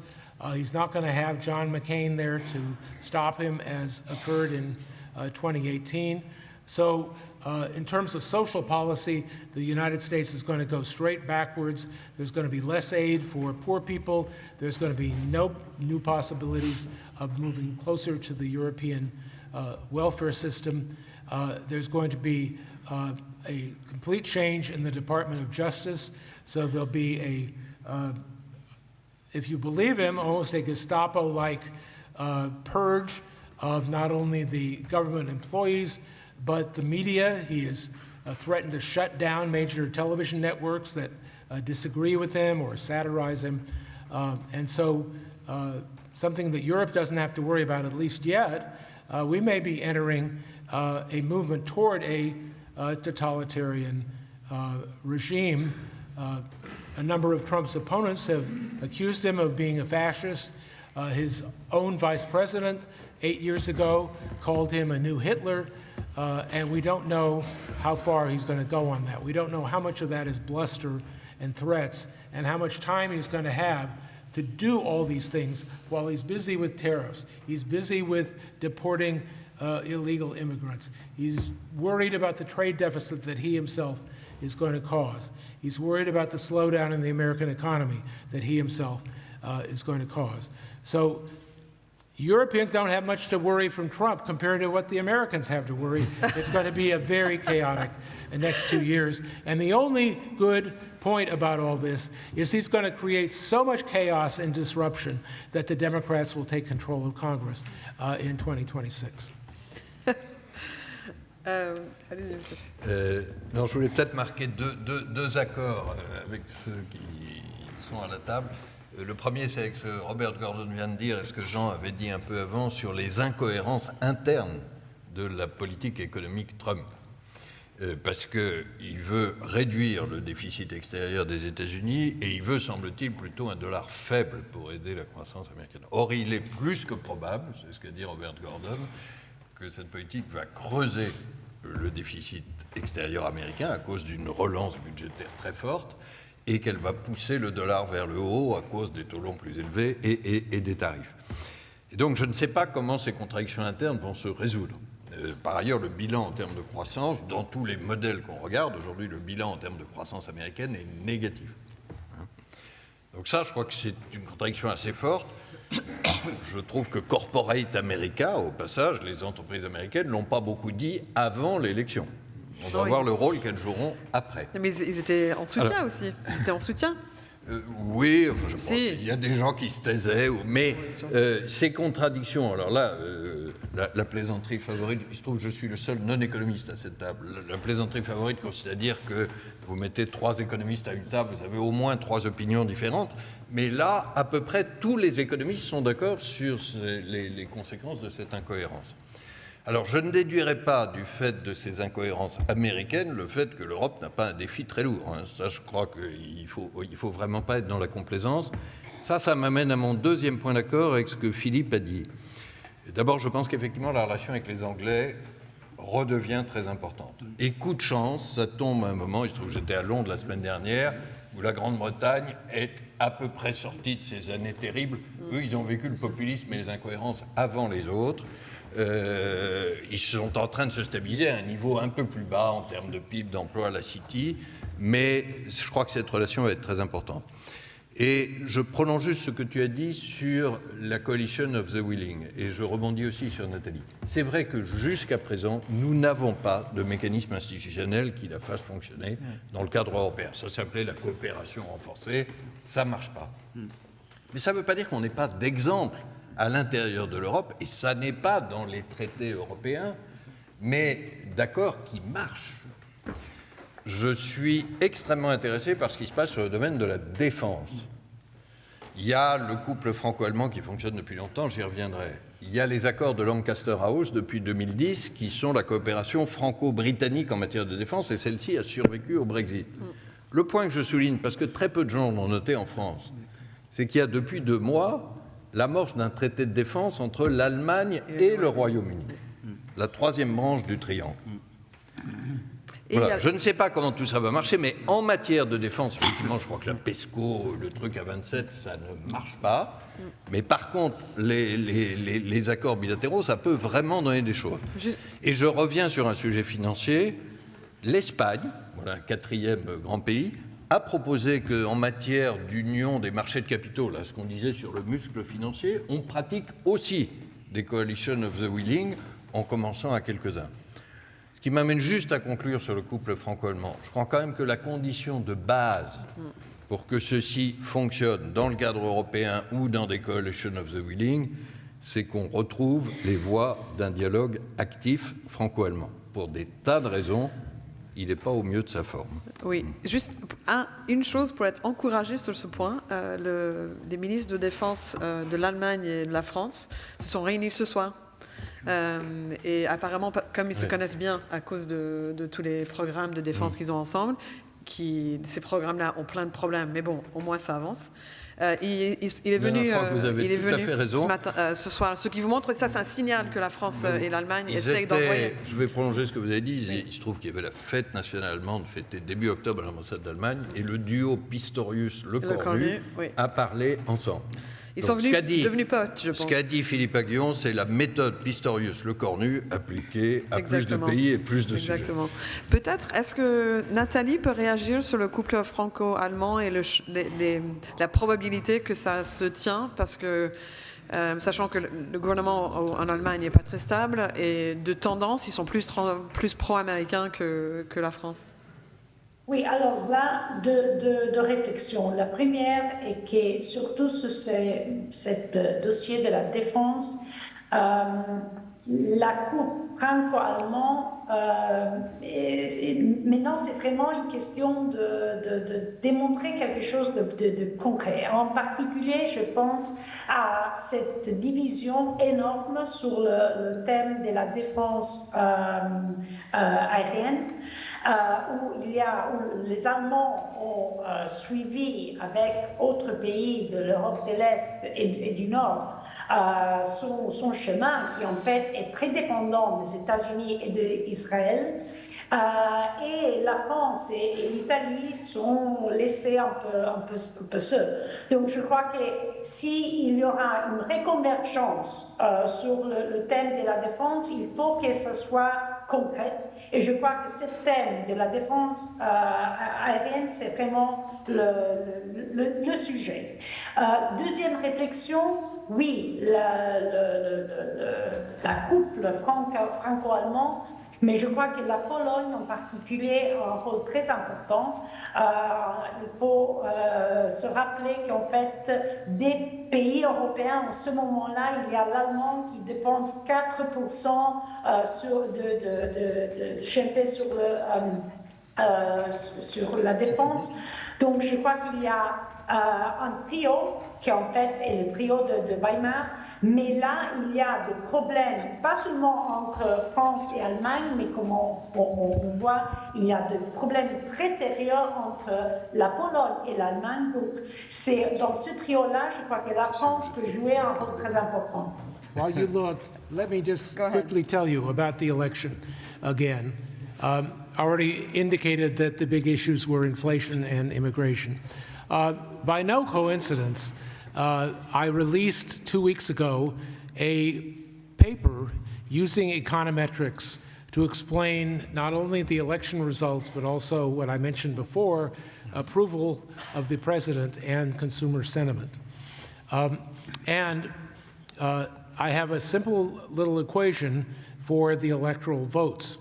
He's not going to have John McCain there to stop him, as occurred in 2018. So in terms of social policy, the United States is going to go straight backwards. There's going to be less aid for poor people. There's going to be no new possibilities of moving closer to the European welfare system. There's going to be a complete change in the Department of Justice. So there'll be if you believe him, almost a Gestapo-like purge of not only the government employees, but the media. He has threatened to shut down major television networks that disagree with him or satirize him. And so something that Europe doesn't have to worry about, at least yet, we may be entering a movement toward a totalitarian regime. A number of Trump's opponents have accused him of being a fascist. His own vice president 8 years ago called him a new Hitler, and we don't know how far he's going to go on that. We don't know how much of that is bluster and threats and how much time he's going to have to do all these things while he's busy with tariffs. He's busy with deporting illegal immigrants. He's worried about the trade deficit that he himself is going to cause. He's worried about the slowdown in the American economy that he himself is going to cause. So Europeans don't have much to worry from Trump compared to what the Americans have to worry. It's going to be a very chaotic next 2 years. And the only good point about all this is he's going to create so much chaos and disruption that the Democrats will take control of Congress in 2026. Non, je voulais peut-être marquer deux accords avec ceux qui sont à la table. Le premier, c'est avec ce que Robert Gordon vient de dire et ce que Jean avait dit un peu avant sur les incohérences internes de la politique économique Trump. Parce qu'il veut réduire le déficit extérieur des États-Unis et il veut, semble-t-il, plutôt un dollar faible pour aider la croissance américaine. Or, il est plus que probable, c'est ce qu'a dit Robert Gordon, que cette politique va creuser le déficit extérieur américain à cause d'une relance budgétaire très forte et qu'elle va pousser le dollar vers le haut à cause des taux longs plus élevés et des tarifs. Et donc je ne sais pas comment ces contradictions internes vont se résoudre. Par ailleurs, le bilan en termes de croissance, dans tous les modèles qu'on regarde, aujourd'hui le bilan en termes de croissance américaine est négatif. Donc ça, je crois que c'est une contradiction assez forte. Je trouve que Corporate America, au passage, les entreprises américaines ne l'ont pas beaucoup dit avant l'élection. On va voir le rôle qu'elles joueront après. Mais ils étaient en soutien aussi. Ils étaient en soutien. Oui, je pense qu'il y a des gens qui se taisaient, mais ces contradictions, alors là, la plaisanterie favorite, il se trouve que je suis le seul non-économiste à cette table, la plaisanterie favorite consiste à dire que vous mettez 3 économistes à une table, vous avez au moins 3 opinions différentes, mais là, à peu près tous les économistes sont d'accord sur les conséquences de cette incohérence. Alors, je ne déduirais pas du fait de ces incohérences américaines le fait que l'Europe n'a pas un défi très lourd. Hein. Ça, je crois qu'il faut vraiment pas être dans la complaisance. Ça m'amène à mon deuxième point d'accord avec ce que Philippe a dit. D'abord, je pense qu'effectivement, la relation avec les Anglais redevient très importante. Et coup de chance, ça tombe à un moment, il se trouve que j'étais à Londres la semaine dernière, où la Grande-Bretagne est à peu près sortie de ces années terribles. Eux, ils ont vécu le populisme et les incohérences avant les autres. Ils sont en train de se stabiliser à un niveau un peu plus bas en termes de PIB, d'emploi à la City, mais je crois que cette relation va être très importante. Et je prolonge juste ce que tu as dit sur la coalition of the willing, et je rebondis aussi sur Nathalie. C'est vrai que jusqu'à présent, nous n'avons pas de mécanisme institutionnel qui la fasse fonctionner dans le cadre européen. Ça s'appelait la coopération renforcée, ça ne marche pas. Mais ça ne veut pas dire qu'on n'ait pas d'exemple à l'intérieur de l'Europe, et ça n'est pas dans les traités européens, mais d'accords qui marchent. Je suis extrêmement intéressé par ce qui se passe sur le domaine de la défense. Il y a le couple franco-allemand qui fonctionne depuis longtemps, j'y reviendrai. Il y a les accords de Lancaster House depuis 2010 qui sont la coopération franco-britannique en matière de défense, et celle-ci a survécu au Brexit. Le point que je souligne, parce que très peu de gens l'ont noté en France, c'est qu'il y a depuis 2 mois l'amorce d'un traité de défense entre l'Allemagne et le Royaume-Uni, la 3e branche du triangle. Voilà. Je ne sais pas comment tout ça va marcher, mais en matière de défense, effectivement, je crois que la PESCO, le truc à 27, ça ne marche pas. Mais par contre, les accords bilatéraux, ça peut vraiment donner des choses. Et je reviens sur un sujet financier. L'Espagne, voilà, 4e grand pays, a proposé qu'en matière d'union des marchés de capitaux, là, ce qu'on disait sur le muscle financier, on pratique aussi des coalition of the willing, en commençant à quelques-uns. Ce qui m'amène juste à conclure sur le couple franco-allemand. Je crois quand même que la condition de base pour que ceci fonctionne dans le cadre européen ou dans des coalition of the willing, c'est qu'on retrouve les voies d'un dialogue actif franco-allemand. Pour des tas de raisons, il n'est pas au mieux de sa forme. Oui, juste une chose pour être encouragé sur ce point. Les ministres de défense de l'Allemagne et de la France se sont réunis ce soir. Et apparemment, comme ils se connaissent bien à cause de tous les programmes de défense qu'ils ont ensemble, ces programmes-là ont plein de problèmes, mais bon, au moins ça avance. Il est venu, ce soir. Ce qui vous montre, ça c'est un signal que la France et l'Allemagne essayent d'envoyer. Je vais prolonger ce que vous avez dit. Oui. Il se trouve qu'il y avait la fête nationale allemande fêtée début octobre à l'ambassade d'Allemagne, et le duo Pistorius-Le Cornu a parlé ensemble. Ils sont devenus potes, je pense. Ce qu'a dit Philippe Aghion, c'est la méthode Pistorius-Le Cornu appliquée à plus de pays et plus de sujets. Peut-être, est-ce que Nathalie peut réagir sur le couple franco-allemand et la probabilité que ça se tient, parce que, sachant que le gouvernement en Allemagne n'est pas très stable, et de tendance, ils sont plus pro-américains que la France. Oui, alors là, deux réflexions. La première est que, surtout sur ce dossier de la défense, la coupe franco-allemande, maintenant c'est vraiment une question de démontrer quelque chose de concret. En particulier, je pense à cette division énorme sur le thème de la défense aérienne. où les Allemands ont suivi avec autres pays de l'Europe de l'Est et du Nord son chemin, qui en fait est très dépendant des États-Unis et d'Israël. Et la France et l'Italie sont laissés un peu seuls. Donc je crois que s'il y aura une reconvergence sur le thème de la défense, il faut que ça soit concret. Et je crois que ce thème de la défense aérienne, c'est vraiment le sujet. Deuxième réflexion, oui, la couple franco-allemand, mais je crois que la Pologne en particulier a un rôle très important. Il faut se rappeler qu'en fait, des pays européens, en ce moment-là, il y a l'Allemand qui dépense 4% de GNP sur la défense. Donc je crois qu'il y a un trio qui en fait est le trio de Weimar, mais là il y a des problèmes, pas seulement entre France et Allemagne, mais comme on voit, il y a des problèmes très sérieux entre la Pologne et l'Allemagne. Donc c'est dans ce trio-là, je crois que la France peut jouer un rôle très important. While you look, let me just quickly tell you about the election again. I already indicated that the big issues were inflation and immigration. By no coincidence, I released 2 weeks ago a paper using econometrics to explain not only the election results, but also what I mentioned before, approval of the president and consumer sentiment. I have a simple little equation for the electoral votes.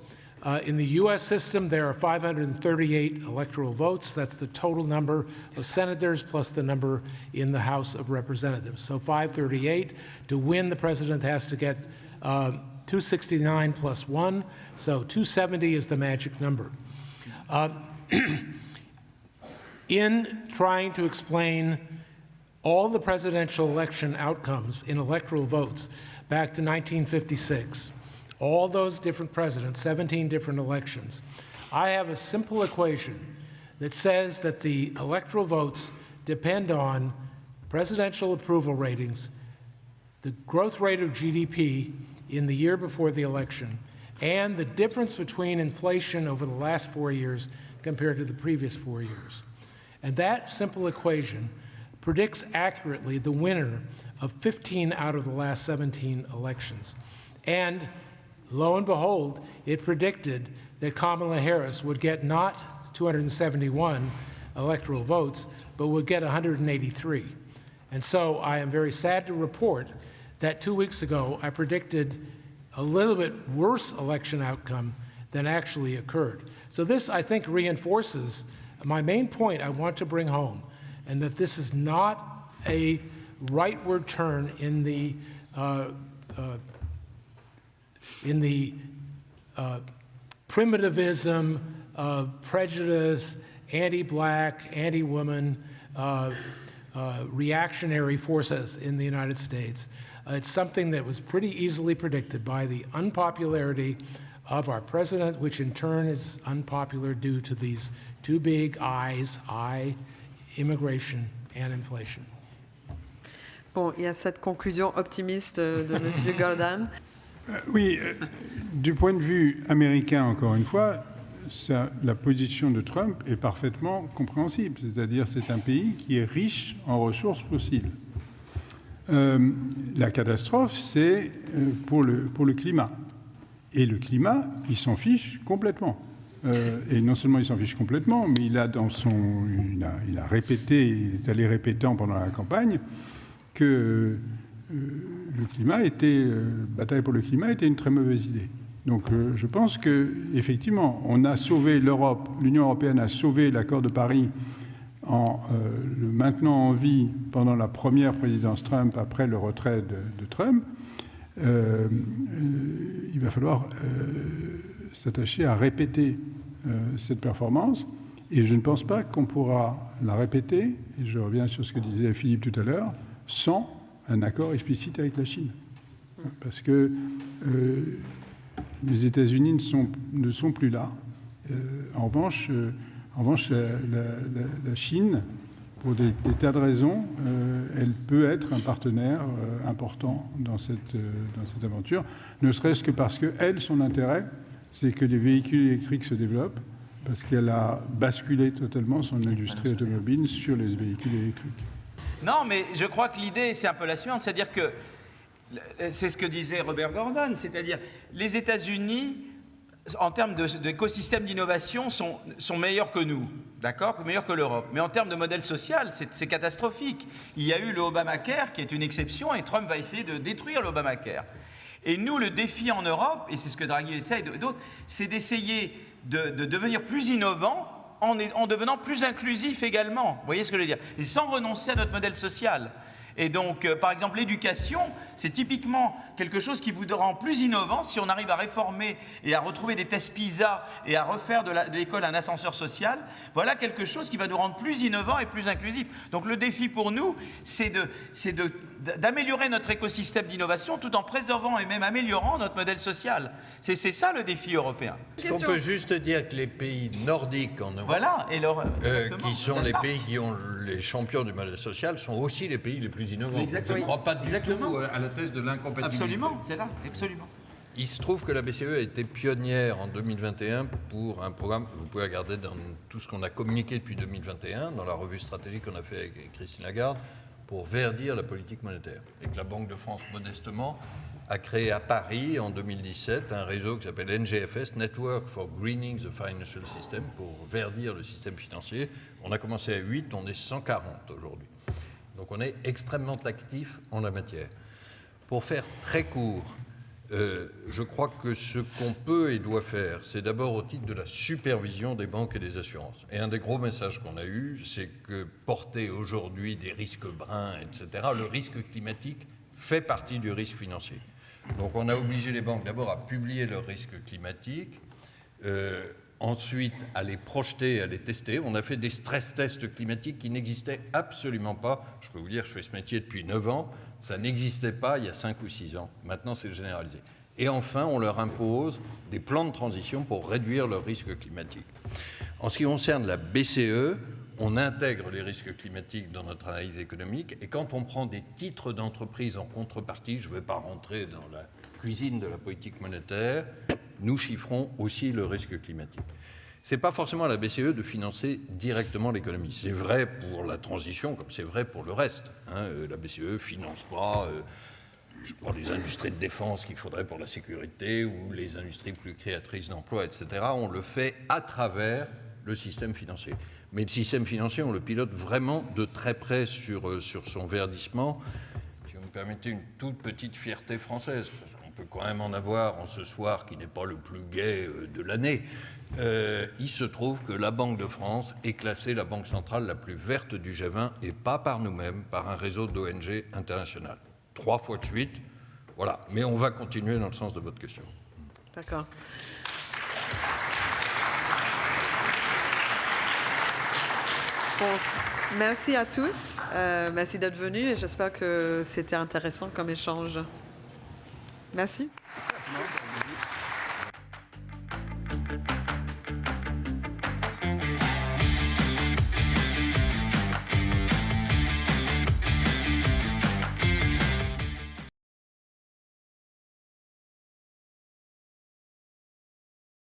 In the U.S. system, there are 538 electoral votes. That's the total number of senators plus the number in the House of Representatives. So 538. To win, the president has to get 269 plus 1. So 270 is the magic number. In trying to explain all the presidential election outcomes in electoral votes back to 1956, all those different presidents, 17 different elections, I have a simple equation that says that the electoral votes depend on presidential approval ratings, the growth rate of GDP in the year before the election, and the difference between inflation over the last 4 years compared to the previous 4 years. And that simple equation predicts accurately the winner of 15 out of the last 17 elections. And lo and behold, it predicted that Kamala Harris would get not 271 electoral votes, but would get 183. And so I am very sad to report that 2 weeks ago I predicted a little bit worse election outcome than actually occurred. So this, I think, reinforces my main point I want to bring home, and that this is not a rightward turn in the primitivism, prejudice, anti-black, anti-woman, reactionary forces in the United States. It's something that was pretty easily predicted by the unpopularity of our president, which in turn is unpopular due to these two big I's, immigration and inflation. Bon, il y a cette conclusion optimiste de M. Gordon. Oui, du point de vue américain, encore une fois, la position de Trump est parfaitement compréhensible. C'est-à-dire c'est un pays qui est riche en ressources fossiles. La catastrophe, c'est pour le climat. Et le climat, il s'en fiche complètement. Et non seulement il s'en fiche complètement, mais il a répété, il est allé répétant pendant la campagne que le climat bataille pour le climat était une très mauvaise idée. Donc je pense que effectivement, on a sauvé l'Europe, l'Union européenne a sauvé l'accord de Paris en le maintenant en vie pendant la première présidence Trump, après le retrait de Trump. Il va falloir s'attacher à répéter cette performance, et je ne pense pas qu'on pourra la répéter, et je reviens sur ce que disait Philippe tout à l'heure, sans un accord explicite avec la Chine. Parce que les États-Unis ne sont plus là. En revanche, la Chine, pour des tas de raisons, elle peut être un partenaire important dans cette aventure, ne serait-ce que parce que elle, son intérêt, c'est que les véhicules électriques se développent, parce qu'elle a basculé totalement son industrie automobile sur les véhicules électriques. Non, mais je crois que l'idée, c'est un peu la suivante, c'est-à-dire que, c'est ce que disait Robert Gordon, c'est-à-dire les États-Unis, en termes d'écosystème d'innovation, sont meilleurs que nous, d'accord, meilleurs que l'Europe. Mais en termes de modèle social, c'est catastrophique. Il y a eu le Obamacare, qui est une exception, et Trump va essayer de détruire le Obamacare. Et nous, le défi en Europe, et c'est ce que Draghi essaie et d'autres, c'est d'essayer de devenir plus innovant en devenant plus inclusif également. Vous voyez ce que je veux dire? Et sans renoncer à notre modèle social. Et donc, par exemple, l'éducation, c'est typiquement quelque chose qui vous rend plus innovant si on arrive à réformer et à retrouver des tests PISA et à refaire de l'école un ascenseur social. Voilà quelque chose qui va nous rendre plus innovants et plus inclusifs. Donc, le défi pour nous, c'est d'améliorer notre écosystème d'innovation tout en préservant et même améliorant notre modèle social. C'est ça le défi européen. On peut juste dire que les pays nordiques en Europe, voilà, qui sont les pays qui ont les champions du modèle social, sont aussi les pays les plus innovants. Exactement. Je ne crois pas du tout à la thèse de l'incompatibilité. Absolument, c'est là, absolument. Il se trouve que la BCE a été pionnière en 2021 pour un programme que vous pouvez regarder dans tout ce qu'on a communiqué depuis 2021, dans la revue stratégique qu'on a fait avec Christine Lagarde, pour verdir la politique monétaire. Et que la Banque de France, modestement, a créé à Paris, en 2017, un réseau qui s'appelle NGFS, Network for Greening the Financial System, pour verdir le système financier. On a commencé à 8, on est 140 aujourd'hui. Donc on est extrêmement actif en la matière. Pour faire très court, je crois que ce qu'on peut et doit faire, c'est d'abord au titre de la supervision des banques et des assurances. Et un des gros messages qu'on a eu, c'est que porter aujourd'hui des risques bruns, etc., le risque climatique fait partie du risque financier. Donc on a obligé les banques d'abord à publier leurs risques climatiques, ensuite à les projeter, à les tester. On a fait des stress tests climatiques qui n'existaient absolument pas. Je peux vous dire, je fais ce métier depuis 9 ans, ça n'existait pas il y a 5 ou 6 ans. Maintenant, c'est généralisé. Et enfin, on leur impose des plans de transition pour réduire leurs risques climatiques. En ce qui concerne la BCE, on intègre les risques climatiques dans notre analyse économique, et quand on prend des titres d'entreprise en contrepartie, je ne vais pas rentrer dans la cuisine de la politique monétaire, nous chiffrons aussi le risque climatique. Ce n'est pas forcément à la BCE de financer directement l'économie. C'est vrai pour la transition, comme c'est vrai pour le reste. La BCE ne finance pas les industries de défense qu'il faudrait pour la sécurité ou les industries plus créatrices d'emplois, etc. On le fait à travers le système financier. Mais le système financier, on le pilote vraiment de très près sur son verdissement. Si vous me permettez une toute petite fierté française, parce qu'on peut quand même en avoir en ce soir qui n'est pas le plus gai de l'année, il se trouve que la Banque de France est classée la banque centrale la plus verte du G20, et pas par nous-mêmes, par un réseau d'ONG internationales. 3 fois de suite, voilà. Mais on va continuer dans le sens de votre question. D'accord. Bon, merci à tous. Merci d'être venus et j'espère que c'était intéressant comme échange. Merci.